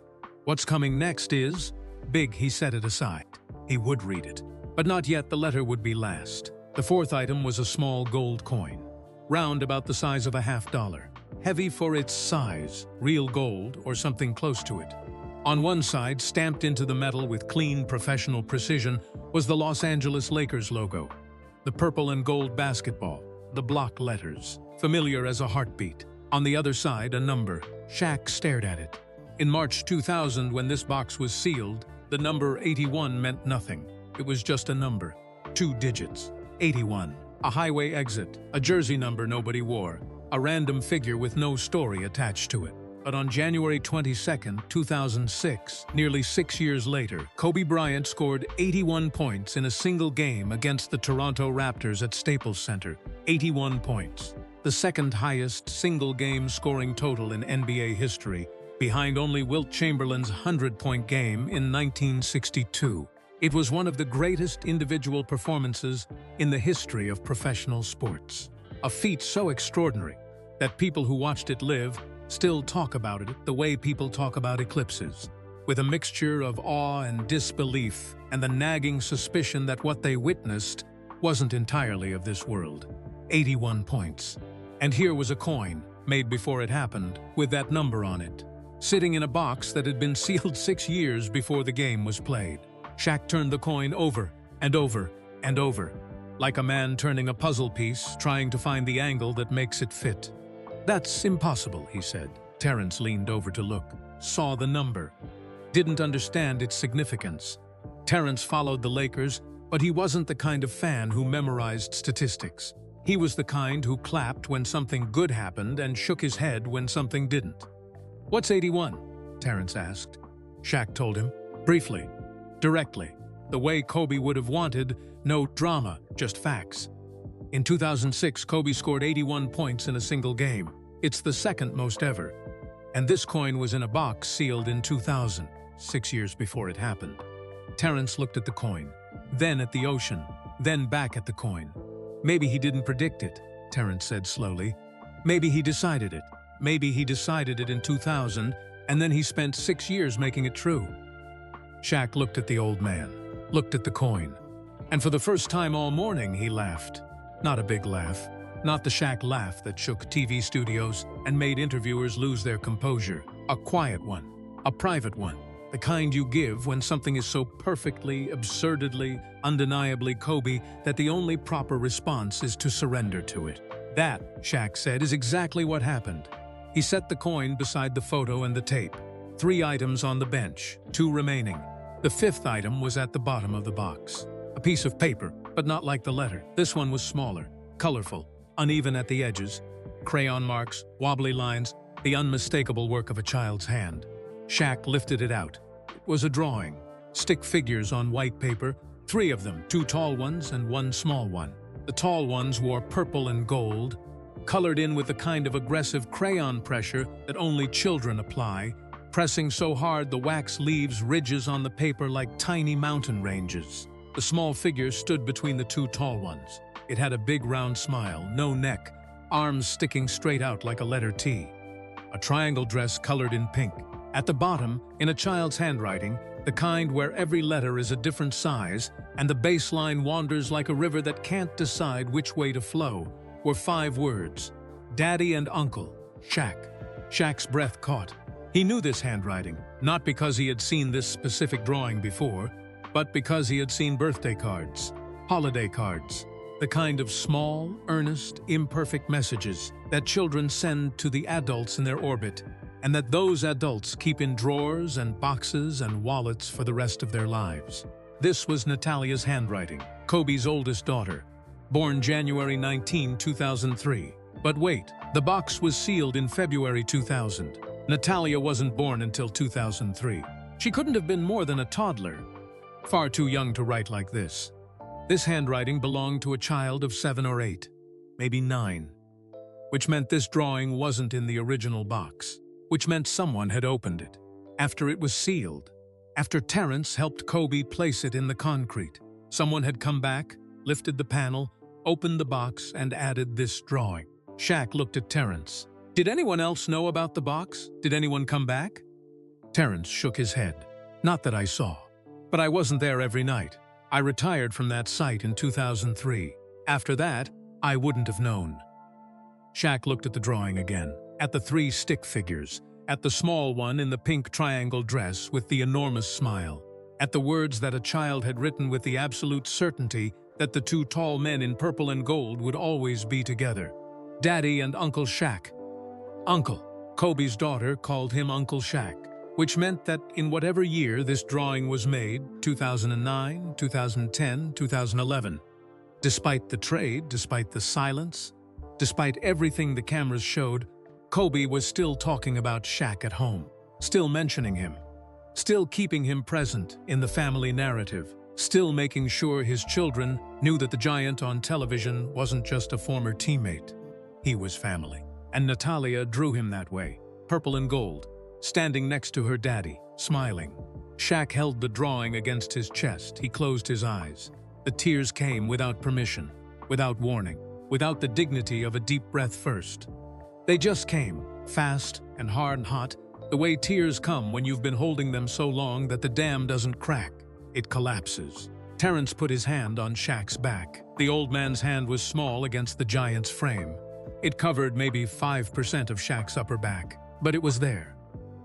Speaker 1: "What's coming next is..." Big, he set it aside. He would read it. But not yet, the letter would be last. The fourth item was a small gold coin, round about the size of a $50, heavy for its size, real gold or something close to it. On one side, stamped into the metal with clean, professional precision, was the Los Angeles Lakers logo. The purple and gold basketball, the block letters, familiar as a heartbeat. On the other side, a number. Shaq stared at it. In March 2000, when this box was sealed, the number 81 meant nothing. It was just a number. 2 digits. 81. A highway exit. A jersey number nobody wore. A random figure with no story attached to it. But on January 22, 2006, nearly 6 years later, Kobe Bryant scored 81 points in a single game against the Toronto Raptors at Staples Center. 81 points. The second highest single-game scoring total in NBA history, behind only Wilt Chamberlain's 100-point game in 1962. It was one of the greatest individual performances in the history of professional sports. A feat so extraordinary that people who watched it live still talk about it the way people talk about eclipses, with a mixture of awe and disbelief and the nagging suspicion that what they witnessed wasn't entirely of this world. 81 points. And here was a coin, made before it happened, with that number on it, sitting in a box that had been sealed 6 years before the game was played. Shaq turned the coin over and over and over, like a man turning a puzzle piece, trying to find the angle that makes it fit. "That's impossible," he said. Terrence leaned over to look, saw the number, didn't understand its significance. Terrence followed the Lakers, but he wasn't the kind of fan who memorized statistics. He was the kind who clapped when something good happened and shook his head when something didn't. "What's 81? Terrence asked. Shaq told him, briefly, directly, the way Kobe would have wanted, no drama, just facts. In 2006, Kobe scored 81 points in a single game. It's the second most ever. And this coin was in a box sealed in 2000, 6 years before it happened. Terrence looked at the coin, then at the ocean, then back at the coin. "Maybe he didn't predict it," Terrence said slowly. "Maybe he decided it. Maybe he decided it in 2000, and then he spent 6 years making it true." Shaq looked at the old man, looked at the coin, and for the first time all morning he laughed. Not a big laugh, not the Shaq laugh that shook TV studios and made interviewers lose their composure. A quiet one, a private one, the kind you give when something is so perfectly, absurdly, undeniably Kobe that the only proper response is to surrender to it. "That," Shaq said, "is exactly what happened." He set the coin beside the photo and the tape. 3 items on the bench, 2 remaining. The 5th item was at the bottom of the box. A piece of paper, but not like the letter. This one was smaller, colorful, uneven at the edges, crayon marks, wobbly lines, the unmistakable work of a child's hand. Shaq lifted it out. It was a drawing. Stick figures on white paper, 3 of them, 2 tall ones and 1 small one. The tall ones wore purple and gold, colored in with the kind of aggressive crayon pressure that only children apply, pressing so hard the wax leaves ridges on the paper like tiny mountain ranges. The small figure stood between the 2 tall ones. It had a big round smile, no neck, arms sticking straight out like a letter T. A triangle dress colored in pink. At the bottom, in a child's handwriting, the kind where every letter is a different size and the baseline wanders like a river that can't decide which way to flow, were 5 words. Daddy and Uncle. Shaq. Shaq's breath caught. He knew this handwriting, not because he had seen this specific drawing before, but because he had seen birthday cards, holiday cards, the kind of small, earnest, imperfect messages that children send to the adults in their orbit, and that those adults keep in drawers and boxes and wallets for the rest of their lives. This was Natalia's handwriting, Kobe's oldest daughter, born January 19, 2003. But wait, the box was sealed in February 2000. Natalia wasn't born until 2003. She couldn't have been more than a toddler. Far too young to write like this. This handwriting belonged to a child of 7 or 8, maybe 9, which meant this drawing wasn't in the original box, which meant someone had opened it, after it was sealed, after Terrence helped Kobe place it in the concrete. Someone had come back, lifted the panel, opened the box, and added this drawing. Shaq looked at Terrence. Did anyone else know about the box? Did anyone come back? Terrence shook his head. Not that I saw. But I wasn't there every night. I retired from that site in 2003. After that, I wouldn't have known. Shaq looked at the drawing again, at the 3 stick figures, at the small one in the pink triangle dress with the enormous smile, at the words that a child had written with the absolute certainty that the 2 tall men in purple and gold would always be together. Daddy and Uncle Shaq. Uncle. Kobe's daughter called him Uncle Shaq, which meant that in whatever year this drawing was made, 2009, 2010, 2011, despite the trade, despite the silence, despite everything the cameras showed, Kobe was still talking about Shaq at home, still mentioning him, still keeping him present in the family narrative, still making sure his children knew that the giant on television wasn't just a former teammate. He was family. And Natalia drew him that way, purple and gold, standing next to her daddy, smiling. Shaq held the drawing against his chest. He closed his eyes. The tears came without permission, without warning, without the dignity of a deep breath first. They just came, fast and hard and hot, the way tears come when you've been holding them so long that the dam doesn't crack. It collapses. Terrence put his hand on Shaq's back. The old man's hand was small against the giant's frame. It covered maybe 5% of Shaq's upper back, but it was there.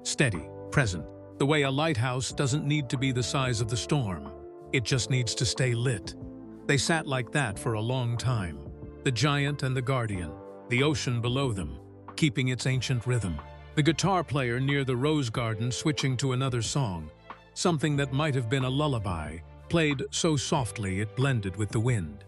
Speaker 1: Steady, present, the way a lighthouse doesn't need to be the size of the storm. It just needs to stay lit. They sat like that for a long time. The giant and the guardian, the ocean below them, keeping its ancient rhythm. The guitar player near the rose garden switching to another song, something that might have been a lullaby, played so softly it blended with the wind.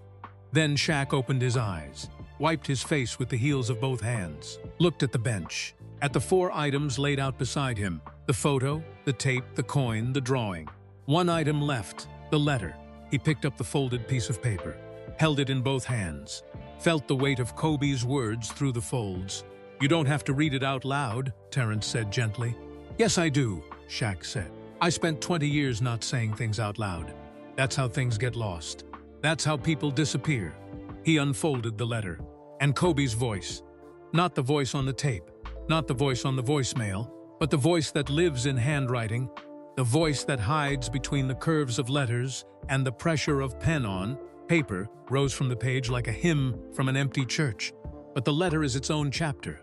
Speaker 1: Then Shaq opened his eyes, wiped his face with the heels of both hands, looked at the bench, at the 4 items laid out beside him, the photo, the tape, the coin, the drawing. One item left, the letter. He picked up the folded piece of paper, held it in both hands, felt the weight of Kobe's words through the folds. You don't have to read it out loud, Terrence said gently. Yes, I do, Shaq said. I spent 20 years not saying things out loud. That's how things get lost. That's how people disappear. He unfolded the letter. And Kobe's voice. Not the voice on the tape, not the voice on the voicemail, but the voice that lives in handwriting, the voice that hides between the curves of letters and the pressure of pen on paper rose from the page like a hymn from an empty church. But the letter is its own chapter.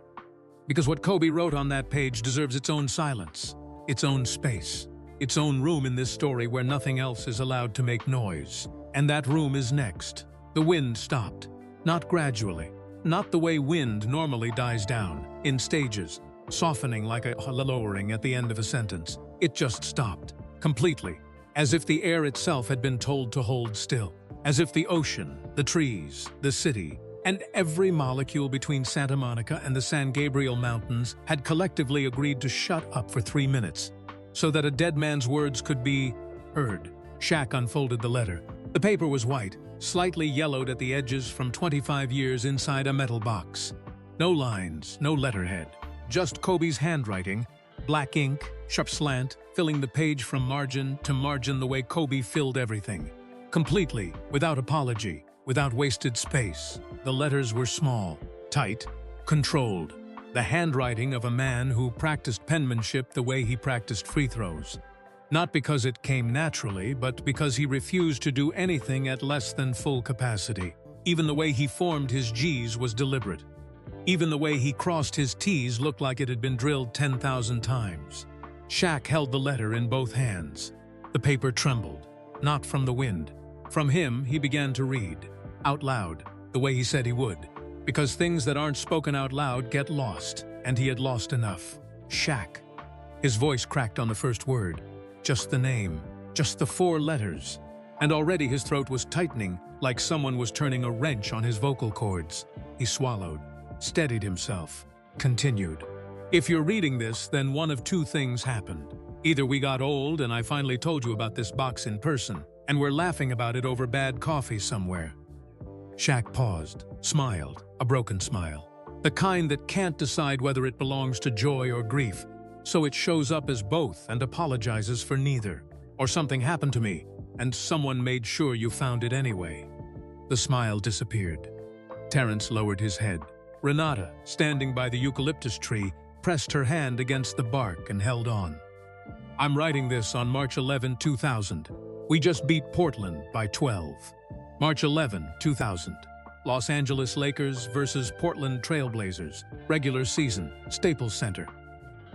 Speaker 1: Because what Kobe wrote on that page deserves its own silence, its own space, its own room in this story where nothing else is allowed to make noise. And that room is next. The wind stopped. Not gradually. Not the way wind normally dies down, in stages, softening like a lowering at the end of a sentence. It just stopped, completely, as if the air itself had been told to hold still, as if the ocean, the trees, the city, and every molecule between Santa Monica and the San Gabriel Mountains had collectively agreed to shut up for 3 minutes, so that a dead man's words could be heard. Shaq unfolded the letter. The paper was white, slightly yellowed at the edges from 25 years inside a metal box. No lines, no letterhead, just Kobe's handwriting, black ink, sharp slant, filling the page from margin to margin the way Kobe filled everything. Completely, without apology, without wasted space. The letters were small, tight, controlled. The handwriting of a man who practiced penmanship the way he practiced free throws. Not because it came naturally, but because he refused to do anything at less than full capacity. Even the way he formed his G's was deliberate. Even the way he crossed his T's looked like it had been drilled 10,000 times. Shaq held the letter in both hands. The paper trembled, not from the wind. From him, he began to read, out loud, the way he said he would. Because things that aren't spoken out loud get lost, and he had lost enough. Shaq. His voice cracked on the first word. Just the name, just the 4 letters. And already his throat was tightening, like someone was turning a wrench on his vocal cords. He swallowed, steadied himself, continued. If you're reading this, then one of 2 things happened. Either we got old and I finally told you about this box in person, and we're laughing about it over bad coffee somewhere. Shaq paused, smiled, a broken smile. The kind that can't decide whether it belongs to joy or grief, so it shows up as both and apologizes for neither. or something happened to me, and someone made sure you found it anyway." The smile disappeared. Terrence lowered his head. Renata, standing by the eucalyptus tree, pressed her hand against the bark and held on. "I'm writing this on March 11, 2000. We just beat Portland by 12. March 11, 2000. Los Angeles Lakers versus Portland Trailblazers. Regular season. Staples Center.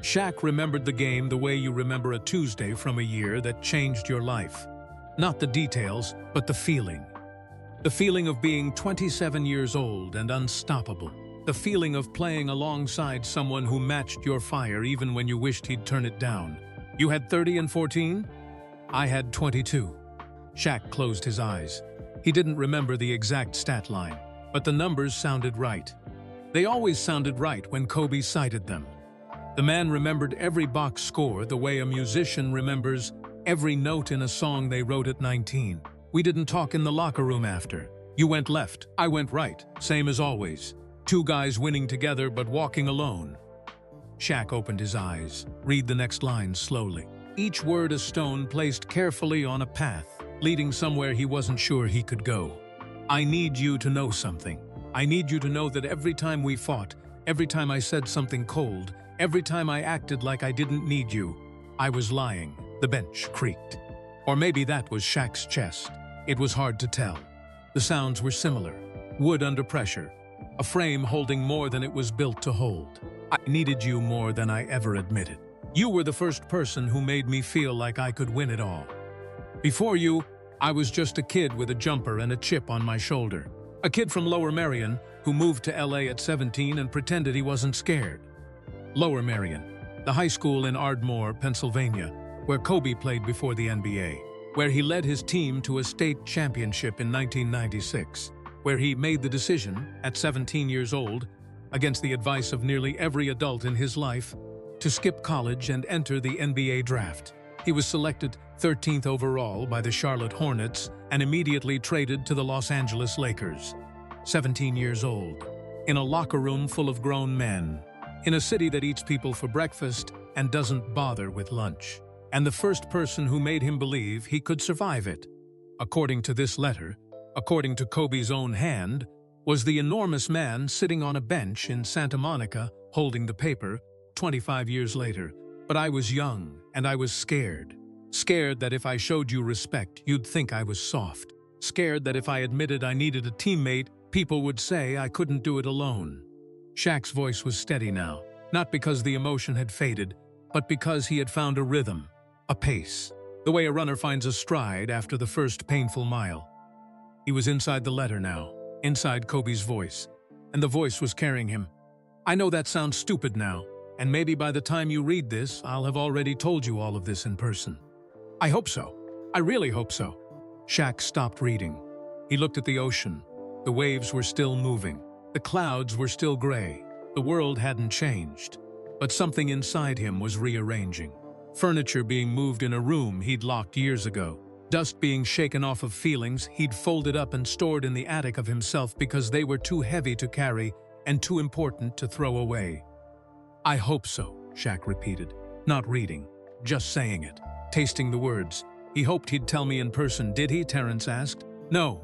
Speaker 1: Shaq remembered the game the way you remember a Tuesday from a year that changed your life. Not the details, but the feeling. The feeling of being 27 years old and unstoppable. The feeling of playing alongside someone who matched your fire even when you wished he'd turn it down. You had 30 and 14? I had 22. Shaq closed his eyes. He didn't remember the exact stat line, but the numbers sounded right. They always sounded right when Kobe cited them. The man remembered every box score the way a musician remembers every note in a song they wrote at 19. We didn't talk in the locker room after. You went left, I went right, same as always. Two guys winning together but walking alone. Shaq opened his eyes. Read the next line slowly. Each word a stone placed carefully on a path, leading somewhere he wasn't sure he could go. I need you to know something. I need you to know that every time we fought, every time I said something cold, every time I acted like I didn't need you, I was lying. The bench creaked. Or maybe that was Shaq's chest. It was hard to tell. The sounds were similar. Wood under pressure. A frame holding more than it was built to hold. I needed you more than I ever admitted. You were the first person who made me feel like I could win it all. Before you, I was just a kid with a jumper and a chip on my shoulder. A kid from Lower Merion who moved to LA at 17 and pretended he wasn't scared. Lower Merion, the high school in Ardmore, Pennsylvania, where Kobe played before the NBA, where he led his team to a state championship in 1996, where he made the decision, at 17 years old, against the advice of nearly every adult in his life, to skip college and enter the NBA draft. He was selected 13th overall by the Charlotte Hornets and immediately traded to the Los Angeles Lakers. 17 years old, in a locker room full of grown men, in a city that eats people for breakfast and doesn't bother with lunch. And the first person who made him believe he could survive it, according to this letter, according to Kobe's own hand, was the enormous man sitting on a bench in Santa Monica holding the paper 25 years later. But I was young and I was scared. Scared that if I showed you respect, you'd think I was soft. Scared that if I admitted I needed a teammate, people would say I couldn't do it alone. Shaq's voice was steady now, not because the emotion had faded, but because he had found a rhythm, a pace, the way a runner finds a stride after the first painful mile. He was inside the letter now, inside Kobe's voice, and the voice was carrying him. I know that sounds stupid now, and maybe by the time you read this, I'll have already told you all of this in person. I hope so. I really hope so. Shaq stopped reading. He looked at the ocean. The waves were still moving. The clouds were still gray. The world hadn't changed. But something inside him was rearranging. Furniture being moved in a room he'd locked years ago. Dust being shaken off of feelings he'd folded up and stored in the attic of himself because they were too heavy to carry and too important to throw away. I hope so, Shaq repeated, not reading, just saying it, tasting the words. He hoped he'd tell me in person, did he? Terrence asked. No,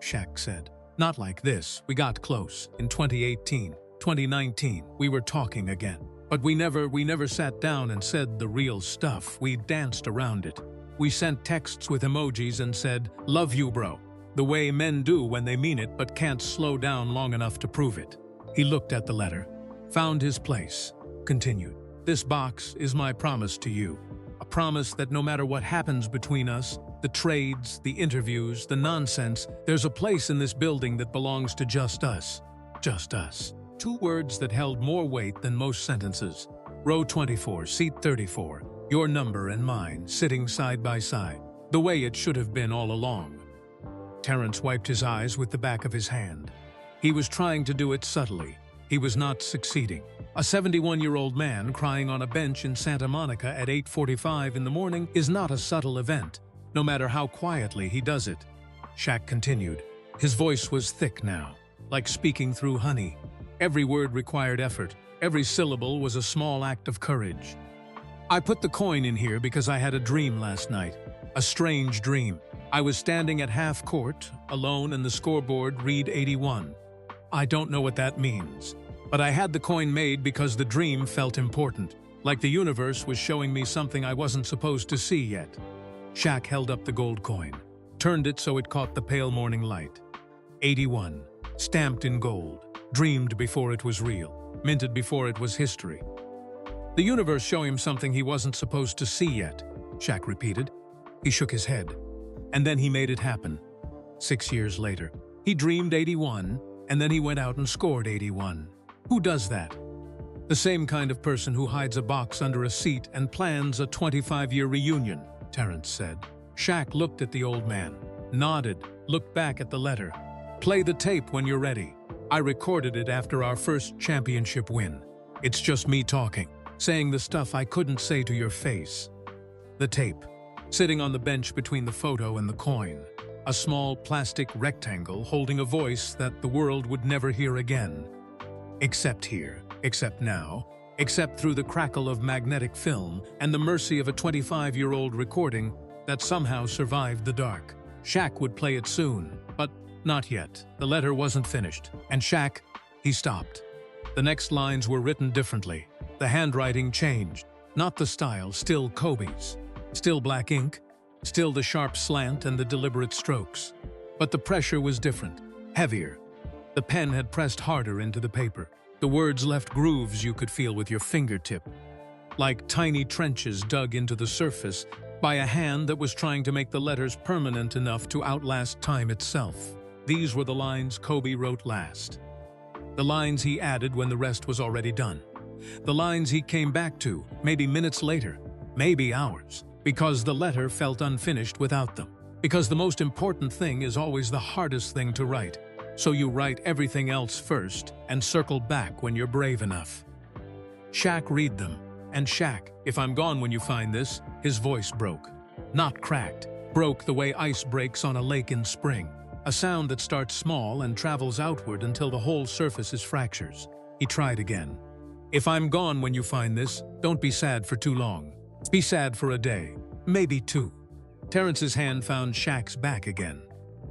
Speaker 1: Shaq said. Not like this. We got close. In 2018, 2019, we were talking again. But we never sat down and said the real stuff. We danced around it. We sent texts with emojis and said, love you, bro. The way men do when they mean it but can't slow down long enough to prove it. He looked at the letter, found his place, continued. This box is my promise to you. A promise that no matter what happens between us, the trades, the interviews, the nonsense, there's a place in this building that belongs to just us. Just us. Two words that held more weight than most sentences. Row 24, seat 34. Your number and mine, sitting side by side. The way it should have been all along. Terrence wiped his eyes with the back of his hand. He was trying to do it subtly. He was not succeeding. A 71-year-old man crying on a bench in Santa Monica at 8:45 in the morning is not a subtle event, no matter how quietly he does it. Shaq continued. His voice was thick now, like speaking through honey. Every word required effort. Every syllable was a small act of courage. I put the coin in here because I had a dream last night. A strange dream. I was standing at half court, alone, and the scoreboard read 81. I don't know what that means, but I had the coin made because the dream felt important, like the universe was showing me something I wasn't supposed to see yet. Shaq held up the gold coin, turned it so it caught the pale morning light. 81, stamped in gold, dreamed before it was real, minted before it was history. The universe showed him something he wasn't supposed to see yet, Shaq repeated. He shook his head. And then he made it happen. 6 years later, he dreamed 81, and then he went out and scored 81. Who does that? The same kind of person who hides a box under a seat and plans a 25-year reunion, Terrence said. Shaq looked at the old man, nodded, looked back at the letter. Play the tape when you're ready. I recorded it after our first championship win. It's just me talking, saying the stuff I couldn't say to your face. The tape, sitting on the bench between the photo and the coin. A small plastic rectangle holding a voice that the world would never hear again. Except here, except now, except through the crackle of magnetic film and the mercy of a 25-year-old recording that somehow survived the dark. Shaq would play it soon, but not yet. The letter wasn't finished, and Shaq, he stopped. The next lines were written differently. The handwriting changed. Not the style, still Kobe's. Still black ink, still the sharp slant and the deliberate strokes. But the pressure was different, heavier. The pen had pressed harder into the paper. The words left grooves you could feel with your fingertip, like tiny trenches dug into the surface by a hand that was trying to make the letters permanent enough to outlast time itself. These were the lines Kobe wrote last. The lines he added when the rest was already done. The lines he came back to, maybe minutes later, maybe hours, because the letter felt unfinished without them. Because the most important thing is always the hardest thing to write. So you write everything else first and circle back when you're brave enough. Shaq read them, and Shaq, if I'm gone when you find this, his voice broke. Not cracked, broke the way ice breaks on a lake in spring. A sound that starts small and travels outward until the whole surface is fractures. He tried again. If I'm gone when you find this, don't be sad for too long. Be sad for a day, maybe two. Terrence's hand found Shaq's back again.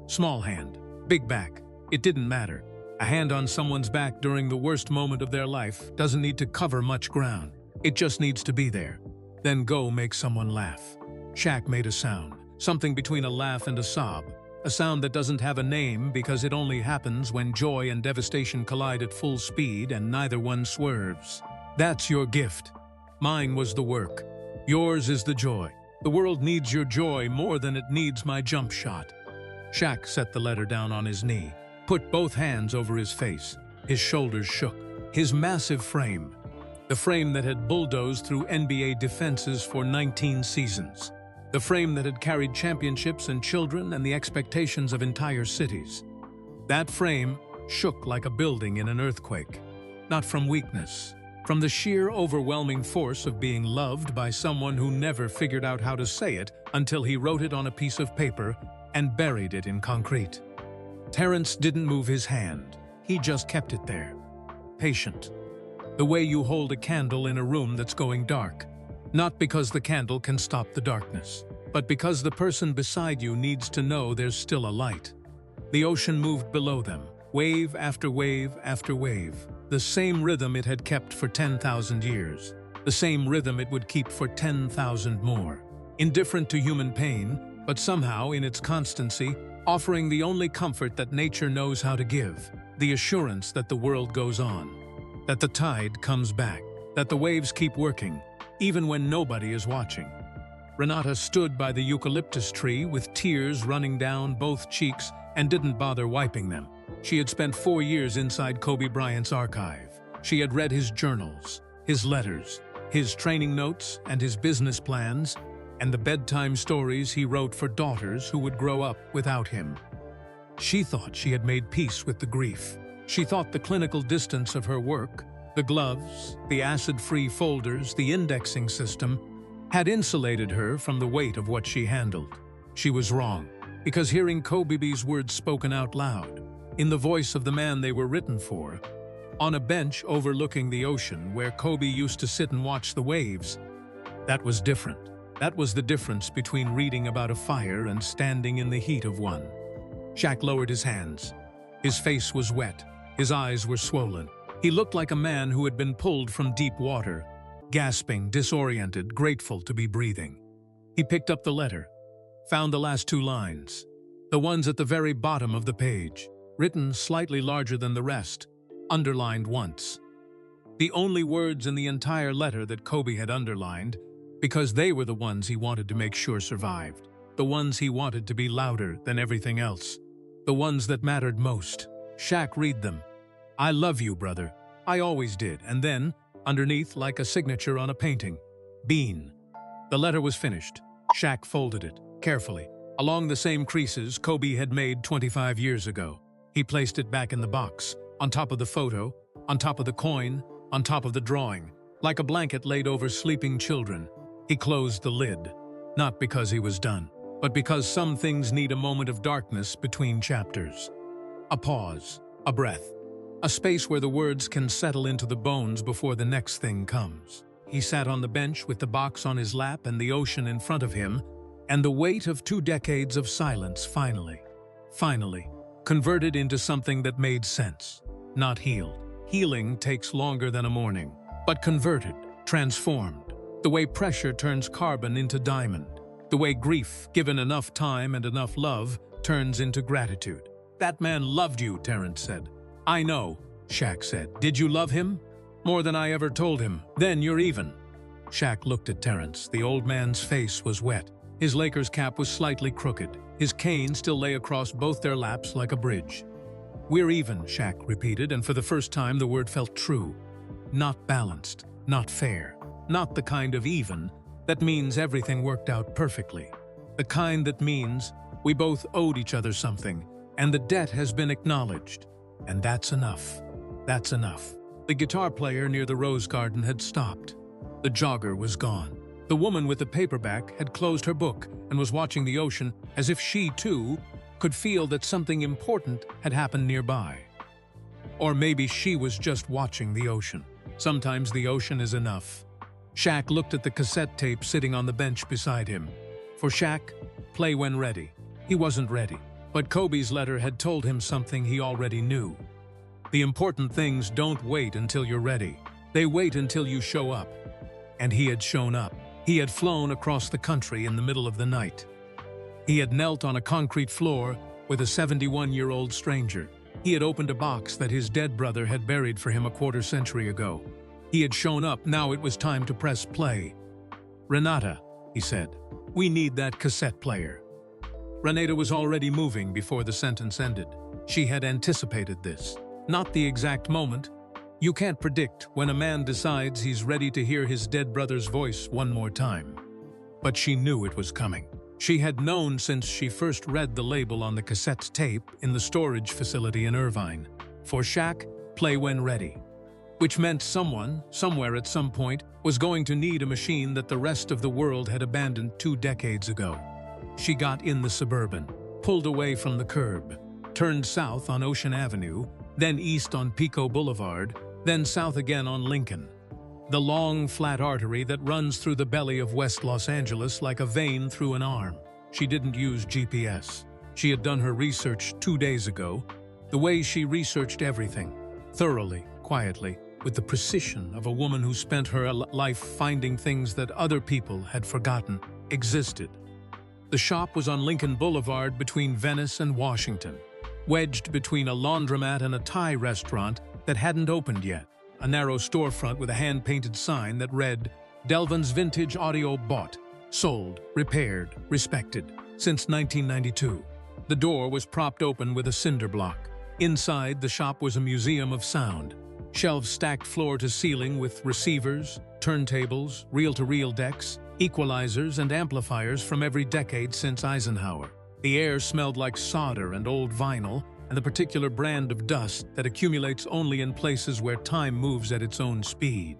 Speaker 1: Small hand, big back. It didn't matter. A hand on someone's back during the worst moment of their life doesn't need to cover much ground. It just needs to be there. Then go make someone laugh. Shaq made a sound, something between a laugh and a sob. A sound that doesn't have a name because it only happens when joy and devastation collide at full speed and neither one swerves. That's your gift. Mine was the work. Yours is the joy. The world needs your joy more than it needs my jump shot. Shaq set the letter down on his knee, put both hands over his face. His shoulders shook. His massive frame, the frame that had bulldozed through NBA defenses for 19 seasons. The frame that had carried championships and children and the expectations of entire cities. That frame shook like a building in an earthquake. Not from weakness, from the sheer overwhelming force of being loved by someone who never figured out how to say it until he wrote it on a piece of paper and buried it in concrete. Terrence didn't move his hand. He just kept it there. Patient. The way you hold a candle in a room that's going dark. Not because the candle can stop the darkness, but because the person beside you needs to know there's still a light. The ocean moved below them, wave after wave after wave. The same rhythm it had kept for 10,000 years. The same rhythm it would keep for 10,000 more. Indifferent to human pain, but somehow in its constancy, offering the only comfort that nature knows how to give. The assurance that the world goes on. That the tide comes back. That the waves keep working. Even when nobody is watching. Renata stood by the eucalyptus tree with tears running down both cheeks and didn't bother wiping them. She had spent 4 years inside Kobe Bryant's archive. She had read his journals, his letters, his training notes and his business plans, and the bedtime stories he wrote for daughters who would grow up without him. She thought she had made peace with the grief. She thought the clinical distance of her work, the gloves, the acid-free folders, the indexing system, had insulated her from the weight of what she handled. She was wrong, because hearing Kobe's words spoken out loud, in the voice of the man they were written for, on a bench overlooking the ocean where Kobe used to sit and watch the waves, that was different. That was the difference between reading about a fire and standing in the heat of one. Shaq lowered his hands. His face was wet. His eyes were swollen. He looked like a man who had been pulled from deep water, gasping, disoriented, grateful to be breathing. He picked up the letter, found the last 2 lines, the ones at the very bottom of the page, written slightly larger than the rest, underlined once. The only words in the entire letter that Kobe had underlined, because they were the ones he wanted to make sure survived, the ones he wanted to be louder than everything else, the ones that mattered most. Shaq read them. "I love you, brother. I always did." And then, underneath, like a signature on a painting, Bean. The letter was finished. Shaq folded it, carefully, along the same creases Kobe had made 25 years ago. He placed it back in the box, on top of the photo, on top of the coin, on top of the drawing, like a blanket laid over sleeping children. He closed the lid, not because he was done, but because some things need a moment of darkness between chapters. A pause, a breath, a space where the words can settle into the bones before the next thing comes. He sat on the bench with the box on his lap and the ocean in front of him, and the weight of 2 decades of silence finally, converted into something that made sense, not healed. Healing takes longer than a morning, but converted, transformed. The way pressure turns carbon into diamond. The way grief, given enough time and enough love, turns into gratitude. "That man loved you," Terrence said. "I know," Shaq said. "Did you love him?" "More than I ever told him." "Then you're even." Shaq looked at Terrence. The old man's face was wet. His Lakers cap was slightly crooked. His cane still lay across both their laps like a bridge. "We're even," Shaq repeated, and for the first time the word felt true. Not balanced, not fair, not the kind of even that means everything worked out perfectly. The kind that means we both owed each other something, and the debt has been acknowledged. And that's enough. That's enough. The guitar player near the rose garden had stopped. The jogger was gone. The woman with the paperback had closed her book and was watching the ocean as if she, too, could feel that something important had happened nearby. Or maybe she was just watching the ocean. Sometimes the ocean is enough. Shaq looked at the cassette tape sitting on the bench beside him. For Shaq, play when ready. He wasn't ready. But Kobe's letter had told him something he already knew. The important things don't wait until you're ready. They wait until you show up. And he had shown up. He had flown across the country in the middle of the night. He had knelt on a concrete floor with a 71-year-old stranger. He had opened a box that his dead brother had buried for him a quarter century ago. He had shown up. Now it was time to press play. "Renata," he said, "we need that cassette player." Renata was already moving before the sentence ended. She had anticipated this. Not the exact moment. You can't predict when a man decides he's ready to hear his dead brother's voice one more time. But she knew it was coming. She had known since she first read the label on the cassette tape in the storage facility in Irvine. For Shaq, play when ready. Which meant someone, somewhere at some point, was going to need a machine that the rest of the world had abandoned 2 decades ago. She got in the Suburban, pulled away from the curb, turned south on Ocean Avenue, then east on Pico Boulevard, then south again on Lincoln. The long, flat artery that runs through the belly of West Los Angeles like a vein through an arm. She didn't use GPS. She had done her research 2 days ago, the way she researched everything, thoroughly, quietly, with the precision of a woman who spent her life finding things that other people had forgotten existed. The shop was on Lincoln Boulevard between Venice and Washington, wedged between a laundromat and a Thai restaurant that hadn't opened yet, a narrow storefront with a hand-painted sign that read, "Delvin's Vintage Audio Bought, Sold, Repaired, Respected, since 1992. The door was propped open with a cinder block. Inside, the shop was a museum of sound. Shelves stacked floor to ceiling with receivers, turntables, reel-to-reel decks, equalizers and amplifiers from every decade since Eisenhower. The air smelled like solder and old vinyl and the particular brand of dust that accumulates only in places where time moves at its own speed.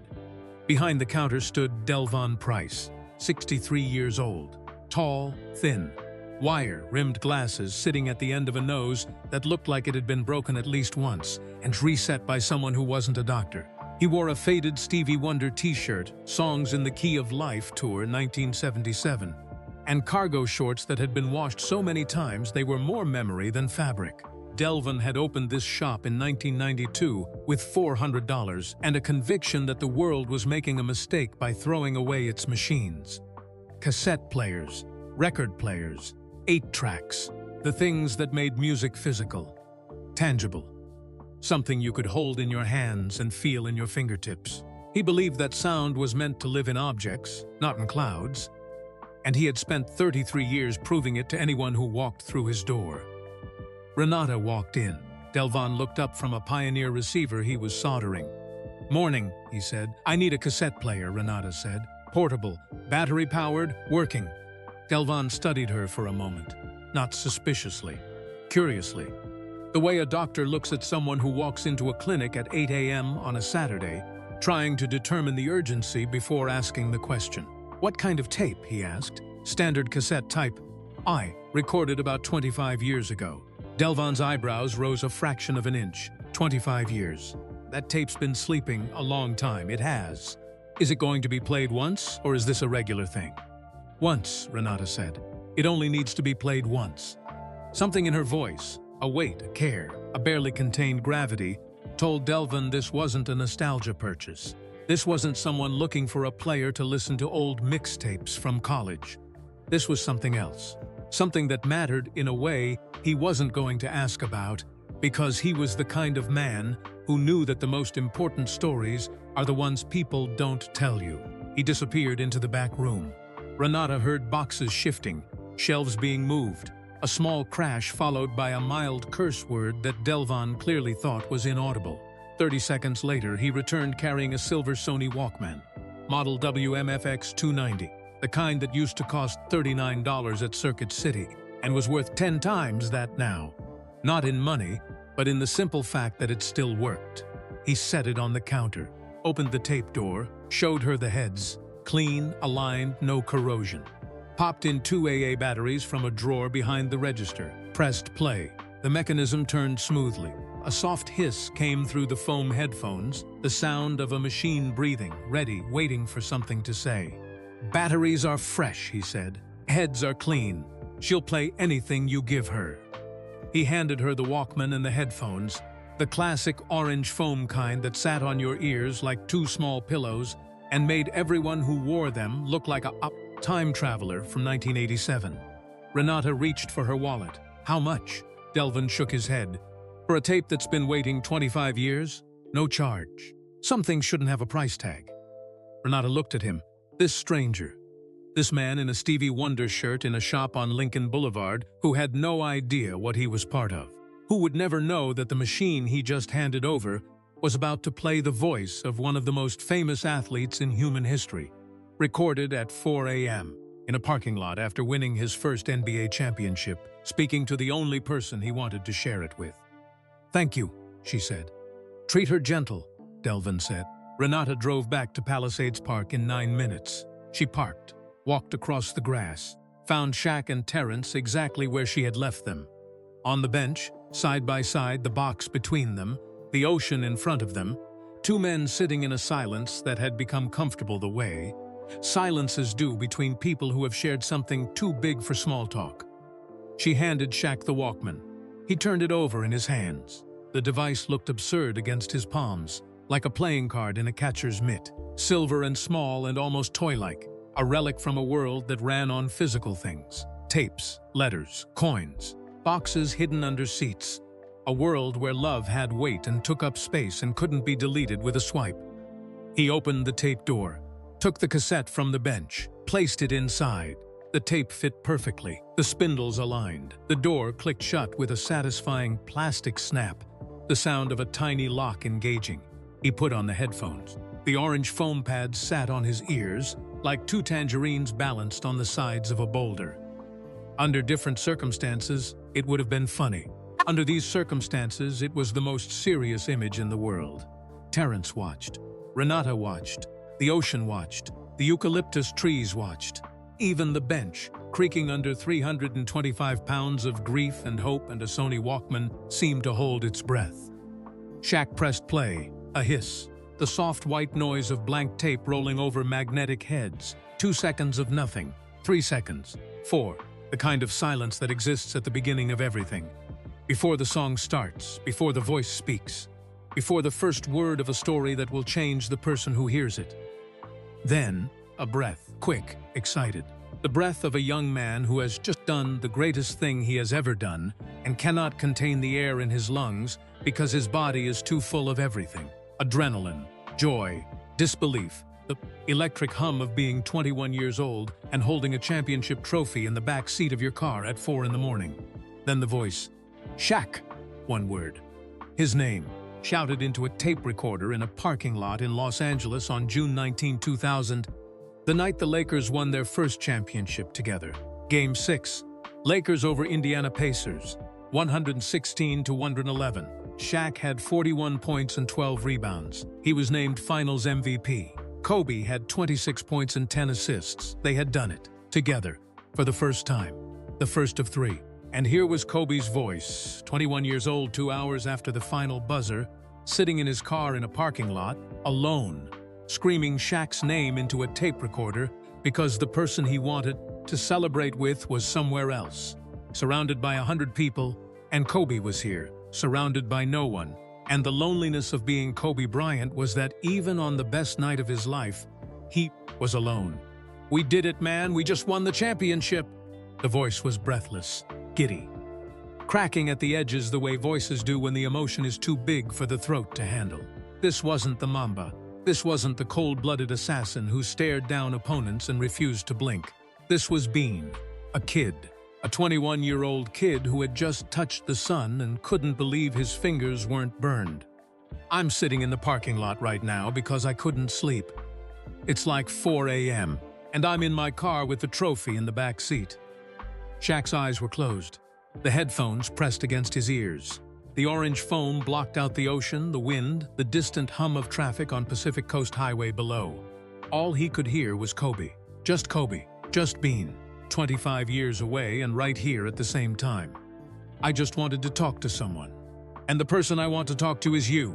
Speaker 1: Behind the counter stood Delvon Price, 63 years old, tall, thin, wire-rimmed glasses sitting at the end of a nose that looked like it had been broken at least once and reset by someone who wasn't a doctor. He wore a faded Stevie Wonder t-shirt, Songs in the Key of Life Tour 1977, and cargo shorts that had been washed so many times they were more memory than fabric. Delvin had opened this shop in 1992 with $400 and a conviction that the world was making a mistake by throwing away its machines. Cassette players, record players, 8-tracks, the things that made music physical, tangible. Something you could hold in your hands and feel in your fingertips. He believed that sound was meant to live in objects, not in clouds, and he had spent 33 years proving it to anyone who walked through his door. Renata walked in. Delvin looked up from a Pioneer receiver he was soldering. "Morning," he said. "I need a cassette player," Renata said. "Portable, battery-powered, working." Delvin studied her for a moment, not suspiciously, curiously. The way a doctor looks at someone who walks into a clinic at 8 a.m. on a Saturday, trying to determine the urgency before asking the question. "What kind of tape?" he asked. "Standard cassette type. Recorded about 25 years ago." Delvin's eyebrows rose a fraction of an inch. 25 years. That tape's been sleeping a long time. It has. Is it going to be played once, or is this a regular thing? "Once," Renata said. "It only needs to be played once." Something in her voice, a weight, a care, a barely contained gravity, told Delvin this wasn't a nostalgia purchase. This wasn't someone looking for a player to listen to old mixtapes from college. This was something else. Something that mattered in a way he wasn't going to ask about, because he was the kind of man who knew that the most important stories are the ones people don't tell you. He disappeared into the back room. Renata heard boxes shifting, shelves being moved, a small crash followed by a mild curse word that Delvin clearly thought was inaudible. 30 seconds later, he returned carrying a silver Sony Walkman, model WMFX 290, the kind that used to cost $39 at Circuit City and was worth 10 times that now. Not in money, but in the simple fact that it still worked. He set it on the counter, opened the tape door, showed her the heads, clean, aligned, no corrosion. Popped in 2 AA batteries from a drawer behind the register, pressed play. The mechanism turned smoothly. A soft hiss came through the foam headphones, the sound of a machine breathing, ready, waiting for something to say. "Batteries are fresh," he said. "Heads are clean. She'll play anything you give her." He handed her the Walkman and the headphones, the classic orange foam kind that sat on your ears like 2 small pillows and made everyone who wore them look like a time traveler from 1987. Renata reached for her wallet. "How much?" Delvin shook his head. "For a tape that's been waiting 25 years? No charge. Something shouldn't have a price tag." Renata looked at him. This stranger. This man in a Stevie Wonder shirt in a shop on Lincoln Boulevard who had no idea what he was part of. Who would never know that the machine he just handed over was about to play the voice of one of the most famous athletes in human history. Recorded at 4 a.m. in a parking lot after winning his first NBA championship, speaking to the only person he wanted to share it with. "Thank you," she said. "Treat her gentle," Delvin said. Renata drove back to Palisades Park in 9 minutes. She parked, walked across the grass, found Shaq and Terrence exactly where she had left them. On the bench, side by side, the box between them, the ocean in front of them, 2 men sitting in a silence that had become comfortable the way silences do between people who have shared something too big for small talk. She handed Shaq the Walkman. He turned it over in his hands. The device looked absurd against his palms, like a playing card in a catcher's mitt, silver and small and almost toy-like, a relic from a world that ran on physical things. Tapes, letters, coins, boxes hidden under seats, a world where love had weight and took up space and couldn't be deleted with a swipe. He opened the tape door, took the cassette from the bench, placed it inside. The tape fit perfectly, the spindles aligned. The door clicked shut with a satisfying plastic snap, the sound of a tiny lock engaging. He put on the headphones. The orange foam pads sat on his ears, like 2 tangerines balanced on the sides of a boulder. Under different circumstances, it would have been funny. Under these circumstances, it was the most serious image in the world. Terrence watched. Renata watched. The ocean watched. The eucalyptus trees watched. Even the bench, creaking under 325 pounds of grief and hope and a Sony Walkman, seemed to hold its breath. Shaq pressed play. A hiss. the soft white noise of blank tape rolling over magnetic heads. 2 seconds of nothing. 3 seconds. 4. The kind of silence that exists at the beginning of everything. Before the song starts, before the voice speaks, before the first word of a story that will change the person who hears it. Then, a breath, quick, excited. The breath of a young man who has just done the greatest thing he has ever done and cannot contain the air in his lungs because his body is too full of everything. Adrenaline, joy, disbelief, the electric hum of being 21 years old and holding a championship trophy in the back seat of your car at 4 in the morning. Then the voice, Shaq, one word. His name, shouted into a tape recorder in a parking lot in Los Angeles on June 19, 2000, the night the Lakers won their first championship together. Game 6, Lakers over Indiana Pacers, 116-111. Shaq had 41 points and 12 rebounds. He was named Finals MVP. Kobe had 26 points and 10 assists. They had done it, together, for the first time. The first of 3. And here was Kobe's voice, 21 years old 2 hours after the final buzzer, sitting in his car in a parking lot, alone, screaming Shaq's name into a tape recorder because the person he wanted to celebrate with was somewhere else, surrounded by 100 people, and Kobe was here, surrounded by no one. And the loneliness of being Kobe Bryant was that even on the best night of his life, he was alone. "We did it, man. We just won the championship." The voice was breathless, giddy, cracking at the edges the way voices do when the emotion is too big for the throat to handle. This wasn't the Mamba. This wasn't the cold-blooded assassin who stared down opponents and refused to blink. This was Bean, a kid. A 21-year-old kid who had just touched the sun and couldn't believe his fingers weren't burned. I'm sitting in the parking lot right now because I couldn't sleep. It's like 4 a.m., and I'm in my car with the trophy in the back seat. Shaq's eyes were closed, the headphones pressed against his ears. The orange foam blocked out the ocean, the wind, the distant hum of traffic on Pacific Coast Highway below. All he could hear was Kobe, just Bean. 25 years away and right here at the same time. I just wanted to talk to someone. And the person I want to talk to is you.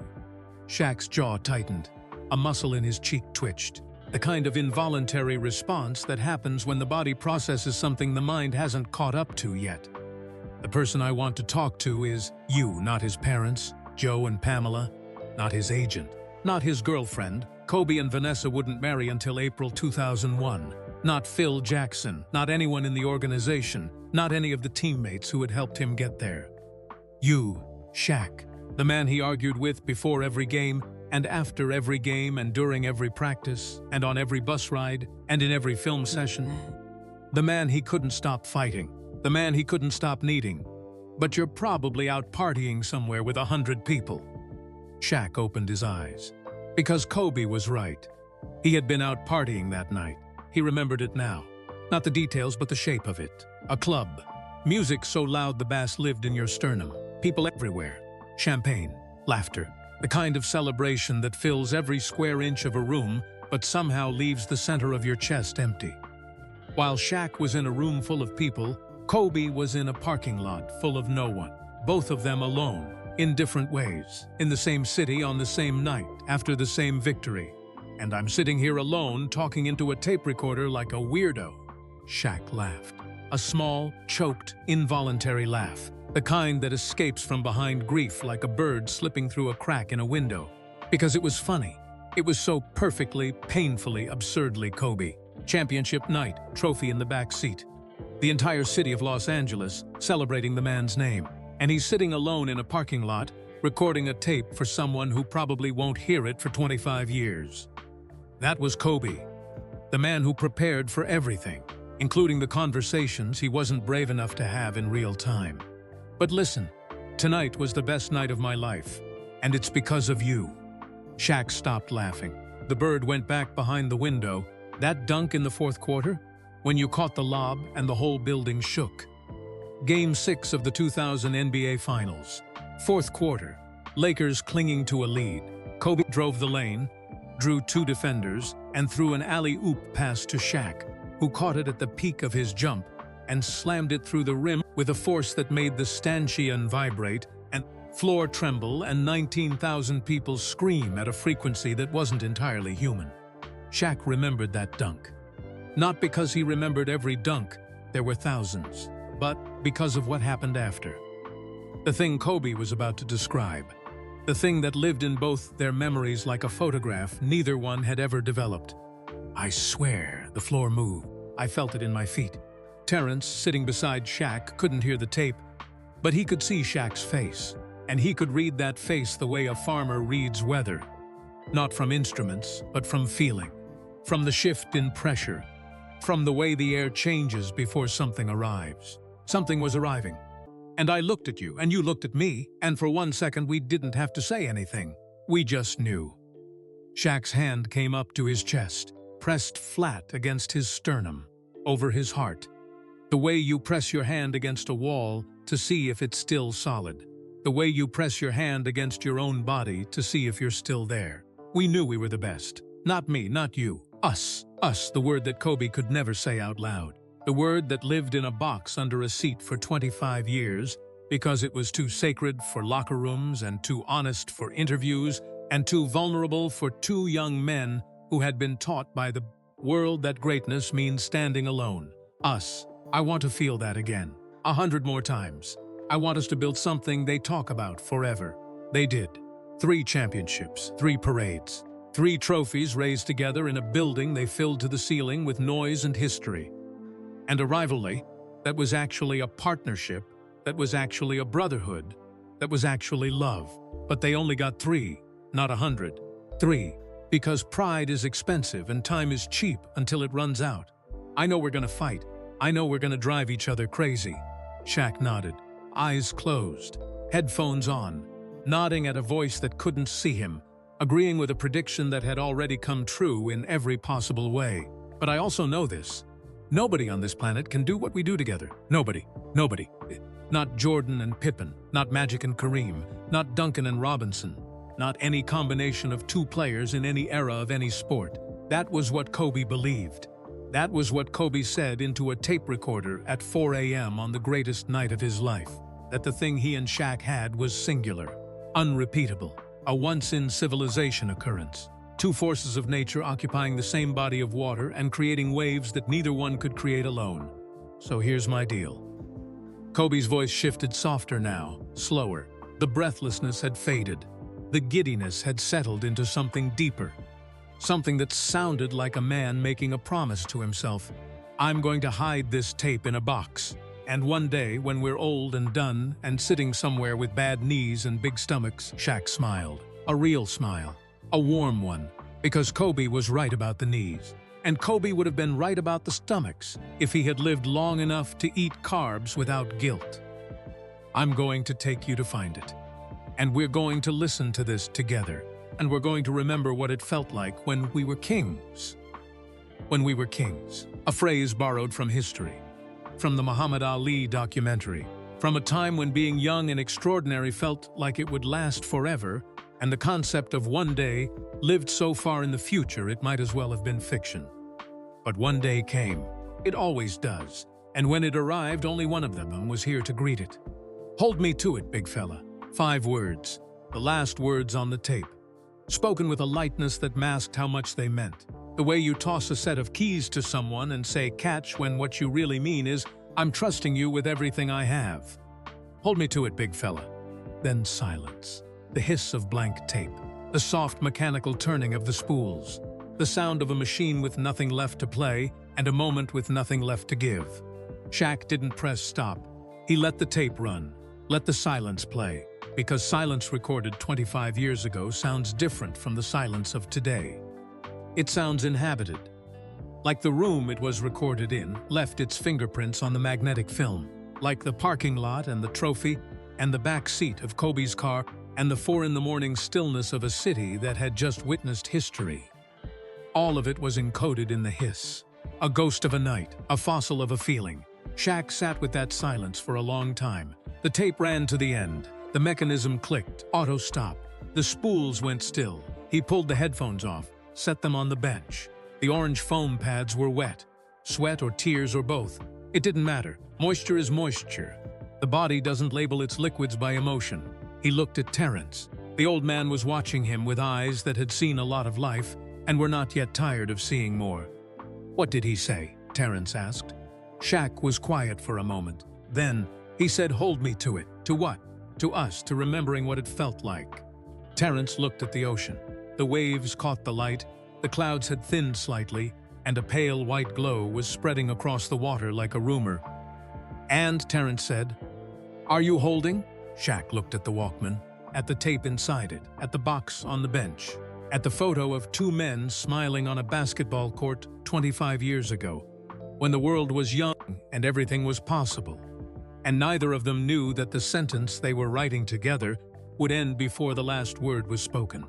Speaker 1: Shaq's jaw tightened. A muscle in his cheek twitched. The kind of involuntary response that happens when the body processes something the mind hasn't caught up to yet. The person I want to talk to is you, not his parents, Joe and Pamela, not his agent, not his girlfriend. Kobe and Vanessa wouldn't marry until April 2001. Not Phil Jackson, not anyone in the organization, not any of the teammates who had helped him get there. You, Shaq, the man he argued with before every game, and after every game, and during every practice, and on every bus ride, and in every film session. The man he couldn't stop fighting, the man he couldn't stop needing. But you're probably out partying somewhere with 100 people. Shaq opened his eyes. Because Kobe was right. He had been out partying that night. He remembered it now. Not the details, but the shape of it. A club. Music so loud the bass lived in your sternum. People everywhere. Champagne. Laughter. The kind of celebration that fills every square inch of a room, but somehow leaves the center of your chest empty. While Shaq was in a room full of people, Kobe was in a parking lot full of no one. Both of them alone, in different ways. In the same city on the same night, after the same victory. And I'm sitting here alone, talking into a tape recorder like a weirdo. Shaq laughed. A small, choked, involuntary laugh. The kind that escapes from behind grief like a bird slipping through a crack in a window. Because it was funny. It was so perfectly, painfully, absurdly Kobe. Championship night, trophy in the back seat. The entire city of Los Angeles celebrating the man's name. And he's sitting alone in a parking lot, recording a tape for someone who probably won't hear it for 25 years. That was Kobe, the man who prepared for everything, including the conversations he wasn't brave enough to have in real time. But listen, tonight was the best night of my life, and it's because of you. Shaq stopped laughing. The bird went back behind the window. That dunk in the fourth quarter, when you caught the lob and the whole building shook. Game 6 of the 2000 NBA Finals. Fourth quarter, Lakers clinging to a lead. Kobe drove the lane, drew 2 defenders, and threw an alley-oop pass to Shaq, who caught it at the peak of his jump and slammed it through the rim with a force that made the stanchion vibrate and floor tremble, and 19,000 people scream at a frequency that wasn't entirely human. Shaq remembered that dunk. Not because he remembered every dunk, there were thousands, but because of what happened after. The thing Kobe was about to describe. The thing that lived in both their memories like a photograph neither one had ever developed. I swear, the floor moved. I felt it in my feet. Terrence, sitting beside Shaq, couldn't hear the tape, but he could see Shaq's face, and he could read that face the way a farmer reads weather. Not from instruments, but from feeling. From the shift in pressure. From the way the air changes before something arrives. Something was arriving. And I looked at you, and you looked at me, and for 1 second we didn't have to say anything. We just knew. Shaq's hand came up to his chest, pressed flat against his sternum, over his heart. The way you press your hand against a wall to see if it's still solid. The way you press your hand against your own body to see if you're still there. We knew we were the best. Not me, not you. Us. Us, the word that Kobe could never say out loud. The word that lived in a box under a seat for 25 years because it was too sacred for locker rooms and too honest for interviews and too vulnerable for two young men who had been taught by the world that greatness means standing alone. Us. I want to feel that again. 100 more times. I want us to build something they talk about forever. They did. 3 championships, 3 parades, 3 trophies raised together in a building they filled to the ceiling with noise and history. And a rivalry that was actually a partnership, that was actually a brotherhood, that was actually love. But they only got 3, not 100. 3, because pride is expensive and time is cheap until it runs out. I know we're gonna fight. I know we're gonna drive each other crazy. Shaq nodded, eyes closed, headphones on, nodding at a voice that couldn't see him, agreeing with a prediction that had already come true in every possible way. But I also know this. Nobody on this planet can do what we do together. Nobody. Nobody. Not Jordan and Pippen, not Magic and Kareem, not Duncan and Robinson, not any combination of 2 players in any era of any sport. That was what Kobe believed. That was what Kobe said into a tape recorder at 4 a.m. on the greatest night of his life. That the thing he and Shaq had was singular, unrepeatable, a once-in-civilization occurrence. 2 forces of nature occupying the same body of water and creating waves that neither one could create alone. So here's my deal. Kobe's voice shifted softer now, slower. The breathlessness had faded. The giddiness had settled into something deeper. Something that sounded like a man making a promise to himself. I'm going to hide this tape in a box. And one day, when we're old and done and sitting somewhere with bad knees and big stomachs, Shaq smiled. A real smile. A warm one, because Kobe was right about the knees. And Kobe would have been right about the stomachs if he had lived long enough to eat carbs without guilt. I'm going to take you to find it. And we're going to listen to this together. And we're going to remember what it felt like when we were kings. When we were kings. A phrase borrowed from history. From the Muhammad Ali documentary. From a time when being young and extraordinary felt like it would last forever, and the concept of one day lived so far in the future it might as well have been fiction. But one day came. It always does. And when it arrived, only one of them was here to greet it. Hold me to it, big fella. 5 words. The last words on the tape. Spoken with a lightness that masked how much they meant. The way you toss a set of keys to someone and say catch when what you really mean is, I'm trusting you with everything I have. Hold me to it, big fella. Then silence. The hiss of blank tape, the soft mechanical turning of the spools, the sound of a machine with nothing left to play and a moment with nothing left to give. Shaq didn't press stop. He let the tape run, let the silence play, because silence recorded 25 years ago sounds different from the silence of today. It sounds inhabited, like the room it was recorded in left its fingerprints on the magnetic film, like the parking lot and the trophy and the back seat of Kobe's car and the 4 a.m. stillness of a city that had just witnessed history. All of it was encoded in the hiss. A ghost of a night, a fossil of a feeling. Shaq sat with that silence for a long time. The tape ran to the end. The mechanism clicked, auto-stop. The spools went still. He pulled the headphones off, set them on the bench. The orange foam pads were wet. Sweat or tears or both. It didn't matter. Moisture is moisture. The body doesn't label its liquids by emotion. He looked at Terrence. The old man was watching him with eyes that had seen a lot of life and were not yet tired of seeing more. "What did he say?" Terrence asked. Shaq was quiet for a moment. Then, he said, "Hold me to it." "To what?" "To us, to remembering what it felt like." Terrence looked at the ocean. The waves caught the light, the clouds had thinned slightly, and a pale white glow was spreading across the water like a rumor. "And," Terrence said, "are you holding?" Shaq looked at the Walkman, at the tape inside it, at the box on the bench, at the photo of two men smiling on a basketball court 25 years ago, when the world was young and everything was possible. And neither of them knew that the sentence they were writing together would end before the last word was spoken.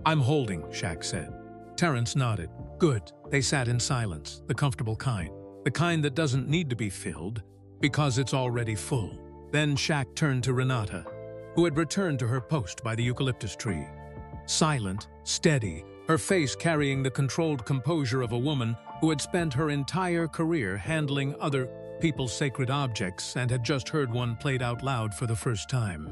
Speaker 1: "I'm holding," Shaq said. Terrence nodded. "Good." They sat in silence, the comfortable kind. The kind that doesn't need to be filled, because it's already full. Then Shaq turned to Renata, who had returned to her post by the eucalyptus tree. Silent, steady, her face carrying the controlled composure of a woman who had spent her entire career handling other people's sacred objects and had just heard one played out loud for the first time.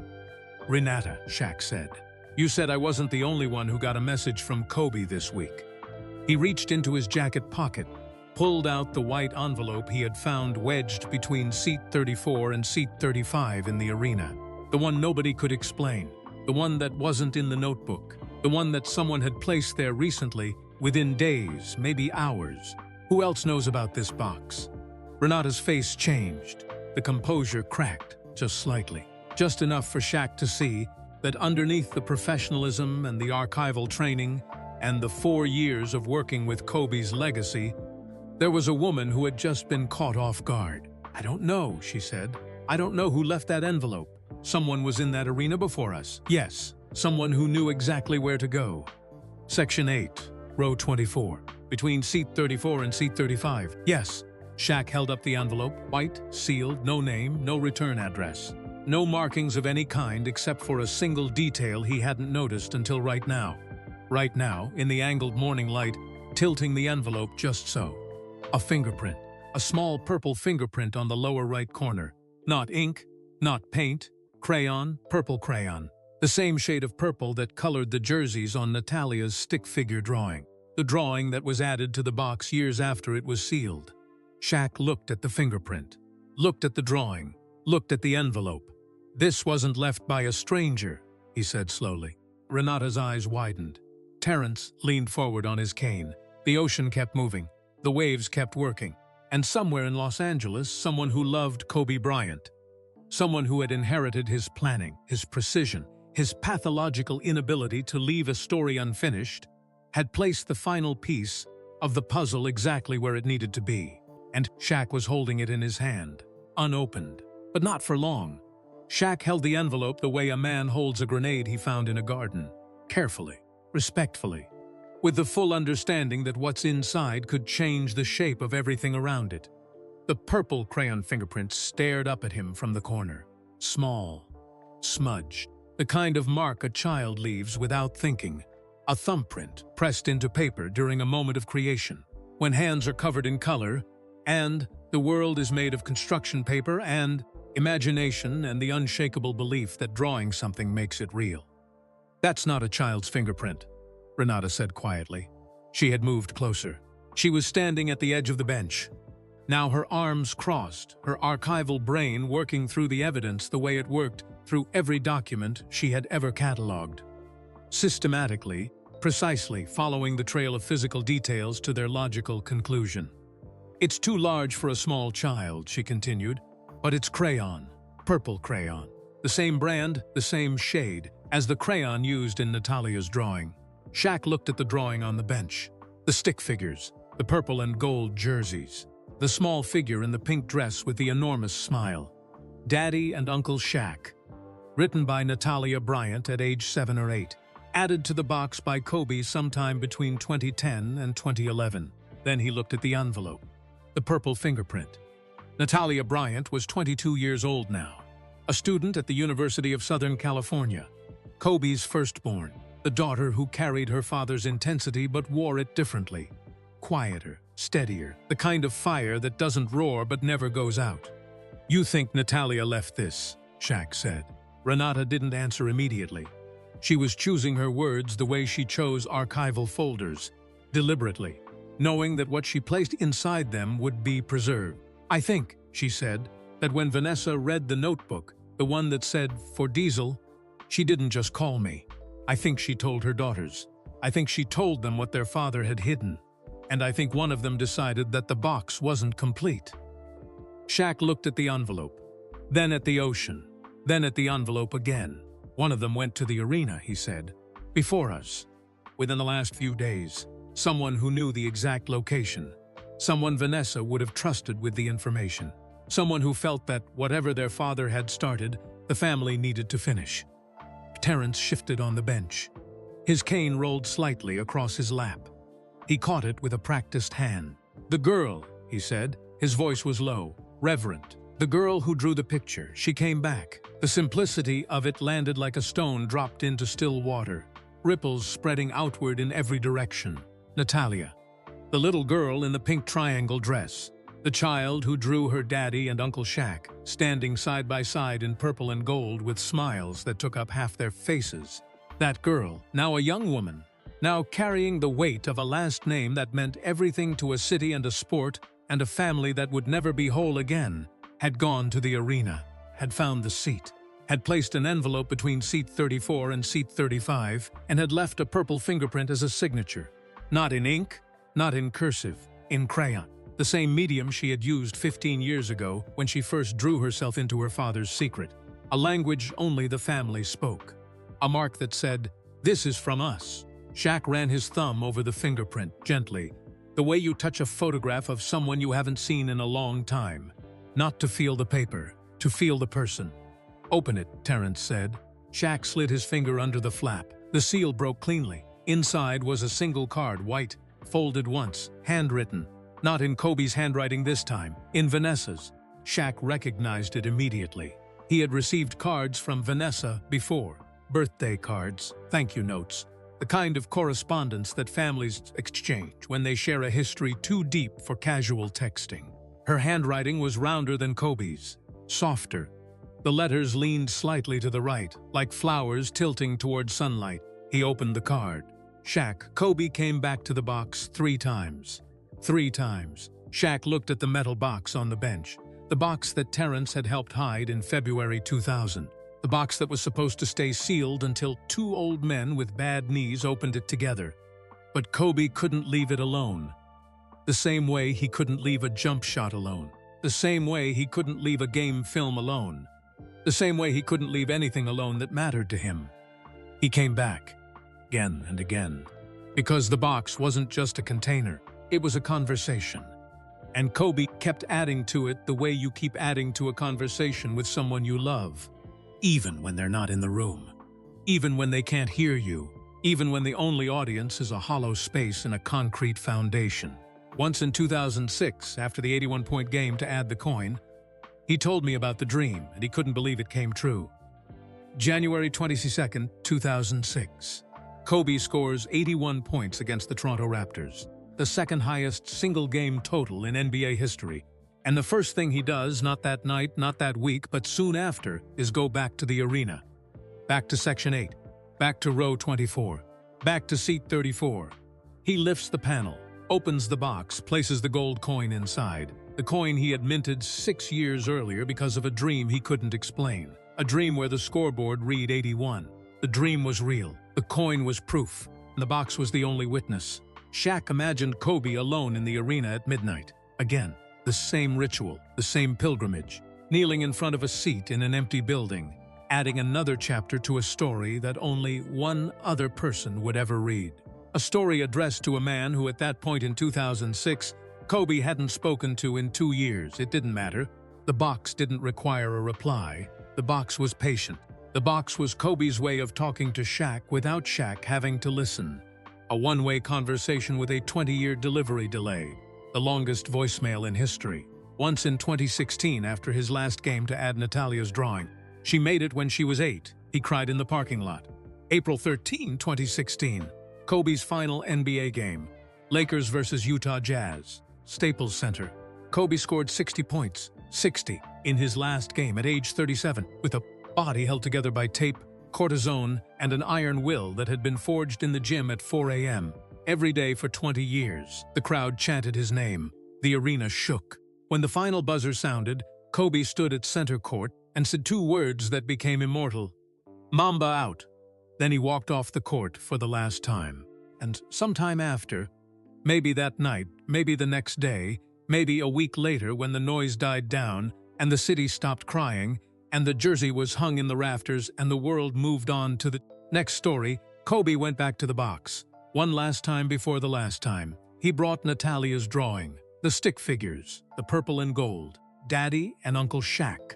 Speaker 1: "Renata," Shaq said, "you said I wasn't the only one who got a message from Kobe this week." He reached into his jacket pocket, pulled out the white envelope he had found wedged between seat 34 and seat 35 in the arena. The one nobody could explain, the one that wasn't in the notebook, the one that someone had placed there recently, within days, maybe hours. Who else knows about this box? Renata's face changed. The composure cracked, just slightly. Just enough for Shaq to see that underneath the professionalism and the archival training and the 4 years of working with Kobe's legacy, there was a woman who had just been caught off guard. "I don't know," she said. "I don't know who left that envelope. Someone was in that arena before us." "Yes, someone who knew exactly where to go." "Section 8, row 24, between seat 34 and seat 35. "Yes." Shaq held up the envelope, white, sealed, no name, no return address. No markings of any kind except for a single detail he hadn't noticed until right now. Right now, in the angled morning light, tilting the envelope just so. A fingerprint. A small purple fingerprint on the lower right corner. Not ink, not paint, crayon, purple crayon. The same shade of purple that colored the jerseys on Natalia's stick figure drawing. The drawing that was added to the box years after it was sealed. Shaq looked at the fingerprint, looked at the drawing, looked at the envelope. "This wasn't left by a stranger," he said slowly. Renata's eyes widened. Terrence leaned forward on his cane. The ocean kept moving. The waves kept working. And somewhere in Los Angeles, someone who loved Kobe Bryant. Someone who had inherited his planning, his precision, his pathological inability to leave a story unfinished, had placed the final piece of the puzzle exactly where it needed to be. And Shaq was holding it in his hand, unopened. But not for long. Shaq held the envelope the way a man holds a grenade he found in a garden. Carefully, respectfully, with the full understanding that what's inside could change the shape of everything around it. The purple crayon fingerprint stared up at him from the corner. Small, smudged, the kind of mark a child leaves without thinking. A thumbprint pressed into paper during a moment of creation, when hands are covered in color, and the world is made of construction paper and imagination and the unshakable belief that drawing something makes it real. "That's not a child's fingerprint," Renata said quietly. She had moved closer. She was standing at the edge of the bench. Now her arms crossed, her archival brain working through the evidence the way it worked through every document she had ever cataloged. Systematically, precisely following the trail of physical details to their logical conclusion. "It's too large for a small child," she continued, "but it's crayon, purple crayon. The same brand, the same shade, as the crayon used in Natalia's drawing." Shaq looked at the drawing on the bench. The stick figures, the purple and gold jerseys, the small figure in the pink dress with the enormous smile. Daddy and Uncle Shaq. Written by Natalia Bryant at age 7 or 8. Added to the box by Kobe sometime between 2010 and 2011. Then he looked at the envelope. The purple fingerprint. Natalia Bryant was 22 years old now. A student at the University of Southern California. Kobe's firstborn. The daughter who carried her father's intensity but wore it differently. Quieter, steadier, the kind of fire that doesn't roar but never goes out. "You think Natalia left this," Shaq said. Renata didn't answer immediately. She was choosing her words the way she chose archival folders, deliberately, knowing that what she placed inside them would be preserved. "I think," she said, "that when Vanessa read the notebook, the one that said, 'For Diesel,' she didn't just call me. I think she told her daughters. I think she told them what their father had hidden. And I think one of them decided that the box wasn't complete." Shaq looked at the envelope, then at the ocean, then at the envelope again. "One of them went to the arena," he said. "Before us. Within the last few days. Someone who knew the exact location. Someone Vanessa would have trusted with the information. Someone who felt that whatever their father had started, the family needed to finish." Terrence shifted on the bench. His cane rolled slightly across his lap. He caught it with a practiced hand. "The girl," he said. His voice was low, reverent. "The girl who drew the picture, she came back. The simplicity of it landed like a stone dropped into still water, ripples spreading outward in every direction. Natalia. The little girl in the pink triangle dress. The child who drew her daddy and Uncle Shaq, standing side by side in purple and gold with smiles that took up half their faces. That girl, now a young woman, now carrying the weight of a last name that meant everything to a city and a sport and a family that would never be whole again, had gone to the arena, had found the seat, had placed an envelope between seat 34 and seat 35, and had left a purple fingerprint as a signature. Not in ink, not in cursive, in crayon. The same medium she had used 15 years ago when she first drew herself into her father's secret. A language only the family spoke. A mark that said, "This is from us." Shaq ran his thumb over the fingerprint, gently, the way you touch a photograph of someone you haven't seen in a long time. Not to feel the paper, to feel the person. "Open it," Terrence said. Shaq slid his finger under the flap. The seal broke cleanly. Inside was a single card, white, folded once, handwritten. Not in Kobe's handwriting this time, in Vanessa's. Shaq recognized it immediately. He had received cards from Vanessa before. Birthday cards, thank you notes. The kind of correspondence that families exchange when they share a history too deep for casual texting. Her handwriting was rounder than Kobe's, softer. The letters leaned slightly to the right, like flowers tilting toward sunlight. He opened the card. Shaq, Kobe came back to the box 3 times. 3 times. Shaq looked at the metal box on the bench. The box that Terrence had helped hide in February 2000. The box that was supposed to stay sealed until 2 old men with bad knees opened it together. But Kobe couldn't leave it alone. The same way he couldn't leave a jump shot alone. The same way he couldn't leave a game film alone. The same way he couldn't leave anything alone that mattered to him. He came back, again and again. Because the box wasn't just a container, it was a conversation. And Kobe kept adding to it the way you keep adding to a conversation with someone you love. Even when they're not in the room. Even when they can't hear you. Even when the only audience is a hollow space in a concrete foundation. Once in 2006, after the 81-point game to add the coin, he told me about the dream, and he couldn't believe it came true. January 22nd, 2006. Kobe scores 81 points against the Toronto Raptors, the second highest single-game total in NBA history. And the first thing he does, not that night, not that week, but soon after, is go back to the arena. Back to Section 8. Back to row 24. Back to seat 34. He lifts the panel, opens the box, places the gold coin inside. The coin he had minted 6 years earlier because of a dream he couldn't explain. A dream where the scoreboard read 81. The dream was real. The coin was proof. And the box was the only witness. Shaq imagined Kobe alone in the arena at midnight. Again. The same ritual, the same pilgrimage, kneeling in front of a seat in an empty building, adding another chapter to a story that only one other person would ever read. A story addressed to a man who at that point in 2006, Kobe hadn't spoken to in 2 years. It didn't matter. The box didn't require a reply. The box was patient. The box was Kobe's way of talking to Shaq without Shaq having to listen. A one-way conversation with a 20-year delivery delay. The longest voicemail in history. Once in 2016, after his last game to add Natalia's drawing. She made it when she was 8. He cried in the parking lot. April 13, 2016. Kobe's final NBA game. Lakers versus Utah Jazz. Staples Center. Kobe scored 60 points. 60 in his last game at age 37 with a body held together by tape, cortisone, and an iron will that had been forged in the gym at 4 a.m. Every day for 20 years. The crowd chanted his name. The arena shook. When the final buzzer sounded, Kobe stood at center court and said two words that became immortal. Mamba out. Then he walked off the court for the last time. And sometime after, maybe that night, maybe the next day, maybe a week later when the noise died down and the city stopped crying and the jersey was hung in the rafters and the world moved on to the next story, Kobe went back to the box. One last time before the last time. He brought Natalia's drawing, the stick figures, the purple and gold, Daddy and Uncle Shaq.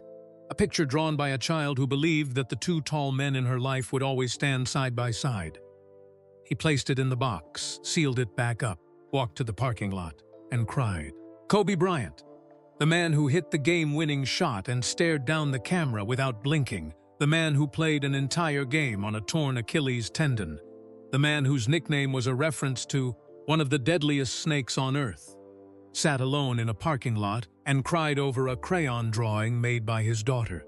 Speaker 1: A picture drawn by a child who believed that the two tall men in her life would always stand side by side. He placed it in the box, sealed it back up, walked to the parking lot, and cried. Kobe Bryant, the man who hit the game-winning shot and stared down the camera without blinking, the man who played an entire game on a torn Achilles tendon, the man whose nickname was a reference to one of the deadliest snakes on earth, sat alone in a parking lot and cried over a crayon drawing made by his daughter.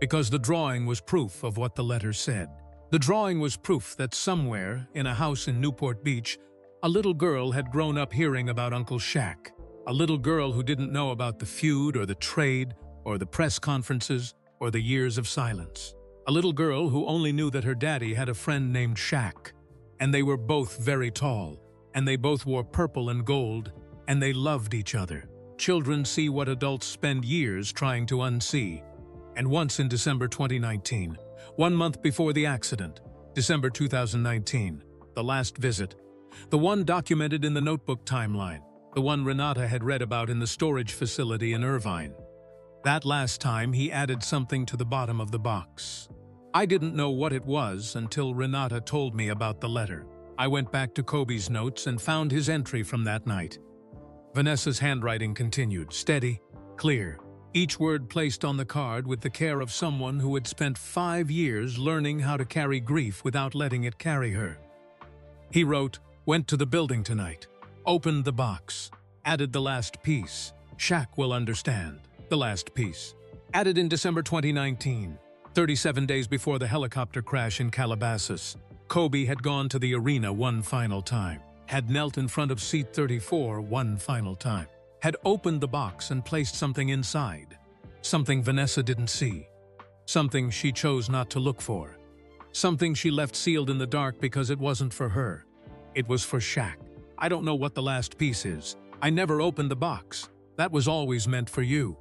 Speaker 1: Because the drawing was proof of what the letter said. The drawing was proof that somewhere, in a house in Newport Beach, a little girl had grown up hearing about Uncle Shaq. A little girl who didn't know about the feud or the trade or the press conferences or the years of silence. A little girl who only knew that her daddy had a friend named Shaq. And they were both very tall, and they both wore purple and gold, and they loved each other. Children see what adults spend years trying to unsee. And once in December 2019, 1 month before the accident, December 2019, the last visit, the one documented in the notebook timeline, the one Renata had read about in the storage facility in Irvine. That last time he added something to the bottom of the box. I didn't know what it was until Renata told me about the letter. I went back to Kobe's notes and found his entry from that night. Vanessa's handwriting continued, steady, clear, each word placed on the card with the care of someone who had spent 5 years learning how to carry grief without letting it carry her. He wrote, went to the building tonight, opened the box, added the last piece. Shaq will understand. The last piece. Added in December 2019. 37 days before the helicopter crash in Calabasas, Kobe had gone to the arena one final time, had knelt in front of seat 34 one final time, had opened the box and placed something inside, something Vanessa didn't see, something she chose not to look for, something she left sealed in the dark because it wasn't for her. It was for Shaq. I don't know what the last piece is. I never opened the box. That was always meant for you.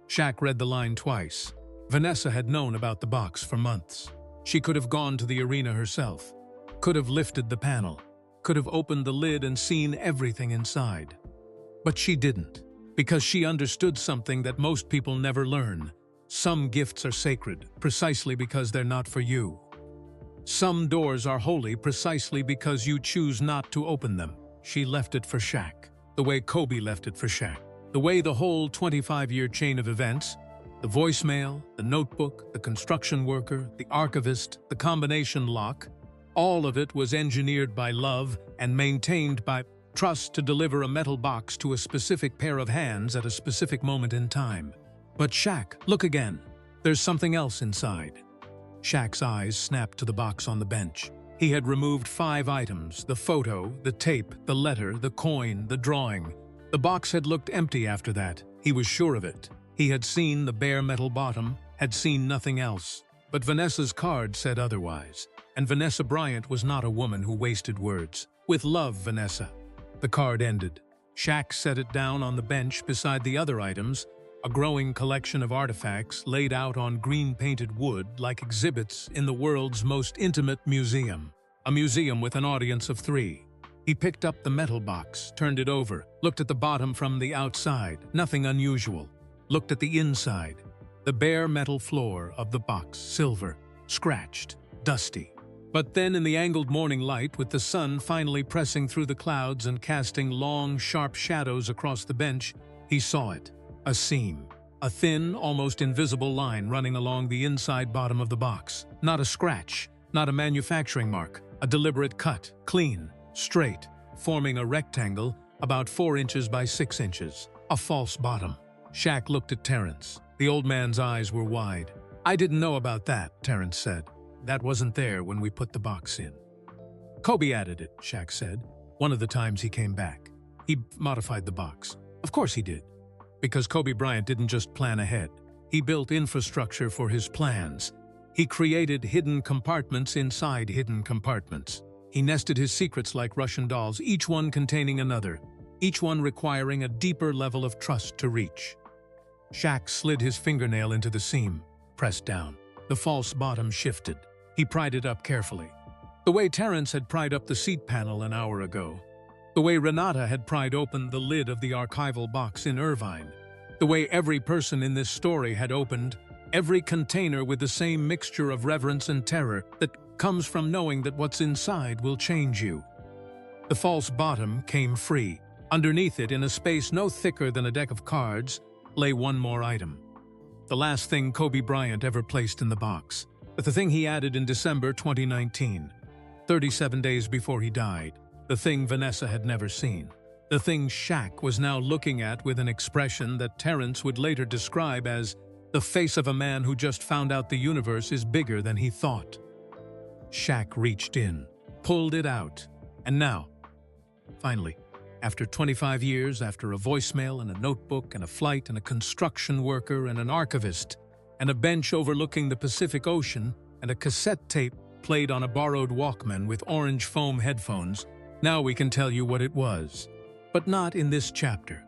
Speaker 1: Shaq read the line twice. Vanessa had known about the box for months. She could have gone to the arena herself, could have lifted the panel, could have opened the lid and seen everything inside. But she didn't, because she understood something that most people never learn. Some gifts are sacred, precisely because they're not for you. Some doors are holy precisely because you choose not to open them. She left it for Shaq, the way Kobe left it for Shaq, the way the whole 25-year chain of events, the voicemail, the notebook, the construction worker, the archivist, the combination lock, all of it was engineered by love and maintained by trust to deliver a metal box to a specific pair of hands at a specific moment in time. But Shaq, look again. There's something else inside. Shaq's eyes snapped to the box on the bench. He had removed 5 items: the photo, the tape, the letter, the coin, the drawing. The box had looked empty after that. He was sure of it. He had seen the bare metal bottom, had seen nothing else. But Vanessa's card said otherwise. And Vanessa Bryant was not a woman who wasted words. With love, Vanessa. The card ended. Shaq set it down on the bench beside the other items, a growing collection of artifacts laid out on green-painted wood like exhibits in the world's most intimate museum. A museum with an audience of 3. He picked up the metal box, turned it over, looked at the bottom from the outside, nothing unusual. Looked at the inside, the bare metal floor of the box, silver, scratched, dusty. But then in the angled morning light, with the sun finally pressing through the clouds and casting long, sharp shadows across the bench, he saw it. A seam. A thin, almost invisible line running along the inside bottom of the box. Not a scratch, not a manufacturing mark. A deliberate cut, clean, straight, forming a rectangle about 4 inches by 6 inches. A false bottom. Shaq looked at Terrence. The old man's eyes were wide. "I didn't know about that," Terrence said. "That wasn't there when we put the box in." "Kobe added it," Shaq said, "one of the times he came back. He modified the box." Of course he did. Because Kobe Bryant didn't just plan ahead. He built infrastructure for his plans. He created hidden compartments inside hidden compartments. He nested his secrets like Russian dolls, each one containing another, each one requiring a deeper level of trust to reach. Shaq slid his fingernail into the seam, pressed down. The false bottom shifted. He pried it up carefully. The way Terrence had pried up the seat panel an hour ago. The way Renata had pried open the lid of the archival box in Irvine. The way every person in this story had opened every container with the same mixture of reverence and terror that comes from knowing that what's inside will change you. The false bottom came free. Underneath it, in a space no thicker than a deck of cards, lay one more item. The last thing Kobe Bryant ever placed in the box. But the thing he added in December 2019, 37 days before he died. The thing Vanessa had never seen. The thing Shaq was now looking at with an expression that Terrence would later describe as the face of a man who just found out the universe is bigger than he thought. Shaq reached in, pulled it out, and now, finally, after 25 years, after a voicemail and a notebook and a flight and a construction worker and an archivist and a bench overlooking the Pacific Ocean and a cassette tape played on a borrowed Walkman with orange foam headphones, now we can tell you what it was. But not in this chapter.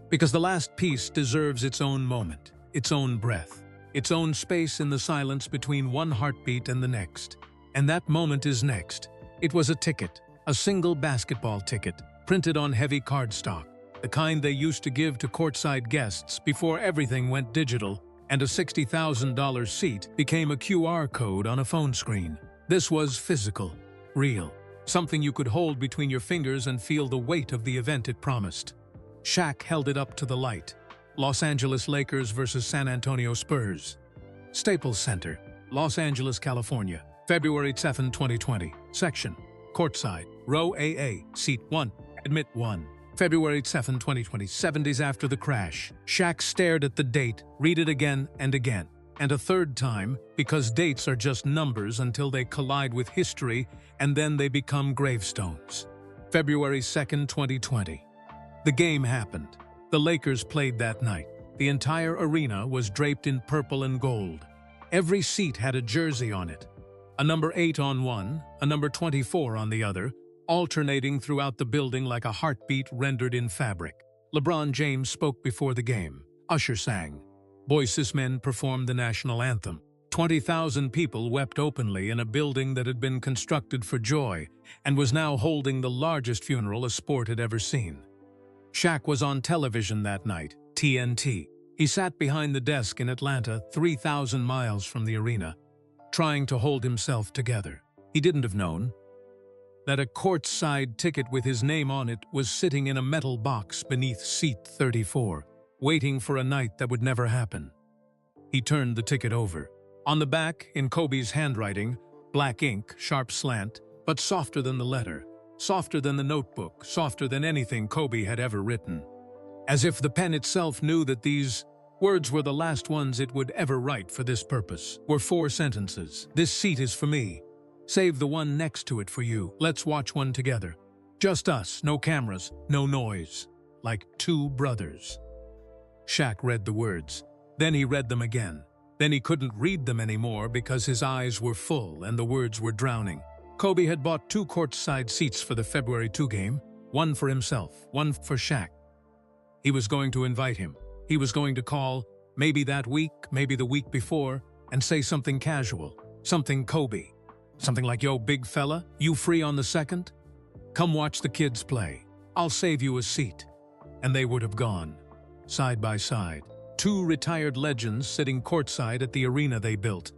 Speaker 1: Because the last piece deserves its own moment, its own breath, its own space in the silence between one heartbeat and the next. And that moment is next. It was a ticket, a single basketball ticket, printed on heavy cardstock, the kind they used to give to courtside guests before everything went digital, and a $60,000 seat became a QR code on a phone screen. This was physical, real. Something you could hold between your fingers and feel the weight of the event it promised. Shaq held it up to the light. Los Angeles Lakers versus San Antonio Spurs. Staples Center, Los Angeles, California. February 7, 2020. Section. Courtside. Row AA. Seat 1. Admit 1. February 7, 2020. 7 days after the crash. Shaq stared at the date, read it again and again. And a third time, because dates are just numbers until they collide with history, and then they become gravestones. February 2, 2020. The game happened. The Lakers played that night. The entire arena was draped in purple and gold. Every seat had a jersey on it. A number 8 on one, a number 24 on the other, alternating throughout the building like a heartbeat rendered in fabric. LeBron James spoke before the game. Usher sang. Boy's Men performed the national anthem. 20,000 people wept openly in a building that had been constructed for joy and was now holding the largest funeral a sport had ever seen. Shaq was on television that night, TNT. He sat behind the desk in Atlanta, 3,000 miles from the arena, trying to hold himself together. He didn't have known that a courtside ticket with his name on it was sitting in a metal box beneath seat 34, waiting for a night that would never happen. He turned the ticket over. On the back, in Kobe's handwriting, black ink, sharp slant, but softer than the letter, softer than the notebook, softer than anything Kobe had ever written. As if the pen itself knew that these words were the last ones it would ever write for this purpose. Were 4 sentences. This seat is for me. Save the one next to it for you. Let's watch one together. Just us, no cameras, no noise. Like 2 brothers. Shaq read the words. Then he read them again. Then he couldn't read them anymore because his eyes were full and the words were drowning. Kobe had bought 2 courtside seats for the February 2 game, one for himself, one for Shaq. He was going to invite him. He was going to call, maybe that week, maybe the week before, and say something casual, something Kobe. Something like, yo, big fella, you free on the 2nd? Come watch the kids play. I'll save you a seat. And they would have gone, side by side. 2 retired legends sitting courtside at the arena they built,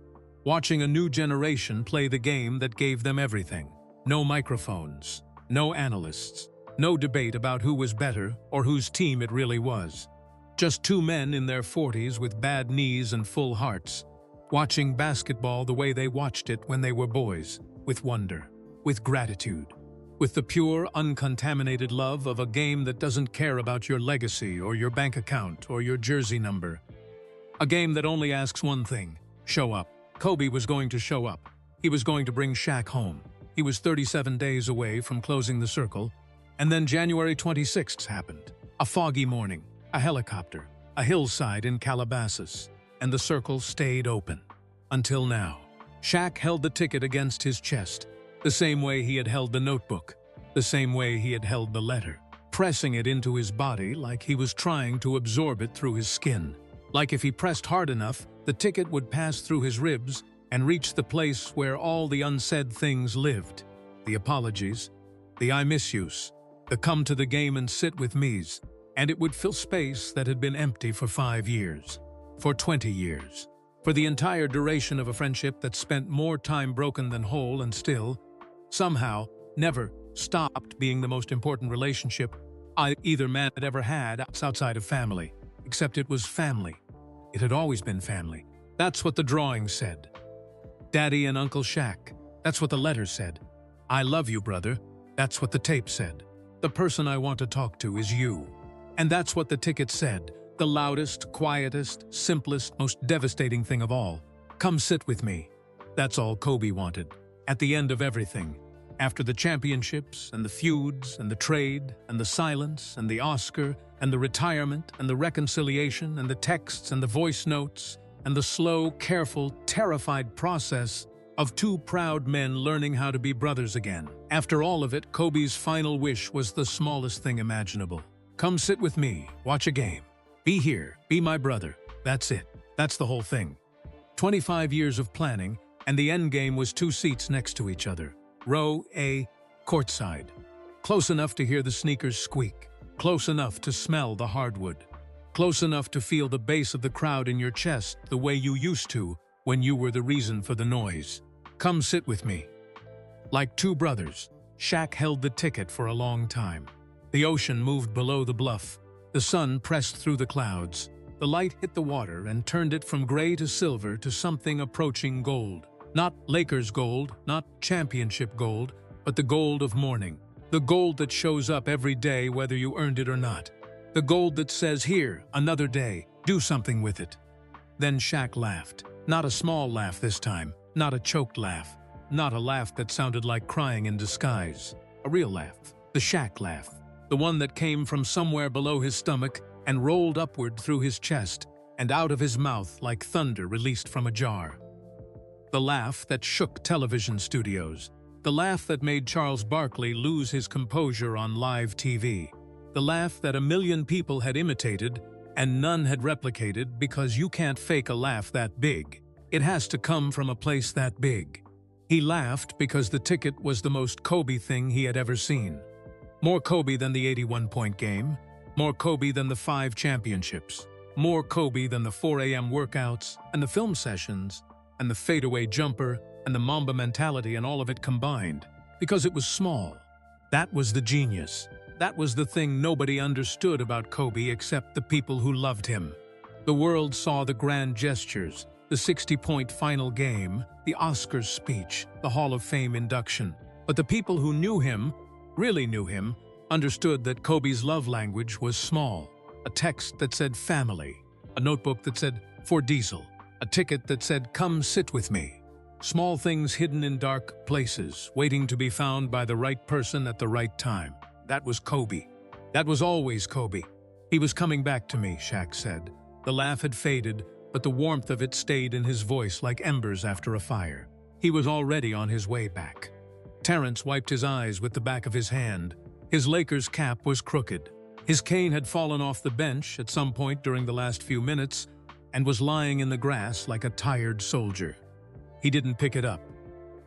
Speaker 1: watching a new generation play the game that gave them everything. No microphones, no analysts, no debate about who was better or whose team it really was. Just 2 men in their 40s with bad knees and full hearts, watching basketball the way they watched it when they were boys, with wonder, with gratitude, with the pure, uncontaminated love of a game that doesn't care about your legacy or your bank account or your jersey number. A game that only asks one thing: Show up. Kobe was going to show up. He was going to bring Shaq home. He was 37 days away from closing the circle, and then January 26th happened. A foggy morning, a helicopter, a hillside in Calabasas, and the circle stayed open. Until now. Shaq held the ticket against his chest, the same way he had held the notebook, the same way he had held the letter, pressing it into his body like he was trying to absorb it through his skin. Like if he pressed hard enough, the ticket would pass through his ribs and reach the place where all the unsaid things lived. The apologies, the I miss yous, the come to the game and sit with me's, and it would fill space that had been empty for 5 years, for 20 years, for the entire duration of a friendship that spent more time broken than whole and still, somehow, never stopped being the most important relationship either man had ever had outside of family, except it was family. It had always been family. That's what the drawing said. Daddy and Uncle Shaq. That's what the letter said. I love you, brother. That's what the tape said. The person I want to talk to is you. And that's what the ticket said. The loudest, quietest, simplest, most devastating thing of all. Come sit with me. That's all Kobe wanted. At the end of everything. After the championships, and the feuds, and the trade, and the silence, and the Oscar, and the retirement, and the reconciliation, and the texts, and the voice notes, and the slow, careful, terrified process of two proud men learning how to be brothers again. After all of it, Kobe's final wish was the smallest thing imaginable. Come sit with me, watch a game. Be here, be my brother. That's it. That's the whole thing. 25 years of planning, and the end game was 2 seats next to each other. Row A, courtside. Close enough to hear the sneakers squeak. Close enough to smell the hardwood. Close enough to feel the bass of the crowd in your chest the way you used to when you were the reason for the noise. Come sit with me. Like two brothers, Shaq held the ticket for a long time. The ocean moved below the bluff. The sun pressed through the clouds. The light hit the water and turned it from gray to silver to something approaching gold. Not Lakers gold, not championship gold, but the gold of morning. The gold that shows up every day whether you earned it or not. The gold that says, here, another day, do something with it. Then Shaq laughed. Not a small laugh this time, not a choked laugh, not a laugh that sounded like crying in disguise. A real laugh, the Shaq laugh, the one that came from somewhere below his stomach and rolled upward through his chest and out of his mouth like thunder released from a jar. The laugh that shook television studios, the laugh that made Charles Barkley lose his composure on live TV. The laugh that 1 million people had imitated and none had replicated because you can't fake a laugh that big. It has to come from a place that big. He laughed because the ticket was the most Kobe thing he had ever seen. More Kobe than the 81-point game, more Kobe than the 5 championships, more Kobe than the 4 a.m. workouts and the film sessions and the fadeaway jumper and the Mamba mentality and all of it combined. Because it was small. That was the genius. That was the thing nobody understood about Kobe except the people who loved him. The world saw the grand gestures, the 60-point final game, the Oscars speech, the Hall of Fame induction. But the people who knew him, really knew him, understood that Kobe's love language was small. A text that said family, a notebook that said for Diesel, a ticket that said come sit with me. Small things hidden in dark places, waiting to be found by the right person at the right time. That was Kobe. That was always Kobe. He was coming back to me, Shaq said. The laugh had faded, but the warmth of it stayed in his voice like embers after a fire. He was already on his way back. Terrence wiped his eyes with the back of his hand. His Lakers cap was crooked. His cane had fallen off the bench at some point during the last few minutes and was lying in the grass like a tired soldier. He didn't pick it up.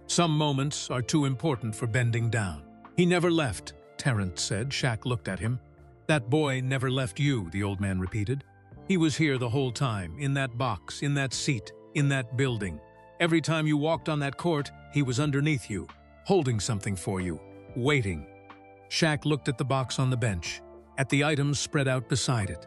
Speaker 1: Some moments are too important for bending down. He never left, Terrence said. Shaq looked at him. That boy never left you, the old man repeated. He was here the whole time, in that box, in that seat, in that building. Every time you walked on that court, he was underneath you, holding something for you, waiting. Shaq looked at the box on the bench, at the items spread out beside it.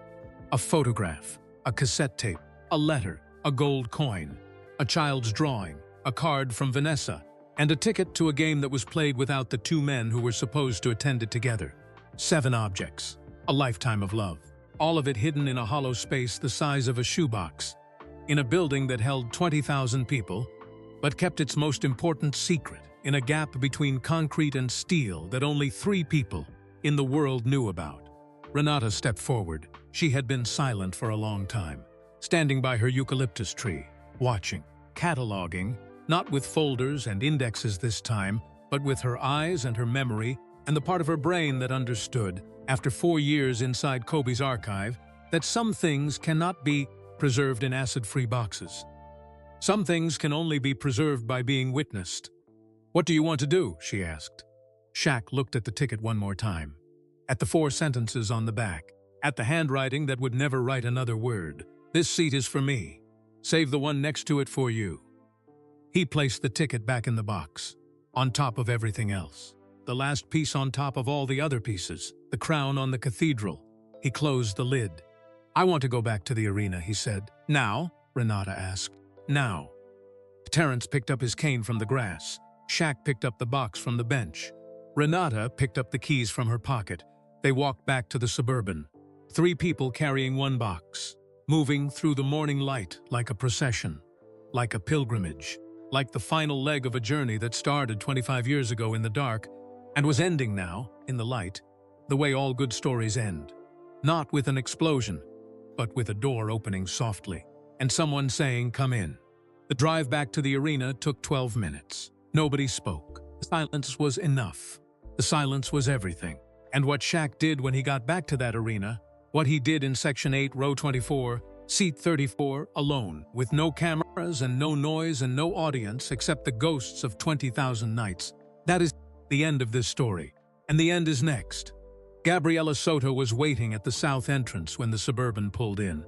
Speaker 1: A photograph, a cassette tape, a letter, a gold coin, a child's drawing, a card from Vanessa, and a ticket to a game that was played without the 2 men who were supposed to attend it together. 7 objects, a lifetime of love, all of it hidden in a hollow space the size of a shoebox. in a building that held 20,000 people, but kept its most important secret in a gap between concrete and steel that only 3 people in the world knew about. Renata stepped forward. She had been silent for a long time, standing by her eucalyptus tree, watching, cataloging, not with folders and indexes this time, but with her eyes and her memory and the part of her brain that understood, after 4 years inside Kobe's archive, that some things cannot be preserved in acid-free boxes. Some things can only be preserved by being witnessed. "What do you want to do?" she asked. Shaq looked at the ticket one more time, at the 4 sentences on the back, at the handwriting that would never write another word. "This seat is for me. Save the one next to it for you." He placed the ticket back in the box, on top of everything else. The last piece on top of all the other pieces, the crown on the cathedral. He closed the lid. "I want to go back to the arena," he said. "Now?" Renata asked. "Now." Terrence picked up his cane from the grass. Shaq picked up the box from the bench. Renata picked up the keys from her pocket. They walked back to the Suburban. 3 people carrying 1 box, moving through the morning light like a procession, like a pilgrimage, like the final leg of a journey that started 25 years ago in the dark and was ending now, in the light, the way all good stories end. Not with an explosion, but with a door opening softly, and someone saying, "Come in." The drive back to the arena took 12 minutes. Nobody spoke. The silence was enough. The silence was everything. And what Shaq did when he got back to that arena, what he did in Section 8, Row 24, Seat 34, alone, with no cameras and no noise and no audience except the ghosts of 20,000 nights. That is the end of this story. And the end is next. Gabriela Soto was waiting at the south entrance when the Suburban pulled in.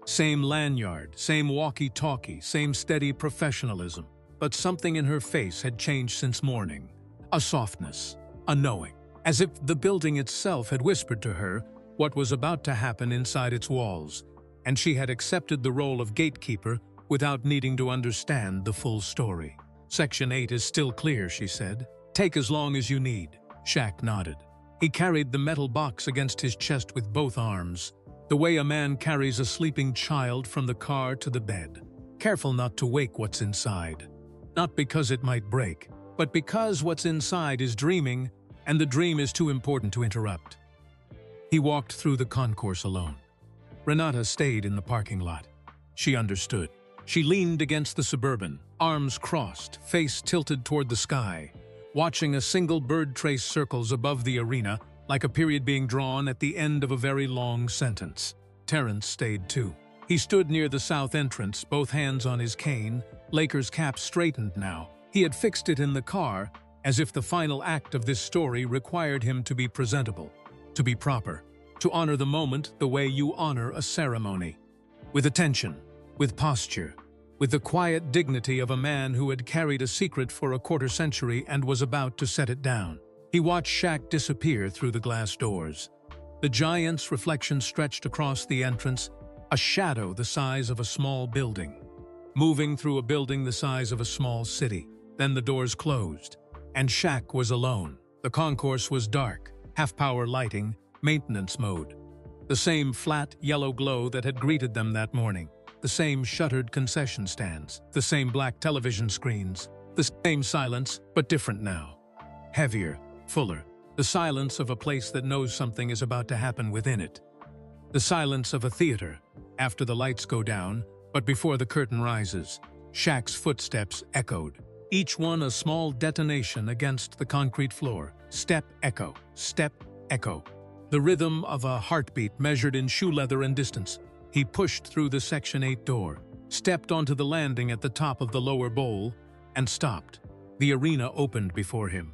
Speaker 1: Same lanyard, same walkie-talkie, same steady professionalism. But something in her face had changed since morning. A softness, a knowing. As if the building itself had whispered to her what was about to happen inside its walls, and she had accepted the role of gatekeeper without needing to understand the full story. "Section 8 is still clear," she said. "Take as long as you need." Shaq nodded. He carried the metal box against his chest with both arms, the way a man carries a sleeping child from the car to the bed, careful not to wake what's inside. Not because it might break, but because what's inside is dreaming, and the dream is too important to interrupt. He walked through the concourse alone. Renata stayed in the parking lot. She understood. She leaned against the Suburban, arms crossed, face tilted toward the sky, watching a single bird trace circles above the arena like a period being drawn at the end of a very long sentence. Terrence stayed too. He stood near the south entrance, both hands on his cane, Lakers cap straightened now. He had fixed it in the car, as if the final act of this story required him to be presentable, to be proper, to honor the moment the way you honor a ceremony. With attention, with posture, with the quiet dignity of a man who had carried a secret for a quarter century and was about to set it down. He watched Shaq disappear through the glass doors. The giant's reflection stretched across the entrance, a shadow the size of a small building. Moving through a building the size of a small city. Then the doors closed, and Shaq was alone. The concourse was dark, half-power lighting, maintenance mode. The same flat, yellow glow that had greeted them that morning. The same shuttered concession stands. The same black television screens. The same silence, but different now. Heavier, fuller. The silence of a place that knows something is about to happen within it. The silence of a theater, after the lights go down, but before the curtain rises. Shaq's footsteps echoed, each one a small detonation against the concrete floor. Step, echo, step, echo. The rhythm of a heartbeat measured in shoe leather and distance. He pushed through the Section 8 door, stepped onto the landing at the top of the lower bowl, and stopped. The arena opened before him.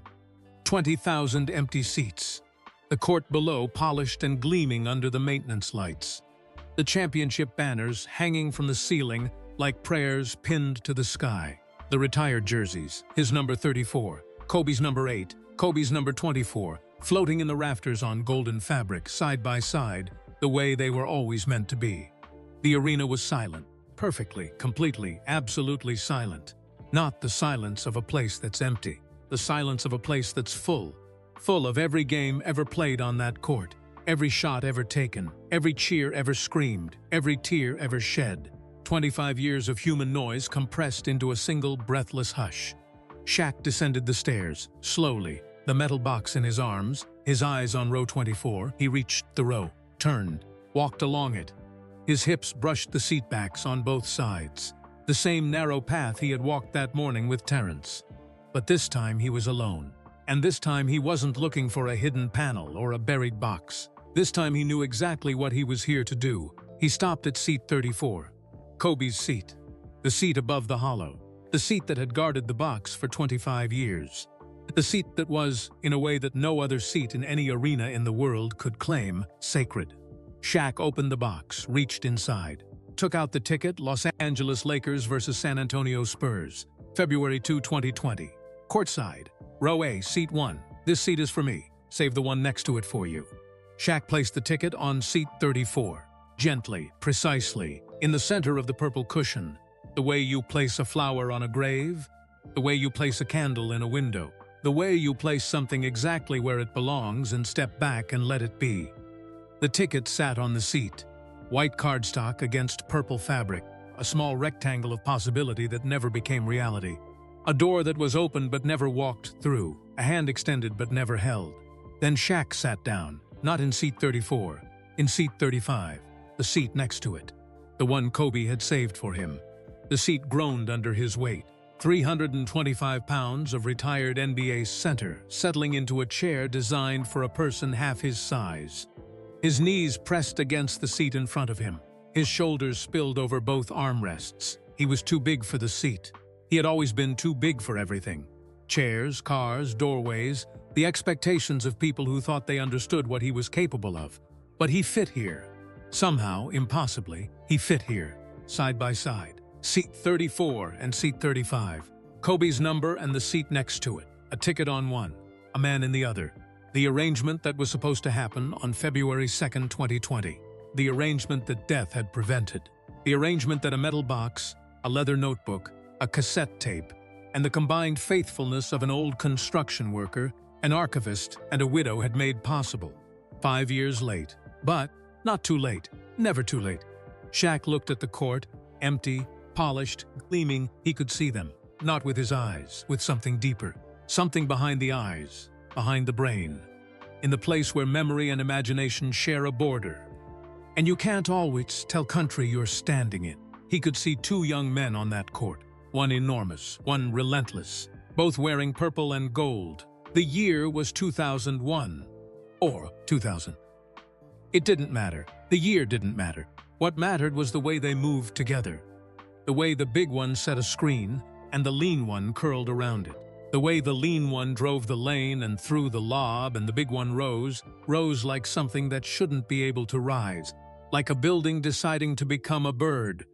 Speaker 1: 20,000 empty seats. The court below polished and gleaming under the maintenance lights. The championship banners hanging from the ceiling like prayers pinned to the sky. The retired jerseys, his number 34, Kobe's number 8, Kobe's number 24, floating in the rafters on golden fabric, side by side, the way they were always meant to be. The arena was silent, perfectly, completely, absolutely silent. Not the silence of a place that's empty, the silence of a place that's full of every game ever played on that court, every shot ever taken, every cheer ever screamed, every tear ever shed. 25 years of human noise compressed into a single breathless hush. Shaq descended the stairs, slowly, the metal box in his arms, his eyes on row 24. He reached the row, turned, walked along it. His hips brushed the seatbacks on both sides. The same narrow path he had walked that morning with Terrence. But this time he was alone. And this time he wasn't looking for a hidden panel or a buried box. This time he knew exactly what he was here to do. He stopped at seat 34. Kobe's seat. The seat above the hollow. The seat that had guarded the box for 25 years. The seat that was, in a way that no other seat in any arena in the world could claim, sacred. Shaq opened the box, reached inside, took out the ticket. Los Angeles Lakers versus San Antonio Spurs, February 2, 2020. Courtside, row A, seat 1. This seat is for me. Save the one next to it for you. Shaq placed the ticket on seat 34. Gently, precisely, in the center of the purple cushion. The way you place a flower on a grave. The way you place a candle in a window. The way you place something exactly where it belongs and step back and let it be. The ticket sat on the seat. White cardstock against purple fabric. A small rectangle of possibility that never became reality. A door that was open but never walked through. A hand extended but never held. Then Shaq sat down, not in seat 34, in seat 35, the seat next to it. The one Kobe had saved for him. The seat groaned under his weight. 325 pounds of retired NBA center settling into a chair designed for a person half his size. His knees pressed against the seat in front of him. His shoulders spilled over both armrests. He was too big for the seat. He had always been too big for everything. Chairs, cars, doorways, the expectations of people who thought they understood what he was capable of. But he fit here. Somehow, impossibly, he fit here, side by side. Seat 34 and seat 35. Kobe's number and the seat next to it. A ticket on one, a man in the other. The arrangement that was supposed to happen on February 2nd, 2020. The arrangement that death had prevented. The arrangement that a metal box, a leather notebook, a cassette tape, and the combined faithfulness of an old construction worker, an archivist, and a widow had made possible. 5 years late. But not too late. Never too late. Shaq looked at the court, empty, polished, gleaming. He could see them. Not with his eyes, with something deeper. Something behind the eyes. Behind the brain, in the place where memory and imagination share a border. And you can't always tell country you're standing in. He could see two young men on that court, one enormous, one relentless, both wearing purple and gold. The year was 2001, or 2000. It didn't matter. The year didn't matter. What mattered was the way they moved together. The way the big one set a screen, and the lean one curled around it. The way the lean one drove the lane and threw the lob and the big one rose like something that shouldn't be able to rise, like a building deciding to become a bird,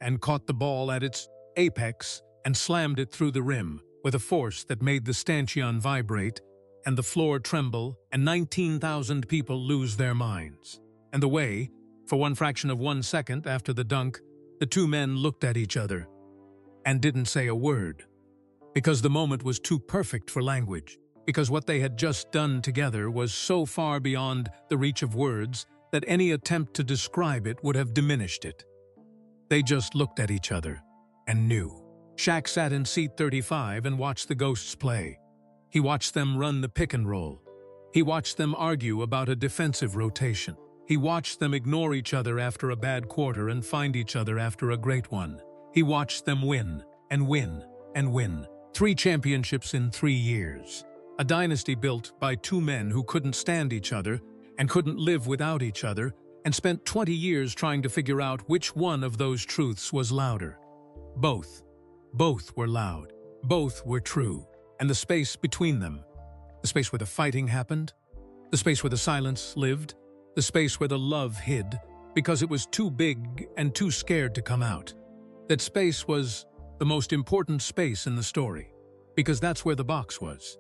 Speaker 1: and caught the ball at its apex and slammed it through the rim with a force that made the stanchion vibrate and the floor tremble and 19,000 people lose their minds. And the way, for one fraction of 1 second after the dunk, the two men looked at each other and didn't say a word. Because the moment was too perfect for language, because what they had just done together was so far beyond the reach of words that any attempt to describe it would have diminished it. They just looked at each other and knew. Shaq sat in seat 35 and watched the Ghosts play. He watched them run the pick and roll. He watched them argue about a defensive rotation. He watched them ignore each other after a bad quarter and find each other after a great one. He watched them win and win and win. 3 championships in 3 years. A dynasty built by 2 men who couldn't stand each other and couldn't live without each other and spent 20 years trying to figure out which one of those truths was louder. Both. Both were loud. Both were true. And the space between them, the space where the fighting happened, the space where the silence lived, the space where the love hid because it was too big and too scared to come out. That space was the most important space in the story, because that's where the box was.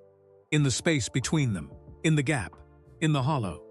Speaker 1: In the space between them, in the gap, in the hollow.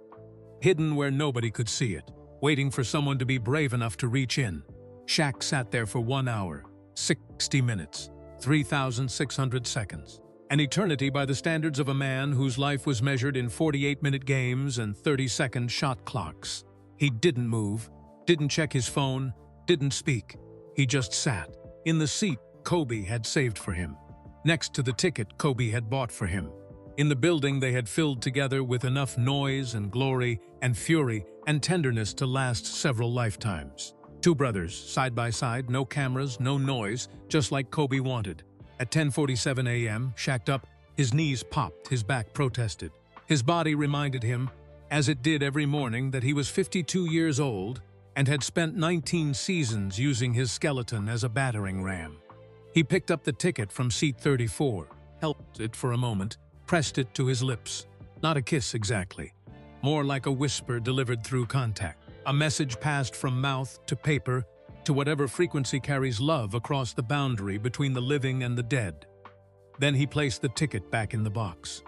Speaker 1: Hidden where nobody could see it, waiting for someone to be brave enough to reach in. Shaq sat there for 1 hour, 60 minutes, 3,600 seconds. An eternity by the standards of a man whose life was measured in 48-minute games and 30-second shot clocks. He didn't move, didn't check his phone, didn't speak. He just sat, in the seat Kobe had saved for him, next to the ticket Kobe had bought for him, in the building they had filled together with enough noise and glory and fury and tenderness to last several lifetimes. Two brothers, side by side, no cameras, no noise, just like Kobe wanted. At 10:47 a.m., Shaq up, his knees popped, his back protested. His body reminded him, as it did every morning, that he was 52 years old and had spent 19 seasons using his skeleton as a battering ram. He picked up the ticket from seat 34, held it for a moment, pressed it to his lips. Not a kiss exactly, more like a whisper delivered through contact. A message passed from mouth to paper to whatever frequency carries love across the boundary between the living and the dead. Then he placed the ticket back in the box,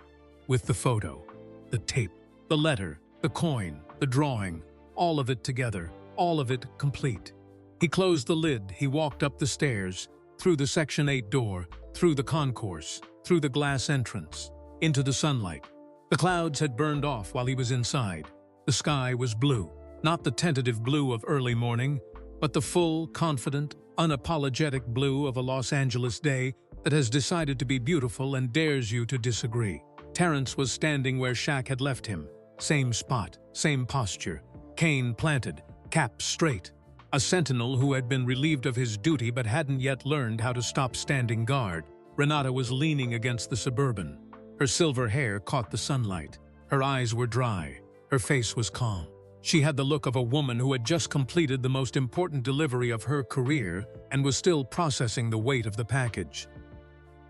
Speaker 1: with the photo, the tape, the letter, the coin, the drawing, all of it together, all of it complete. He closed the lid, he walked up the stairs, through the Section 8 door, through the concourse, through the glass entrance, into the sunlight. The clouds had burned off while he was inside. The sky was blue, not the tentative blue of early morning, but the full, confident, unapologetic blue of a Los Angeles day that has decided to be beautiful and dares you to disagree. Terrence was standing where Shaq had left him. Same spot, same posture, cane planted, cap straight. A sentinel who had been relieved of his duty but hadn't yet learned how to stop standing guard. Renata was leaning against the Suburban. Her silver hair caught the sunlight. Her eyes were dry. Her face was calm. She had the look of a woman who had just completed the most important delivery of her career and was still processing the weight of the package.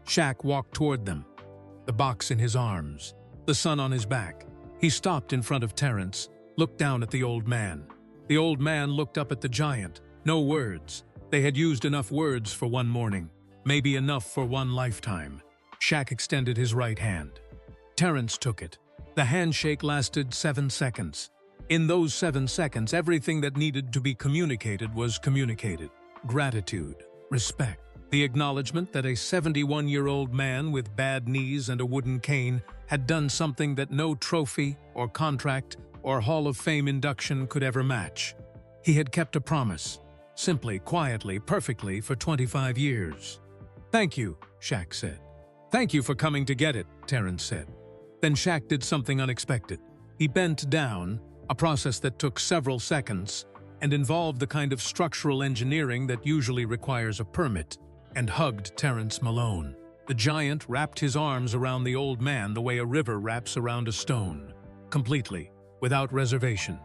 Speaker 1: Shaq walked toward them, the box in his arms, the sun on his back. He stopped in front of Terrence, looked down at the old man. The old man looked up at the giant. No words. They had used enough words for one morning, maybe enough for one lifetime. Shaq extended his right hand. Terrence took it. The handshake lasted 7 seconds. In those 7 seconds, everything that needed to be communicated was communicated. Gratitude, respect, the acknowledgement that a 71-year-old man with bad knees and a wooden cane had done something that no trophy or contract or Hall of Fame induction could ever match. He had kept a promise, simply, quietly, perfectly, for 25 years. "Thank you," Shaq said. "Thank you for coming to get it," Terrence said. Then Shaq did something unexpected. He bent down, a process that took several seconds and involved the kind of structural engineering that usually requires a permit, and hugged Terrence Malone. The giant wrapped his arms around the old man the way a river wraps around a stone, completely, without reservation.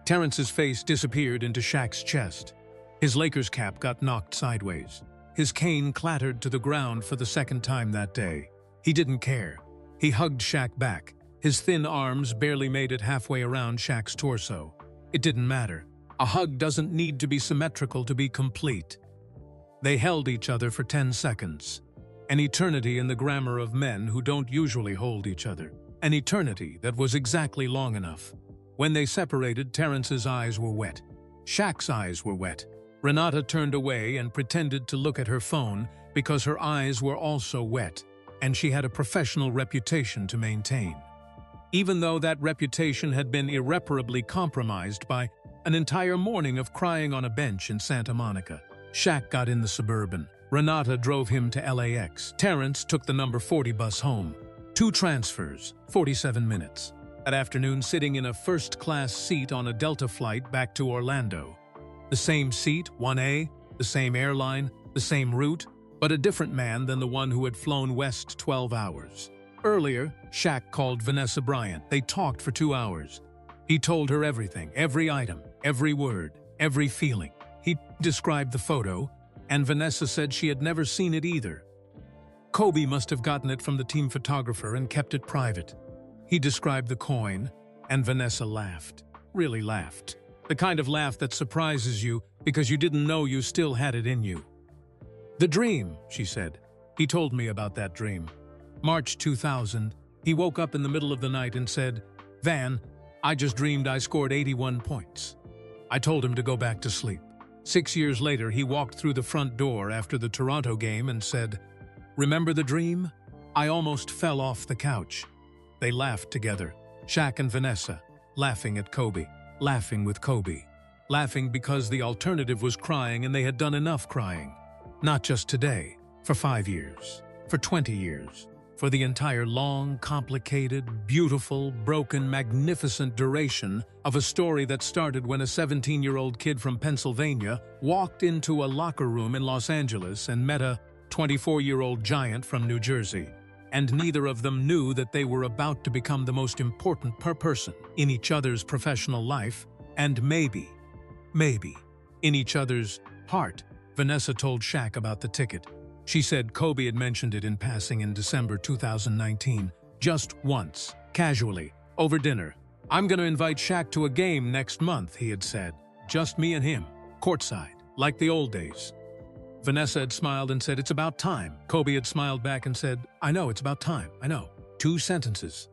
Speaker 1: Terrence's face disappeared into Shaq's chest. His Lakers cap got knocked sideways. His cane clattered to the ground for the second time that day. He didn't care. He hugged Shaq back. His thin arms barely made it halfway around Shaq's torso. It didn't matter. A hug doesn't need to be symmetrical to be complete. They held each other for 10 seconds. An eternity in the grammar of men who don't usually hold each other. An eternity that was exactly long enough. When they separated, Terrence's eyes were wet. Shaq's eyes were wet. Renata turned away and pretended to look at her phone because her eyes were also wet, and she had a professional reputation to maintain. Even though that reputation had been irreparably compromised by an entire morning of crying on a bench in Santa Monica. Shaq got in the Suburban. Renata drove him to LAX. Terrence took the number 40 bus home. 2 transfers, 47 minutes. That afternoon, sitting in a first-class seat on a Delta flight back to Orlando. The same seat, 1A, the same airline, the same route, but a different man than the one who had flown west 12 hours. Earlier, Shaq called Vanessa Bryant. They talked for 2 hours. He told her everything, every item, every word, every feeling. He described the photo, and Vanessa said she had never seen it either. Kobe must have gotten it from the team photographer and kept it private. He described the coin, and Vanessa laughed. Really laughed. The kind of laugh that surprises you because you didn't know you still had it in you. "The dream," she said. "He told me about that dream. March 2000, he woke up in the middle of the night and said, 'Van, I just dreamed I scored 81 points. I told him to go back to sleep. 6 years later, he walked through the front door after the Toronto game and said, 'Remember the dream? I almost fell off the couch.'" They laughed together, Shaq and Vanessa, laughing at Kobe, laughing with Kobe, laughing because the alternative was crying and they had done enough crying. Not just today, for 5 years, for 20 years, for the entire long, complicated, beautiful, broken, magnificent duration of a story that started when a 17-year-old kid from Pennsylvania walked into a locker room in Los Angeles and met a 24-year-old giant from New Jersey. And neither of them knew that they were about to become the most important person in each other's professional life, and maybe, in each other's heart. Vanessa told Shaq about the ticket. She said Kobe had mentioned it in passing in December 2019, just once, casually, over dinner. "I'm gonna invite Shaq to a game next month," he had said. "Just me and him, courtside, like the old days." Vanessa had smiled and said, "It's about time." Kobe had smiled back and said, "I know, it's about time, I know." 2 sentences.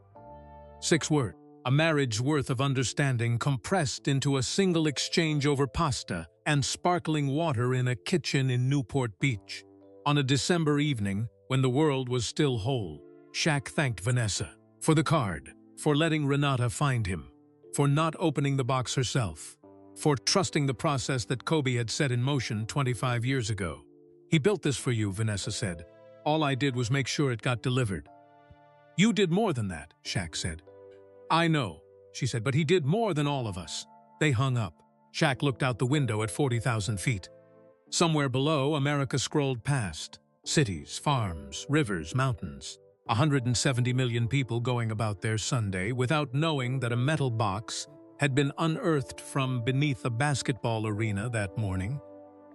Speaker 1: 6 words. A marriage worth of understanding compressed into a single exchange over pasta and sparkling water in a kitchen in Newport Beach. On a December evening, when the world was still whole, Shaq thanked Vanessa for the card, for letting Renata find him, for not opening the box herself, for trusting the process that Kobe had set in motion 25 years ago. "He built this for you," Vanessa said. "All I did was make sure it got delivered." "You did more than that," Shaq said. "I know," she said, "but he did more than all of us." They hung up. Shaq looked out the window at 40,000 feet. Somewhere below, America scrolled past. Cities, farms, rivers, mountains. 170 million people going about their Sunday without knowing that a metal box had been unearthed from beneath a basketball arena that morning,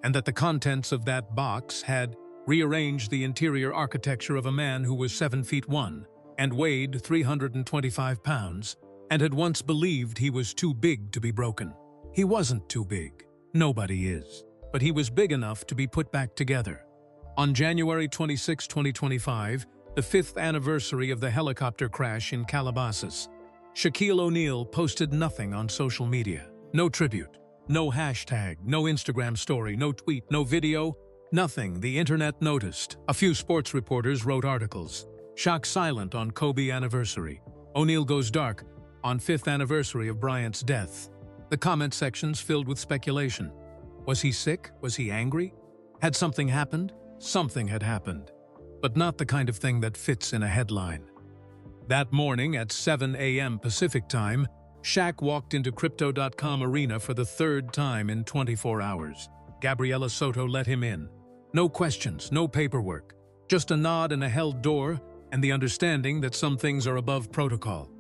Speaker 1: and that the contents of that box had rearranged the interior architecture of a man who was 7 feet 1 and weighed 325 pounds, and had once believed he was too big to be broken. He wasn't too big. Nobody is. But he was big enough to be put back together. On January 26, 2025, the 5th anniversary of the helicopter crash in Calabasas, Shaquille O'Neal posted nothing on social media. No tribute, no hashtag, no Instagram story, no tweet, no video, nothing the internet noticed. A few sports reporters wrote articles. Shaq silent on Kobe anniversary. O'Neal goes dark on 5th anniversary of Bryant's death. The comment sections filled with speculation. Was he sick? Was he angry? Had something happened? Something had happened. But not the kind of thing that fits in a headline. That morning at 7 a.m. Pacific time, Shaq walked into Crypto.com arena for the 3rd time in 24 hours. Gabriela Soto let him in. No questions, no paperwork. Just a nod and a held door, and the understanding that some things are above protocol.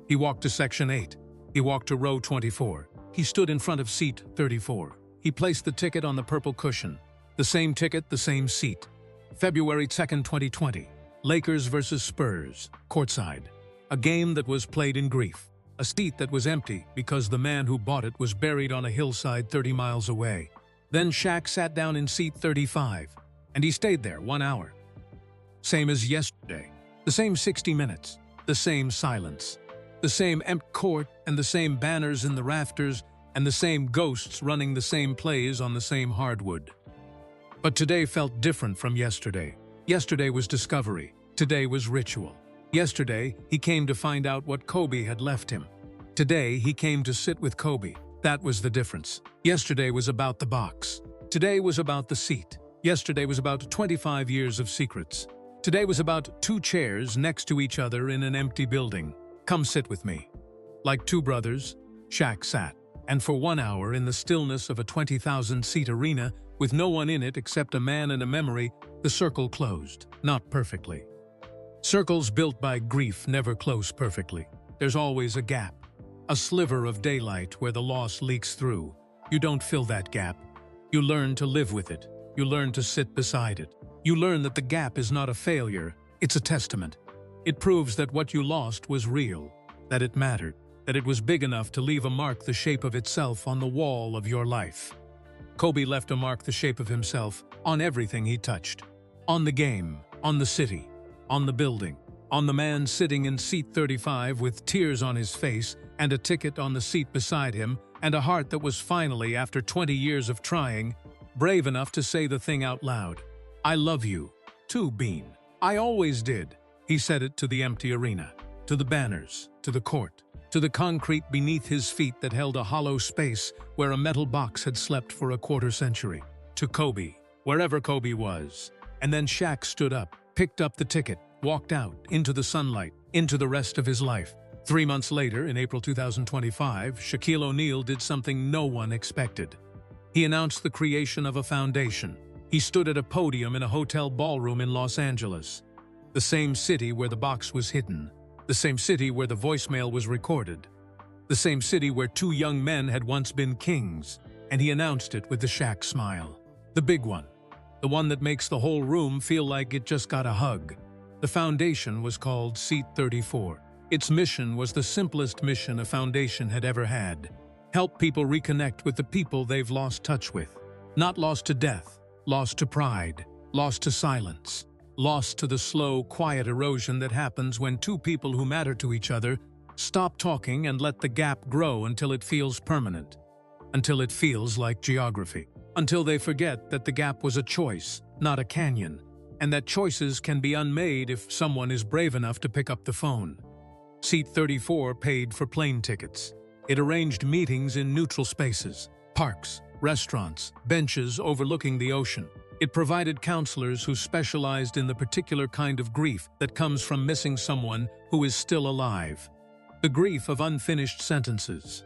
Speaker 1: He walked to Section 8. He walked to row 24. He stood in front of seat 34. He placed the ticket on the purple cushion. The same ticket, the same seat. February 2nd, 2020. Lakers versus Spurs, courtside. A game that was played in grief. A seat that was empty because the man who bought it was buried on a hillside 30 miles away. Then Shaq sat down in seat 35, and he stayed there 1 hour. Same as yesterday. The same 60 minutes. The same silence. The same empty court and the same banners in the rafters and the same ghosts running the same plays on the same hardwood. But today felt different from yesterday. Yesterday was discovery. Today was ritual. Yesterday, he came to find out what Kobe had left him. Today, he came to sit with Kobe. That was the difference. Yesterday was about the box. Today was about the seat. Yesterday was about 25 years of secrets. Today was about 2 chairs next to each other in an empty building. Come sit with me. Like 2 brothers, Shaq sat. And for 1 hour in the stillness of a 20,000-seat arena, with no one in it except a man and a memory, the circle closed. Not perfectly. Circles built by grief never close perfectly. There's always a gap. A sliver of daylight where the loss leaks through. You don't fill that gap. You learn to live with it. You learn to sit beside it. You learn that the gap is not a failure, it's a testament. It proves that what you lost was real, that it mattered, that it was big enough to leave a mark the shape of itself on the wall of your life. Kobe left a mark the shape of himself on everything he touched. On the game, on the city, on the building, on the man sitting in seat 35 with tears on his face and a ticket on the seat beside him and a heart that was finally, after 20 years of trying, brave enough to say the thing out loud. I love you, too, Bean. I always did. He said it to the empty arena, to the banners, to the court. to the concrete beneath his feet that held a hollow space where a metal box had slept for a quarter century, to Kobe, wherever Kobe was. And then Shaq stood up, picked up the ticket, walked out, into the sunlight, into the rest of his life. 3 months later, in April 2025, Shaquille O'Neal did something no one expected. He announced the creation of a foundation. He stood at a podium in a hotel ballroom in Los Angeles, the same city where the box was hidden, the same city where the voicemail was recorded, the same city where 2 young men had once been kings, and he announced it with the Shaq smile. The big one, the one that makes the whole room feel like it just got a hug. The foundation was called Seat 34. Its mission was the simplest mission a foundation had ever had. Help people reconnect with the people they've lost touch with. Not lost to death, lost to pride, lost to silence, lost to the slow, quiet erosion that happens when 2 people who matter to each other stop talking and let the gap grow until it feels permanent, until it feels like geography, until they forget that the gap was a choice, not a canyon, and that choices can be unmade if someone is brave enough to pick up the phone. Seat 34 paid for plane tickets. It arranged meetings in neutral spaces, parks, restaurants, benches overlooking the ocean. It provided counselors who specialized in the particular kind of grief that comes from missing someone who is still alive. The grief of unfinished sentences.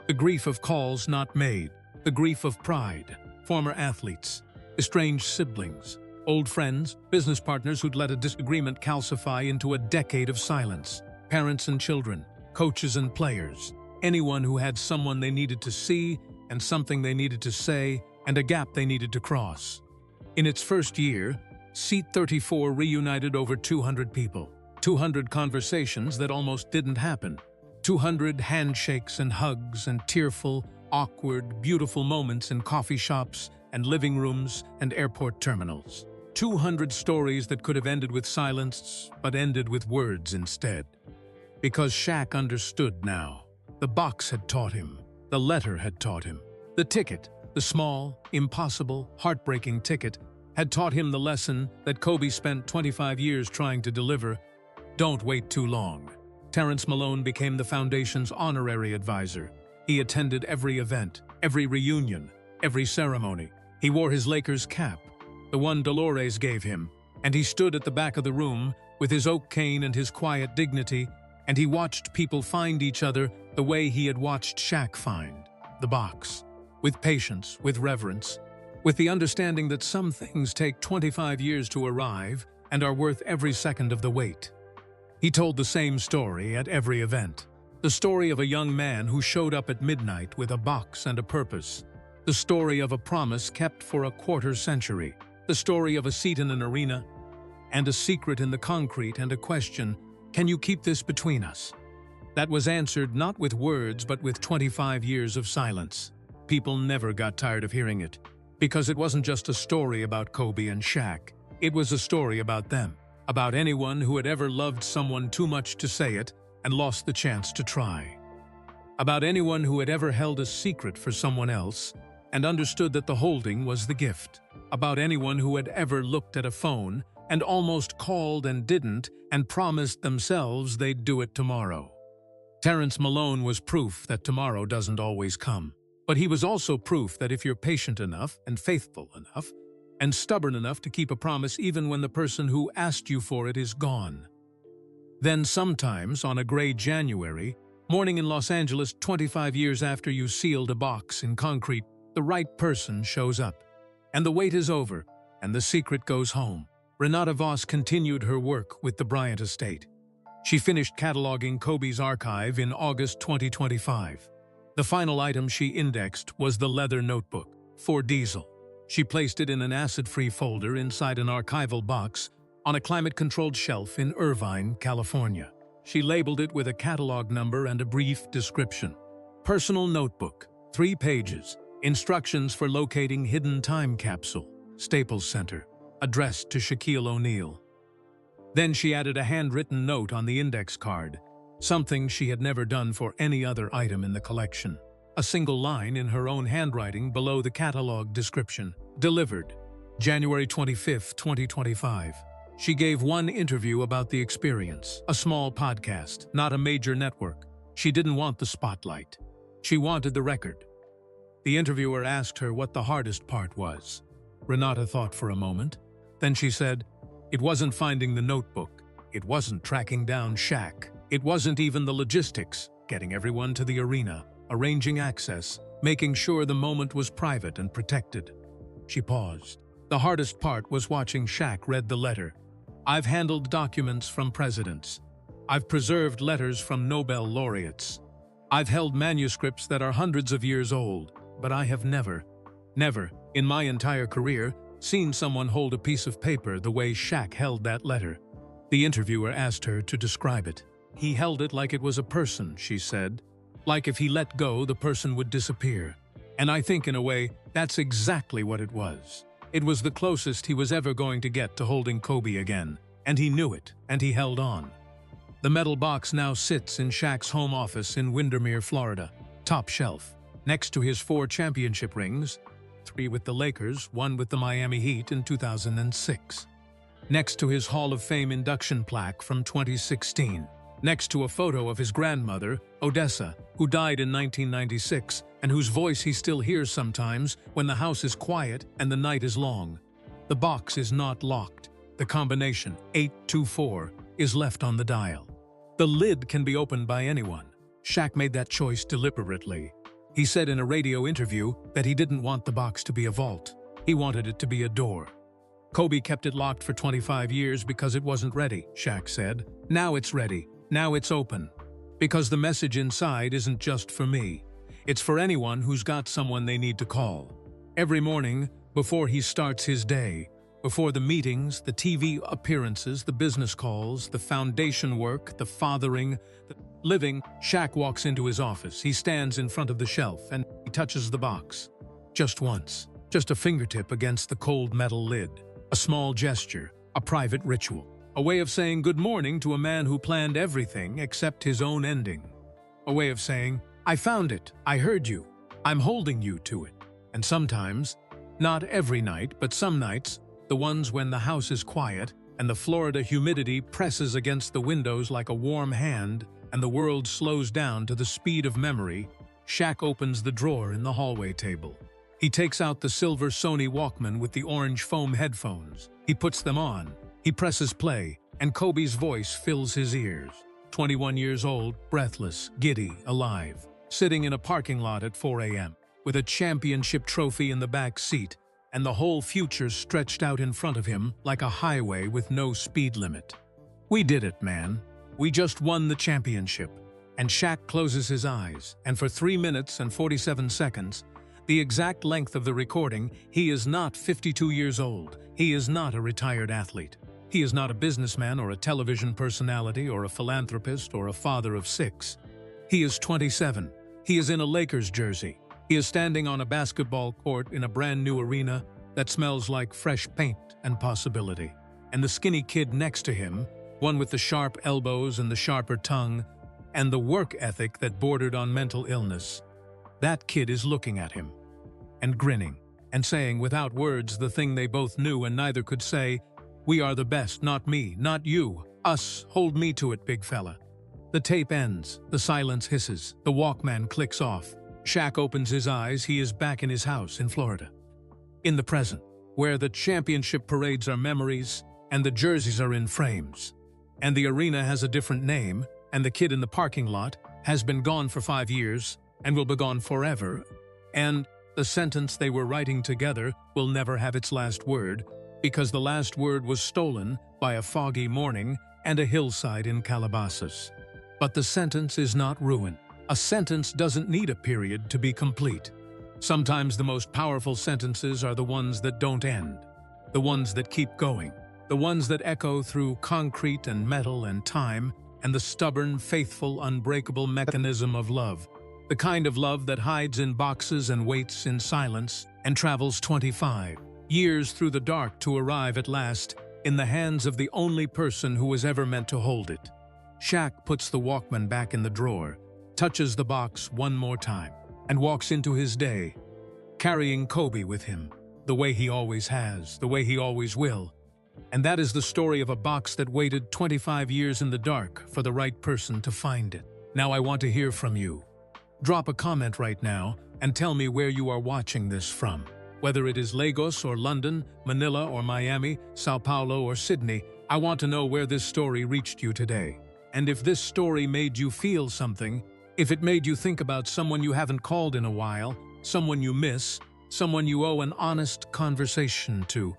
Speaker 1: The grief of calls not made. The grief of pride. Former athletes. Estranged siblings. Old friends. Business partners who'd let a disagreement calcify into a decade of silence. Parents and children. Coaches and players. Anyone who had someone they needed to see and something they needed to say and a gap they needed to cross. In its first year, Seat 34 reunited over 200 people. 200 conversations that almost didn't happen. 200 handshakes and hugs and tearful, awkward, beautiful moments in coffee shops and living rooms and airport terminals. 200 stories that could have ended with silence, but ended with words instead. Because Shaq understood now. The box had taught him. The letter had taught him. The ticket, the small, impossible, heartbreaking ticket, had taught him the lesson that Kobe spent 25 years trying to deliver. Don't wait too long. Terrence Malone became the foundation's honorary advisor. He attended every event, every reunion, every ceremony. He wore his Lakers cap, the one Dolores gave him, and he stood at the back of the room with his oak cane and his quiet dignity, and he watched people find each other the way he had watched Shaq find the box, with patience, with reverence, with the understanding that some things take 25 years to arrive and are worth every second of the wait. He told the same story at every event, the story of a young man who showed up at midnight with a box and a purpose, the story of a promise kept for a quarter century, the story of a seat in an arena, and a secret in the concrete and a question, can you keep this between us? That was answered not with words but with 25 years of silence. People never got tired of hearing it, because it wasn't just a story about Kobe and Shaq. It was a story about them, about anyone who had ever loved someone too much to say it and lost the chance to try. About anyone who had ever held a secret for someone else and understood that the holding was the gift. About anyone who had ever looked at a phone and almost called and didn't and promised themselves they'd do it tomorrow. Terrence Malone was proof that tomorrow doesn't always come. But he was also proof that if you're patient enough and faithful enough and stubborn enough to keep a promise even when the person who asked you for it is gone, then sometimes on a gray January morning in Los Angeles 25 years after you sealed a box in concrete, the right person shows up. And the wait is over, and the secret goes home. Renata Voss continued her work with the Bryant estate. She finished cataloging Kobe's archive in August 2025. The final item she indexed was the leather notebook, for Diesel. She placed it in an acid-free folder inside an archival box on a climate-controlled shelf in Irvine, California. She labeled it with a catalog number and a brief description. Personal notebook, 3 pages. Instructions for locating hidden time capsule, Staples Center, addressed to Shaquille O'Neal. Then she added a handwritten note on the index card, something she had never done for any other item in the collection. A single line in her own handwriting below the catalog description. Delivered, January 25, 2025. She gave one interview about the experience, a small podcast, not a major network. She didn't want the spotlight. She wanted the record. The interviewer asked her what the hardest part was. Renata thought for a moment. Then she said, "It wasn't finding the notebook. It wasn't tracking down Shaq. It wasn't even the logistics, getting everyone to the arena, arranging access, making sure the moment was private and protected." She paused. "The hardest part was watching Shaq read the letter. I've handled documents from presidents. I've preserved letters from Nobel laureates. I've held manuscripts that are hundreds of years old, but I have never, in my entire career, seen someone hold a piece of paper the way Shaq held that letter." The interviewer asked her to describe it. "He held it like it was a person," she said. "Like if he let go, the person would disappear. And I think, in a way, that's exactly what it was. It was the closest he was ever going to get to holding Kobe again. And he knew it, and he held on." The metal box now sits in Shaq's home office in Windermere, Florida, top shelf, next to his 4 championship rings, 3 with the Lakers, 1 with the Miami Heat in 2006. Next to his Hall of Fame induction plaque from 2016. Next to a photo of his grandmother, Odessa, who died in 1996 and whose voice he still hears sometimes when the house is quiet and the night is long. The box is not locked. The combination, 824, is left on the dial. The lid can be opened by anyone. Shaq made that choice deliberately. He said in a radio interview that he didn't want the box to be a vault. He wanted it to be a door. "Kobe kept it locked for 25 years because it wasn't ready," Shaq said. "Now it's ready. Now it's open. Because the message inside isn't just for me. It's for anyone who's got someone they need to call. Every morning, before he starts his day, before the meetings, the TV appearances, the business calls, the foundation work, the fathering, the living, Shaq walks into his office. He stands in front of the shelf and he touches the box. Just once. Just a fingertip against the cold metal lid. A small gesture, a private ritual. A way of saying good morning to a man who planned everything except his own ending. A way of saying, "I found it. I heard you. I'm holding you to it." And sometimes, not every night, but some nights, the ones when the house is quiet and the Florida humidity presses against the windows like a warm hand and the world slows down to the speed of memory, Shaq opens the drawer in the hallway table. He takes out the silver Sony Walkman with the orange foam headphones. He puts them on. He presses play, and Kobe's voice fills his ears. 21 years old, breathless, giddy, alive, sitting in a parking lot at 4 a.m., with a championship trophy in the back seat, and the whole future stretched out in front of him like a highway with no speed limit. "We did it, man. We just won the championship." And Shaq closes his eyes, and for 3 minutes and 47 seconds, the exact length of the recording, he is not 52 years old. He is not a retired athlete. He is not a businessman or a television personality or a philanthropist or a father of 6. He is 27. He is in a Lakers jersey. He is standing on a basketball court in a brand new arena that smells like fresh paint and possibility. And the skinny kid next to him, one with the sharp elbows and the sharper tongue, and the work ethic that bordered on mental illness, that kid is looking at him and grinning and saying without words the thing they both knew and neither could say, "We are the best, not me, not you, us, hold me to it, big fella." The tape ends, the silence hisses, the Walkman clicks off. Shaq opens his eyes. He is back in his house in Florida. In the present, where the championship parades are memories and the jerseys are in frames. And the arena has a different name, and the kid in the parking lot has been gone for 5 years and will be gone forever. And the sentence they were writing together will never have its last word, because the last word was stolen by a foggy morning and a hillside in Calabasas. But the sentence is not ruined. A sentence doesn't need a period to be complete. Sometimes the most powerful sentences are the ones that don't end, the ones that keep going, the ones that echo through concrete and metal and time and the stubborn, faithful, unbreakable mechanism of love, the kind of love that hides in boxes and waits in silence and travels 25 years through the dark to arrive at last in the hands of the only person who was ever meant to hold it. Shaq puts the Walkman back in the drawer, touches the box one more time, and walks into his day, carrying Kobe with him, the way he always has, the way he always will. And that is the story of a box that waited 25 years in the dark for the right person to find it. Now I want to hear from you. Drop a comment right now and tell me where you are watching this from. Whether it is Lagos or London, Manila or Miami, Sao Paulo or Sydney, I want to know where this story reached you today. And if this story made you feel something, if it made you think about someone you haven't called in a while, someone you miss, someone you owe an honest conversation to,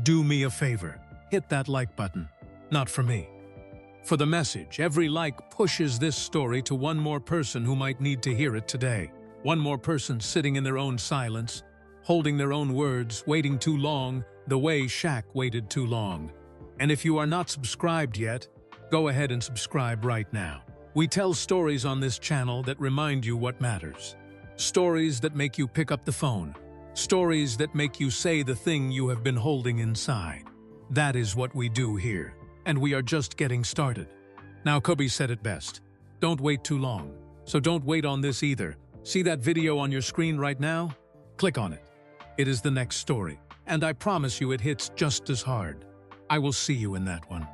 Speaker 1: do me a favor, hit that like button. Not for me. For the message, every like pushes this story to one more person who might need to hear it today. One more person sitting in their own silence, holding their own words, waiting too long, the way Shaq waited too long. And if you are not subscribed yet, go ahead and subscribe right now. We tell stories on this channel that remind you what matters. Stories that make you pick up the phone. Stories that make you say the thing you have been holding inside. That is what we do here, and we are just getting started. Now, Kobe said it best. Don't wait too long. So don't wait on this either. See that video on your screen right now? Click on it. It is the next story, and I promise you it hits just as hard. I will see you in that one.